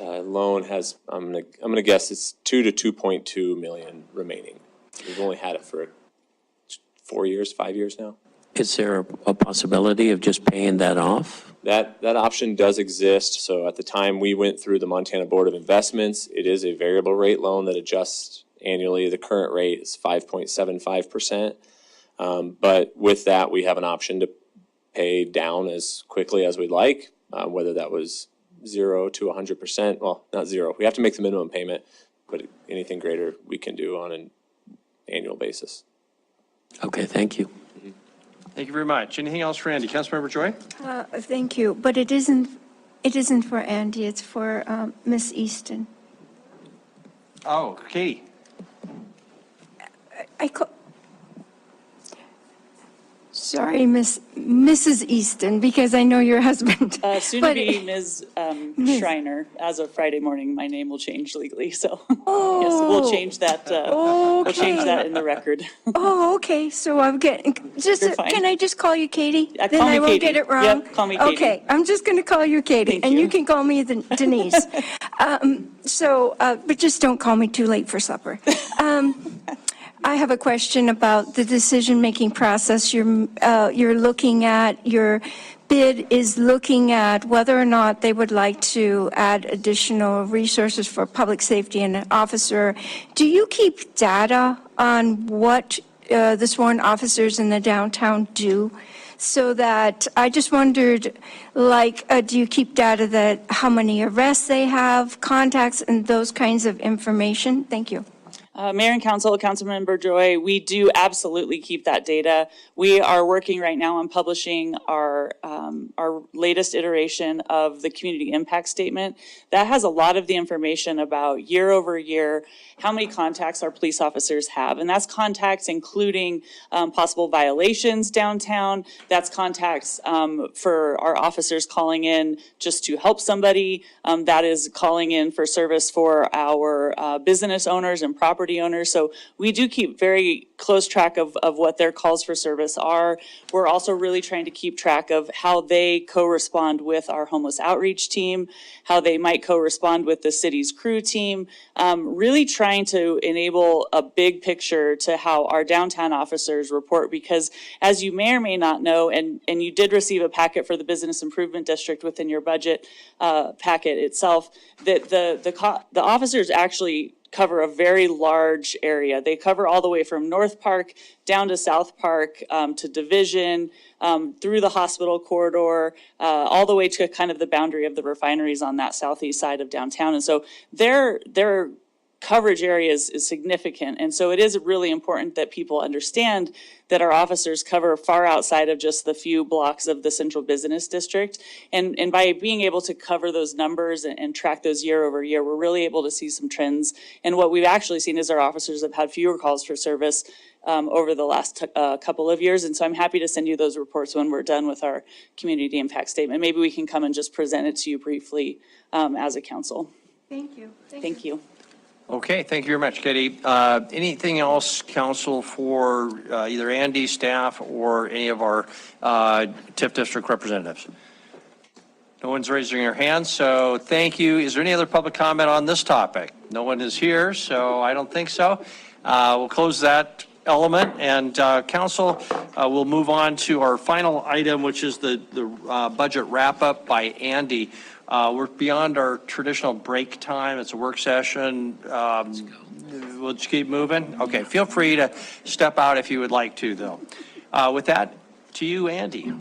loan has, I'm gonna guess it's 2 to 2.2 million remaining. We've only had it for 4 years, 5 years now.
Is there a possibility of just paying that off?
That option does exist. So at the time we went through the Montana Board of Investments, it is a variable rate loan that adjusts annually. The current rate is 5.75%. But with that, we have an option to pay down as quickly as we'd like, whether that was 0 to 100%. Well, not 0. We have to make the minimum payment, but anything greater we can do on an annual basis.
Okay, thank you.
Thank you very much. Anything else for Andy? Councilmember Joy?
Thank you, but it isn't for Andy, it's for Miss Easton.
Oh, Katie.
Sorry, Mrs. Easton, because I know your husband.
Soon to be Ms. Schreiner. As of Friday morning, my name will change legally, so yes, we'll change that. We'll change that in the record.
Oh, okay, so I'm getting, can I just call you Katie?
Call
Then
me
I won't
Katie.
get it wrong?
Yep, call me Katie.
Okay, I'm just going to call you Katie, and you can call me Denise. But just don't call me too late for supper. I have a question about the decision-making process. You're looking at, your bid is looking at whether or not they would like to add additional resources for public safety and an officer. Do you keep data on what the sworn officers in the downtown do? So that, I just wondered, do you keep data that how many arrests they have, contacts, and those kinds of information? Thank you.
Mayor and Council, Councilmember Joy, we do absolutely keep that data. We are working right now on publishing our latest iteration of the community impact statement. That has a lot of the information about year over year, how many contacts our police officers have. And that's contacts including possible violations downtown. That's contacts for our officers calling in just to help somebody. That is calling in for service for our business owners and property owners. So we do keep very close track of what their calls for service are. We're also really trying to keep track of how they co-respond with our homeless outreach team, how they might co-respond with the city's crew team, really trying to enable a big picture to how our downtown officers report, because as you may or may not know, and you did receive a packet for the Business Improvement District within your budget packet itself, that the officers actually cover a very large area. They cover all the way from North Park down to South Park, to Division, through the hospital corridor, all the way to kind of the boundary of the refineries on that southeast side of downtown. And so their coverage area is significant. And so it is really important that people understand that our officers cover far outside of just the few blocks of the central business district. And by being able to cover those numbers and track those year over year, we're really able to see some trends. And what we've actually seen is our officers have had fewer calls for service over the last couple of years. And so I'm happy to send you those reports when we're done with our community impact statement. Maybe we can come and just present it to you briefly as a council.
Thank you.
Thank you.
Okay, thank you very much, Katie. Anything else, council, for either Andy, staff, or any of our TIF district representatives? No one's raising their hand, so thank you. Is there any other public comment on this topic? No one is here, so I don't think so. We'll close that element, and council, we'll move on to our final item, which is the budget wrap-up by Andy. We're beyond our traditional break time. It's a work session. We'll just keep moving. Okay, feel free to step out if you would like to, though. With that, to you, Andy.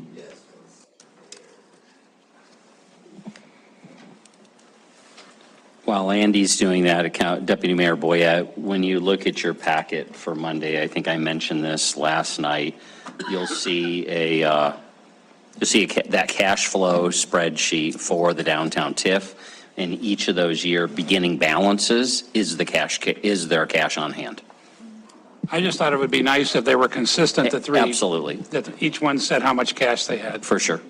While Andy's doing that, Deputy Mayor Boyette, when you look at your packet for Monday, I think I mentioned this last night, you'll see that cash flow spreadsheet for the downtown TIF, and each of those year beginning balances is their cash on hand.
I just thought it would be nice if they were consistent, the three.
Absolutely.
That each one said how much cash they had.
For sure.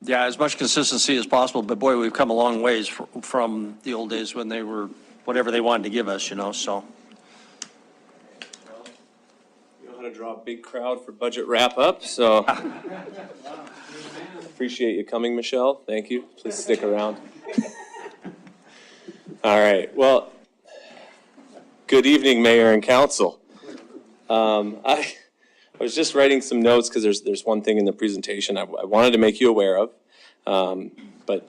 Yeah, as much consistency as possible, but boy, we've come a long ways from the old days when they were whatever they wanted to give us, so.
You know how to draw a big crowd for budget wrap-up, so. Appreciate you coming, Michelle. Thank you. Please stick around. All right, well, good evening, Mayor and Council. I was just writing some notes because there's one thing in the presentation I wanted to make you aware of, but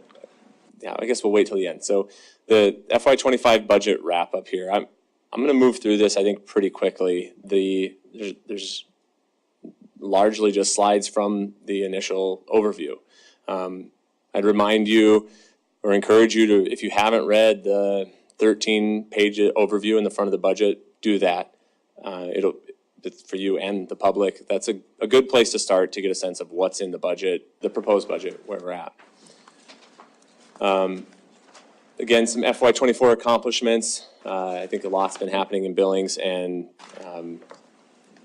yeah, I guess we'll wait till the end. So the FY25 budget wrap up here. I'm going to move through this, I think, pretty quickly. There's largely just slides from the initial overview. I'd remind you or encourage you to, if you haven't read the 13-page overview in the front of the budget, do that. For you and the public, that's a good place to start to get a sense of what's in the budget, the proposed budget, where we're at. Again, some FY24 accomplishments. I think a lot's been happening in Billings, and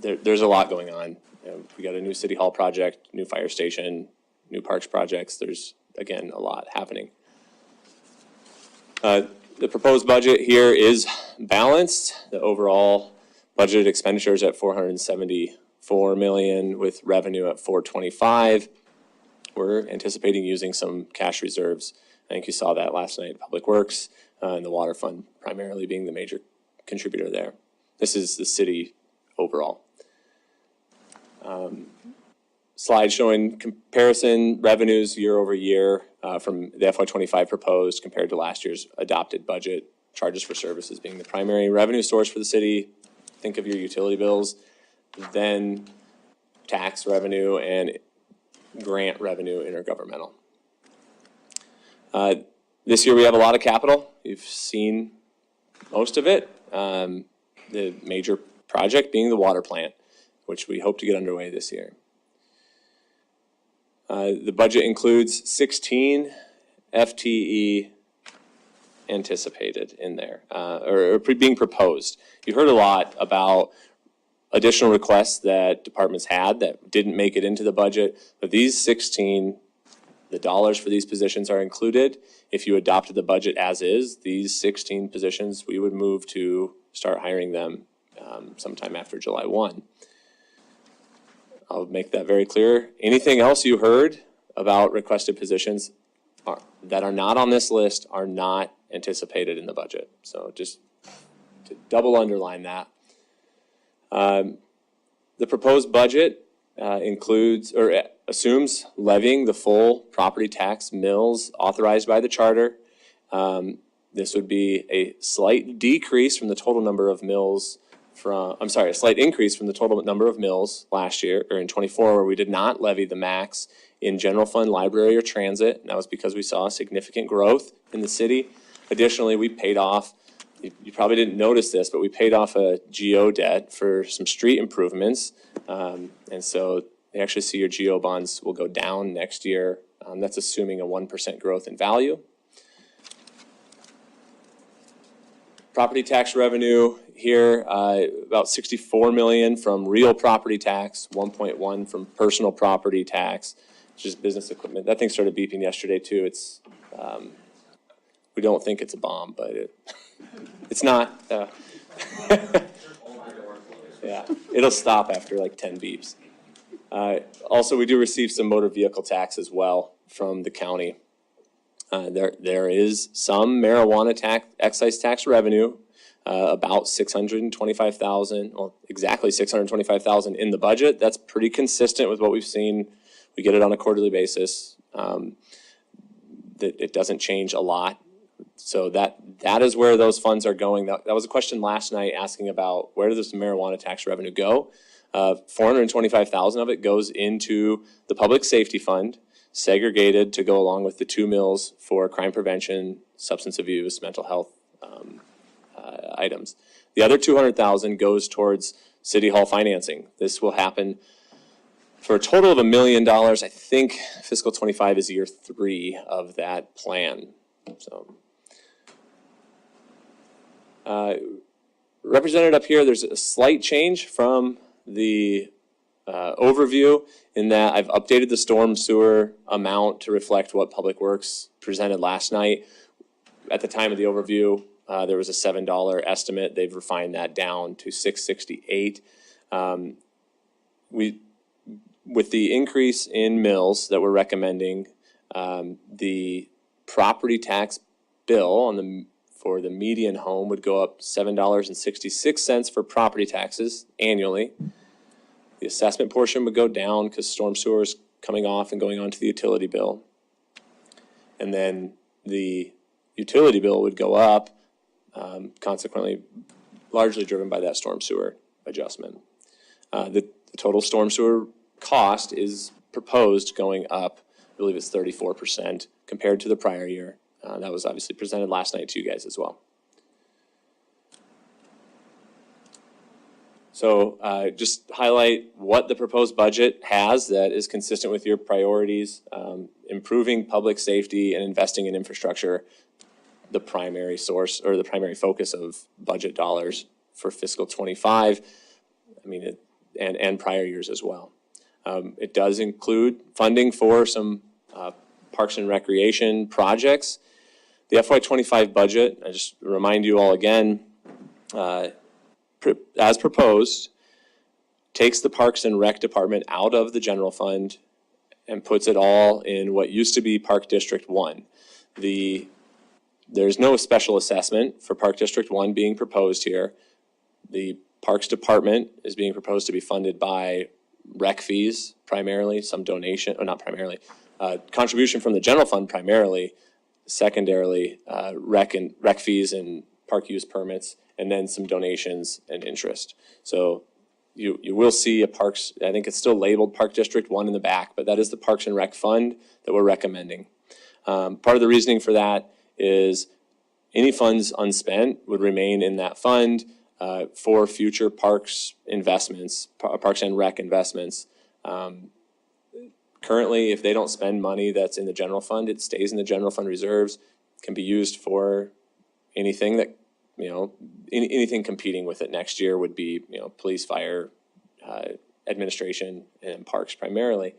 there's a lot going on. We got a new city hall project, new fire station, new parks projects. There's, again, a lot happening. The proposed budget here is balanced. The overall budgeted expenditures at $474 million with revenue at $425. We're anticipating using some cash reserves. I think you saw that last night. Public Works and the Water Fund primarily being the major contributor there. This is the city overall. Slide showing comparison revenues year over year from the FY25 proposed compared to last year's adopted budget. Charges for services being the primary revenue source for the city. Think of your utility bills, then tax revenue and grant revenue intergovernmental. This year we have a lot of capital. You've seen most of it. The major project being the water plant, which we hope to get underway this year. The budget includes 16 FTE anticipated in there, or being proposed. You heard a lot about additional requests that departments had that didn't make it into the budget, but these 16, the dollars for these positions are included. If you adopted the budget as is, these 16 positions, we would move to start hiring them sometime after July 1. I'll make that very clear. Anything else you heard about requested positions that are not on this list are not anticipated in the budget. So just to double underline that. The proposed budget includes or assumes levying the full property tax mills authorized by the charter This would be a slight decrease from the total number of mills a slight increase from the total number of mills last year, or in '24, where we did not levy the max in general fund, library, or transit. And that was because we saw significant growth in the city. Additionally, we paid off, you probably didn't notice this, but we paid off a GO debt for some street improvements. And so you actually see your GO bonds will go down next year. That's assuming a 1% growth in value. Property tax revenue here, about 64 million from real property tax, 1.1 from personal property tax, which is business equipment. That thing started beeping yesterday too. It's, we don't think it's a bomb, but it's not. Yeah, it'll stop after like 10 beeps. Also, we do receive some motor vehicle tax as well from the county. There is some marijuana excise tax revenue, about 625,000, well, exactly 625,000 in the budget. That's pretty consistent with what we've seen. We get it on a quarterly basis. It doesn't change a lot. So that is where those funds are going. That was a question last night asking about where does this marijuana tax revenue go? 425,000 of it goes into the public safety fund, segregated to go along with the 2 mills for crime prevention, substance abuse, mental health items. The other 200,000 goes towards City Hall financing. This will happen for a total of $1 million. I think fiscal 25 is year 3 of that plan. So, represented up here, there's a slight change from the overview in that I've updated the storm sewer amount to reflect what Public Works presented last night. At the time of the overview, there was a $7 estimate. They've refined that down to $668. With the increase in mills that we're recommending, the property tax bill for the median home would go up $7.66 for property taxes annually. The assessment portion would go down because storm sewer is coming off and going on to the utility bill. And then the utility bill would go up, consequently largely driven by that storm sewer adjustment. The total storm sewer cost is proposed going up, I believe it's 34% compared to the prior year. That was obviously presented last night to you guys as well. So just highlight what the proposed budget has that is consistent with your priorities, improving public safety and investing in infrastructure, the primary source or the primary focus of budget dollars for fiscal 25, and prior years as well. It does include funding for some parks and recreation projects. The FY25 budget, I just remind you all again, as proposed, takes the Parks and Rec Department out of the general fund and puts it all in what used to be Park District 1. There's no special assessment for Park District 1 being proposed here. The Parks Department is being proposed to be funded by rec fees primarily, some donation, or not primarily, contribution from the general fund primarily, secondarily rec fees and park use permits, and then some donations and interest. So you will see a parks, I think it's still labeled Park District 1 in the back, but that is the Parks and Rec Fund that we're recommending. Part of the reasoning for that is any funds unspent would remain in that fund for future parks investments, parks and rec investments. Currently, if they don't spend money that's in the general fund, it stays in the general fund reserves, can be used for anything that, anything competing with it next year would be, police, fire, administration, and parks primarily.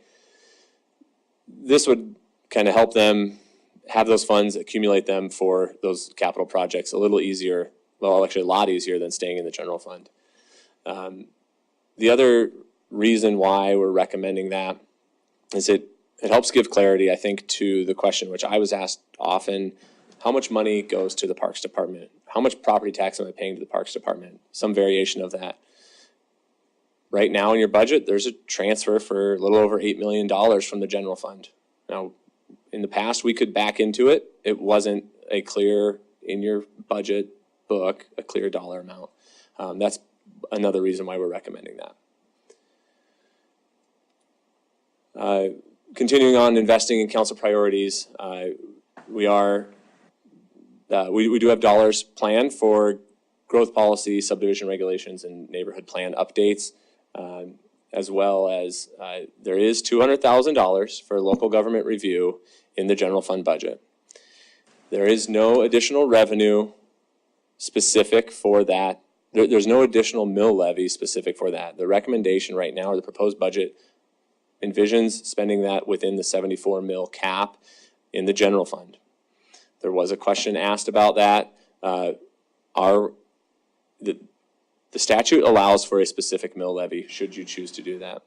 This would kind of help them have those funds, accumulate them for those capital projects a little easier, well, actually a lot easier than staying in the general fund. The other reason why we're recommending that is it helps give clarity, I think, to the question which I was asked often: how much money goes to the Parks Department? How much property tax am I paying to the Parks Department? Some variation of that. Right now in your budget, there's a transfer for a little over $8 million from the general fund. Now, in the past, we could back into it. It wasn't a clear, in your budget book, a clear dollar amount. That's another reason why we're recommending that. Continuing on investing in council priorities, we do have dollars planned for growth policy, subdivision regulations, and neighborhood plan updates, as well as there is $200,000 for local government review in the general fund budget. There is no additional revenue specific for that. There's no additional mill levy specific for that. The recommendation right now, or the proposed budget, envisions spending that within the 74 mil cap in the general fund. There was a question asked about that. The statute allows for a specific mill levy should you choose to do that.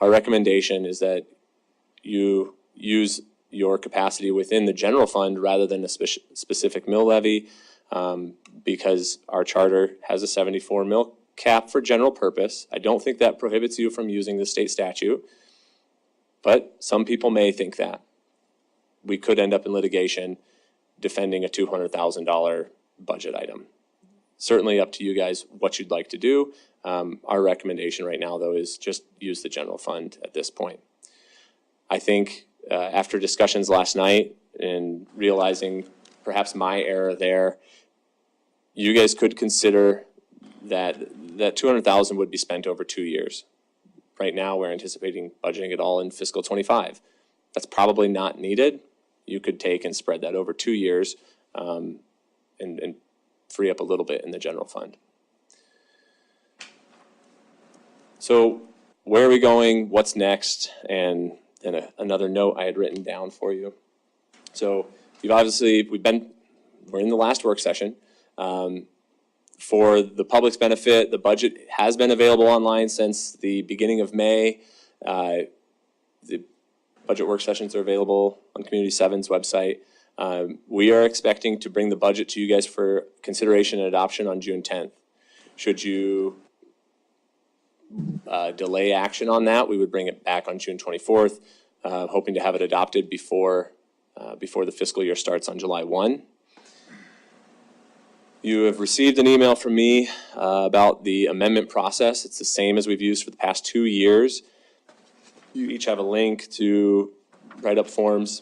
Our recommendation is that you use your capacity within the general fund rather than a specific mill levy, because our charter has a 74 mil cap for general purpose. I don't think that prohibits you from using the state statute, but some people may think that. We could end up in litigation defending a $200,000 budget item. Certainly up to you guys what you'd like to do. Our recommendation right now, though, is just use the general fund at this point. I think after discussions last night and realizing perhaps my error there, you guys could consider that $200,000 would be spent over 2 years. Right now, we're anticipating budgeting it all in fiscal 25. That's probably not needed. You could take and spread that over 2 years and free up a little bit in the general fund. So where are we going? What's next? And then another note I had written down for you. So we're in the last work session. For the public's benefit, the budget has been available online since the beginning of May. The budget work sessions are available on Community 7's website. We are expecting to bring the budget to you guys for consideration and adoption on June 10th. Should you delay action on that, we would bring it back on June 24th, hoping to have it adopted before the fiscal year starts on July 1. You have received an email from me about the amendment process. It's the same as we've used for the past 2 years. You each have a link to write up forms.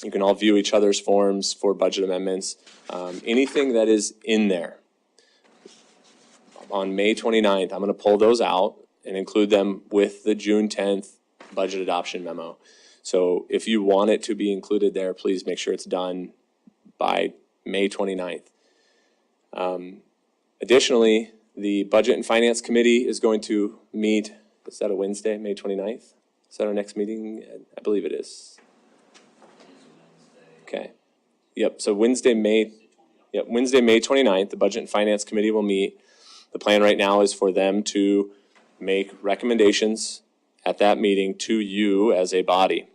You can all view each other's forms for budget amendments. Anything that is in there. On May 29th, I'm going to pull those out and include them with the June 10th budget adoption memo. So if you want it to be included there, please make sure it's done by May 29th. Additionally, the Budget and Finance Committee is going to meet, is that a Wednesday, May 29th? Is that our next meeting? I believe it is. Okay. Yep, so Wednesday, May 29th, the Budget and Finance Committee will meet. The plan right now is for them to make recommendations at that meeting to you as a body.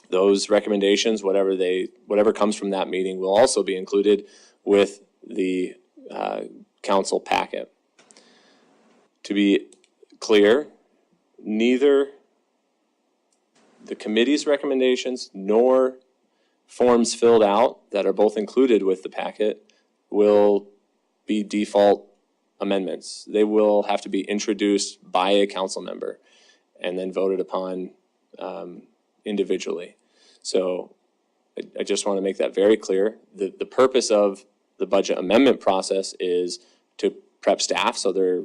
Those recommendations, whatever comes from that meeting, will also be included with the council packet. To be clear, neither the committee's recommendations nor forms filled out that are both included with the packet will be default amendments. They will have to be introduced by a council member and then voted upon individually. So I just want to make that very clear. The purpose of the budget amendment process is to prep staff so they're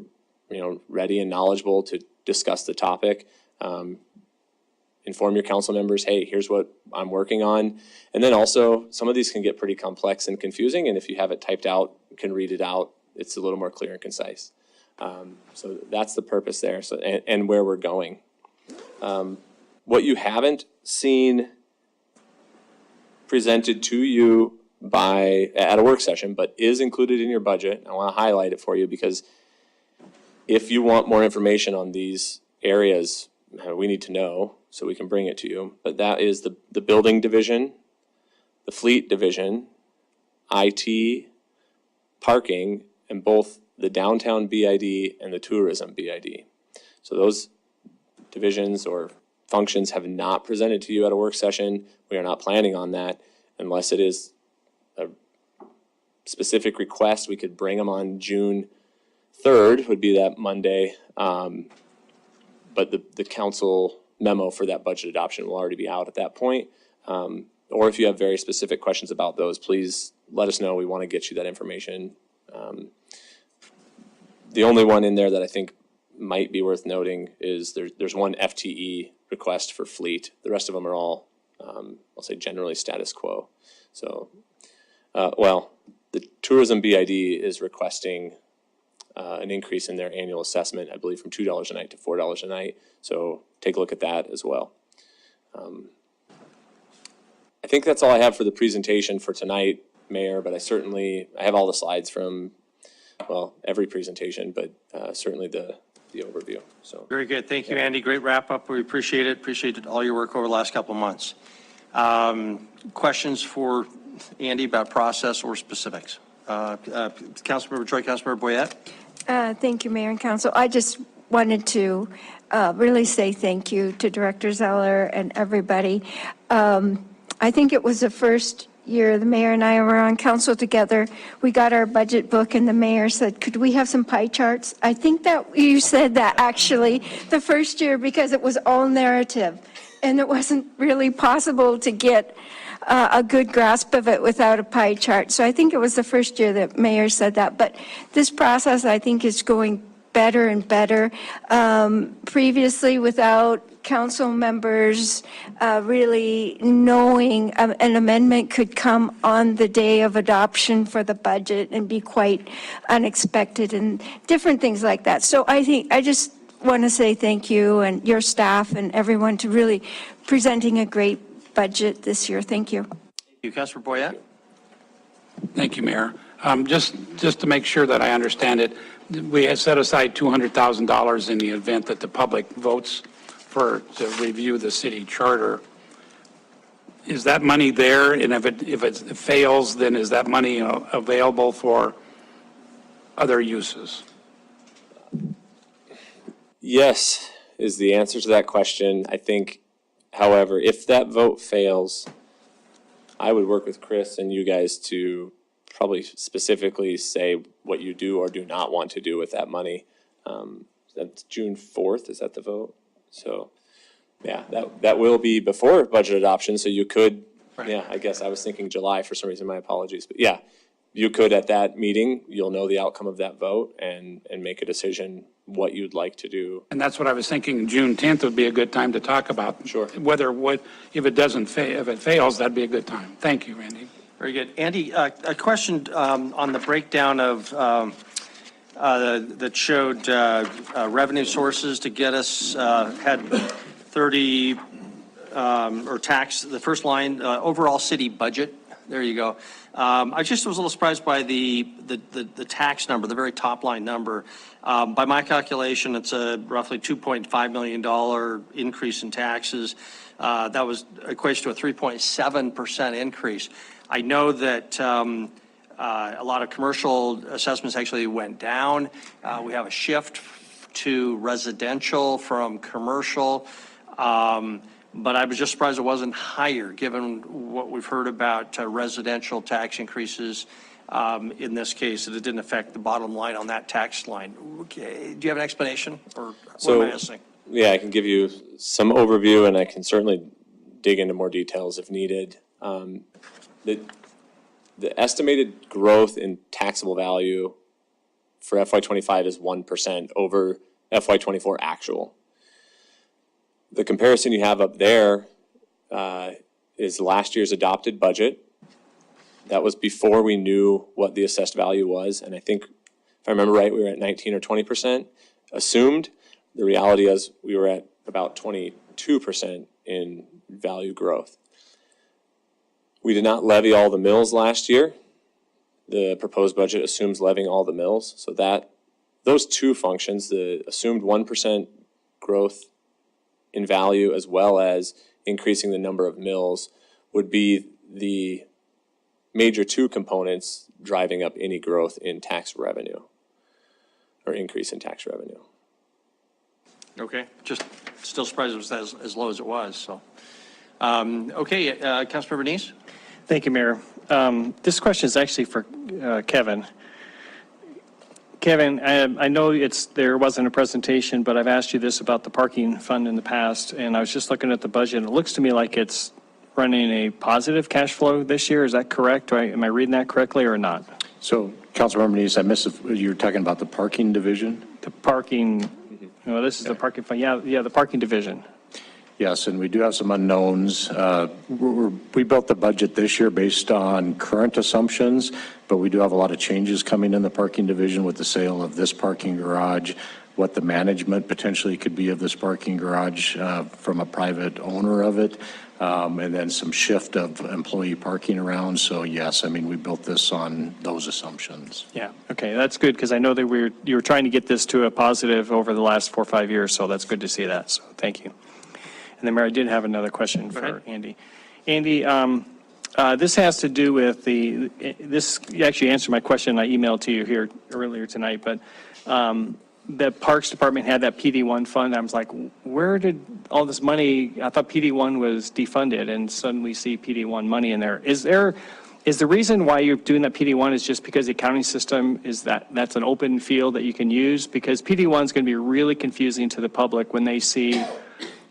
ready and knowledgeable to discuss the topic. Inform your council members, hey, here's what I'm working on. And then also, some of these can get pretty complex and confusing, and if you have it typed out, you can read it out, it's a little more clear and concise. So that's the purpose there, so, and where we're going. What you haven't seen presented to you at a work session, but is included in your budget, I want to highlight it for you because if you want more information on these areas, we need to know so we can bring it to you. But that is the building division, the fleet division, IT, parking, and both the downtown BID and the tourism BID. So those divisions or functions have not presented to you at a work session. We are not planning on that unless it is a specific request, we could bring them on June 3rd, would be that Monday. But the council memo for that budget adoption will already be out at that point. Or if you have very specific questions about those, please let us know. We want to get you that information. The only one in there that I think might be worth noting is there's one FTE request for fleet. The rest of them are all, I'll say, generally status quo. So, well, the tourism BID is requesting an increase in their annual assessment, I believe from $2 a night to $4 a night. So take a look at that as well. I think that's all I have for the presentation for tonight, Mayor, but I have all the slides from, well, every presentation, but certainly the overview. So
Very good. Thank you, Andy. Great wrap up. We appreciate it. Appreciated all your work over the last couple of months. Questions for Andy about process or specifics? Councilmember Troy, Councilmember Boyette.
Thank you, Mayor and Council. I just wanted to really say thank you to Director Zeller and everybody. I think it was the first year the mayor and I were on council together. We got our budget book and the mayor said, could we have some pie charts? I think that you said that actually the first year because it was all narrative and it wasn't really possible to get a good grasp of it without a pie chart. So I think it was the first year that mayor said that. But this process, I think, is going better and better. Previously, without council members really knowing an amendment could come on the day of adoption for the budget and be quite unexpected and different things like that. So I just want to say thank you and your staff and everyone to really presenting a great budget this year. Thank you.
Thank you, Councilor Boyette.
Thank you, Mayor. Just to make sure that I understand it, we have set aside $200,000 in the event that the public votes to review the city charter. Is that money there? And if it fails, then is that money available for other uses?
yes is the answer to that question. I think, however, if that vote fails, I would work with Chris and you guys to probably specifically say what you do or do not want to do with that money. That's June 4th, is that the vote? So, yeah, that will be before budget adoption, so you could, yeah, I guess I was thinking July for some reason, my apologies. But yeah, you could at that meeting, you'll know the outcome of that vote and make a decision what you'd like to do.
And that's what I was thinking, June 10th would be a good time to talk about.
Sure.
If it doesn't fail, if it fails, that'd be a good time. Thank you, Andy.
Very good. Andy, a question on the breakdown of that showed revenue sources to get us, had 30, or tax, the first line, overall city budget. There you go. I just was a little surprised by the tax number, the very top line number. By my calculation, it's a roughly $2.5 million increase in taxes. That equates to a 3.7% increase. I know that a lot of commercial assessments actually went down. We have a shift to residential from commercial. But I was just surprised it wasn't higher, given what we've heard about residential tax increases. In this case, that it didn't affect the bottom line on that tax line. Okay. Do you have an explanation, or what am I missing?
Yeah, I can give you some overview, and I can certainly dig into more details if needed. The estimated growth in taxable value for FY25 is 1% over FY24 actual. The comparison you have up there is last year's adopted budget. That was before we knew what the assessed value was, and I think, if I remember right, we were at 19 or 20% assumed. The reality is we were at about 22% in value growth. We did not levy all the mills last year. The proposed budget assumes levying all the mills. So those two functions, the assumed 1% growth in value as well as increasing the number of mills, would be the major two components driving up any growth in tax revenue or increase in tax revenue.
Okay, just still surprised it was as low as it was, so. Okay, Councilmember Neese?
Thank you, Mayor. This question is actually for Kevin. Kevin, I know there wasn't a presentation, but I've asked you this about the parking fund in the past, and I was just looking at the budget, and it looks to me like it's running a positive cash flow this year. Is that correct? Am I reading that correctly or not?
So, Councilmember Neese, I missed, you were talking about the parking division?
The parking, this is the parking fund. Yeah, the parking division.
Yes, and we do have some unknowns. We built the budget this year based on current assumptions, but we do have a lot of changes coming in the parking division with the sale of this parking garage, what the management potentially could be of this parking garage from a private owner of it, and then some shift of employee parking around. So yes, I mean, we built this on those assumptions.
Yeah, okay, that's good, because I know that you were trying to get this to a positive over the last 4 or 5 years, so that's good to see that, so thank you. And then, Mayor, I did have another question for Andy. Andy, this has to do with you actually answered my question I emailed to you here earlier tonight, but the Parks Department had that PD1 fund. I was like, where did all this money, I thought PD1 was defunded, and suddenly see PD1 money in there. Is the reason why you're doing that PD1 is just because the accounting system is that's an open field that you can use? Because PD1 is going to be really confusing to the public when they see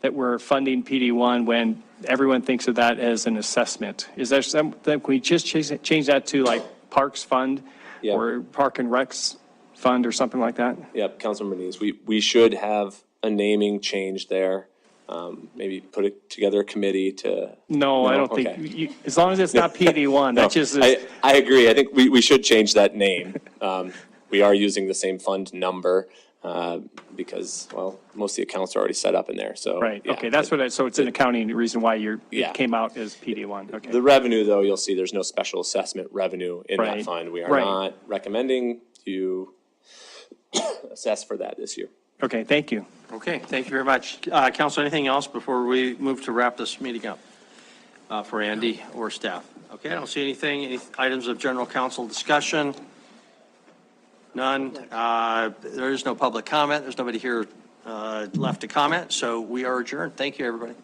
that we're funding PD1 when everyone thinks of that as an assessment. Is there something, can we just change that to like Parks Fund or Park and Recs Fund or something like that?
Yep, Councilmember Neese, we should have a naming change there. Maybe put it together a committee to.
No, I don't think, as long as it's not PD1, that just is.
I agree. I think we should change that name. We are using the same fund number. Because, well, most of the accounts are already set up in there, so.
Right,
yeah.
okay, that's so it's an accounting reason why it came out as PD1, okay.
The revenue, though, you'll see there's no special assessment revenue in that fund. We are not recommending you assess for that this year.
Okay, thank you.
Okay, thank you very much. Council, anything else before we move to wrap this meeting up for Andy or staff? Okay, I don't see anything. Any items of general council discussion? None. There is no public comment. There's nobody here left to comment, so we are adjourned. Thank you, everybody.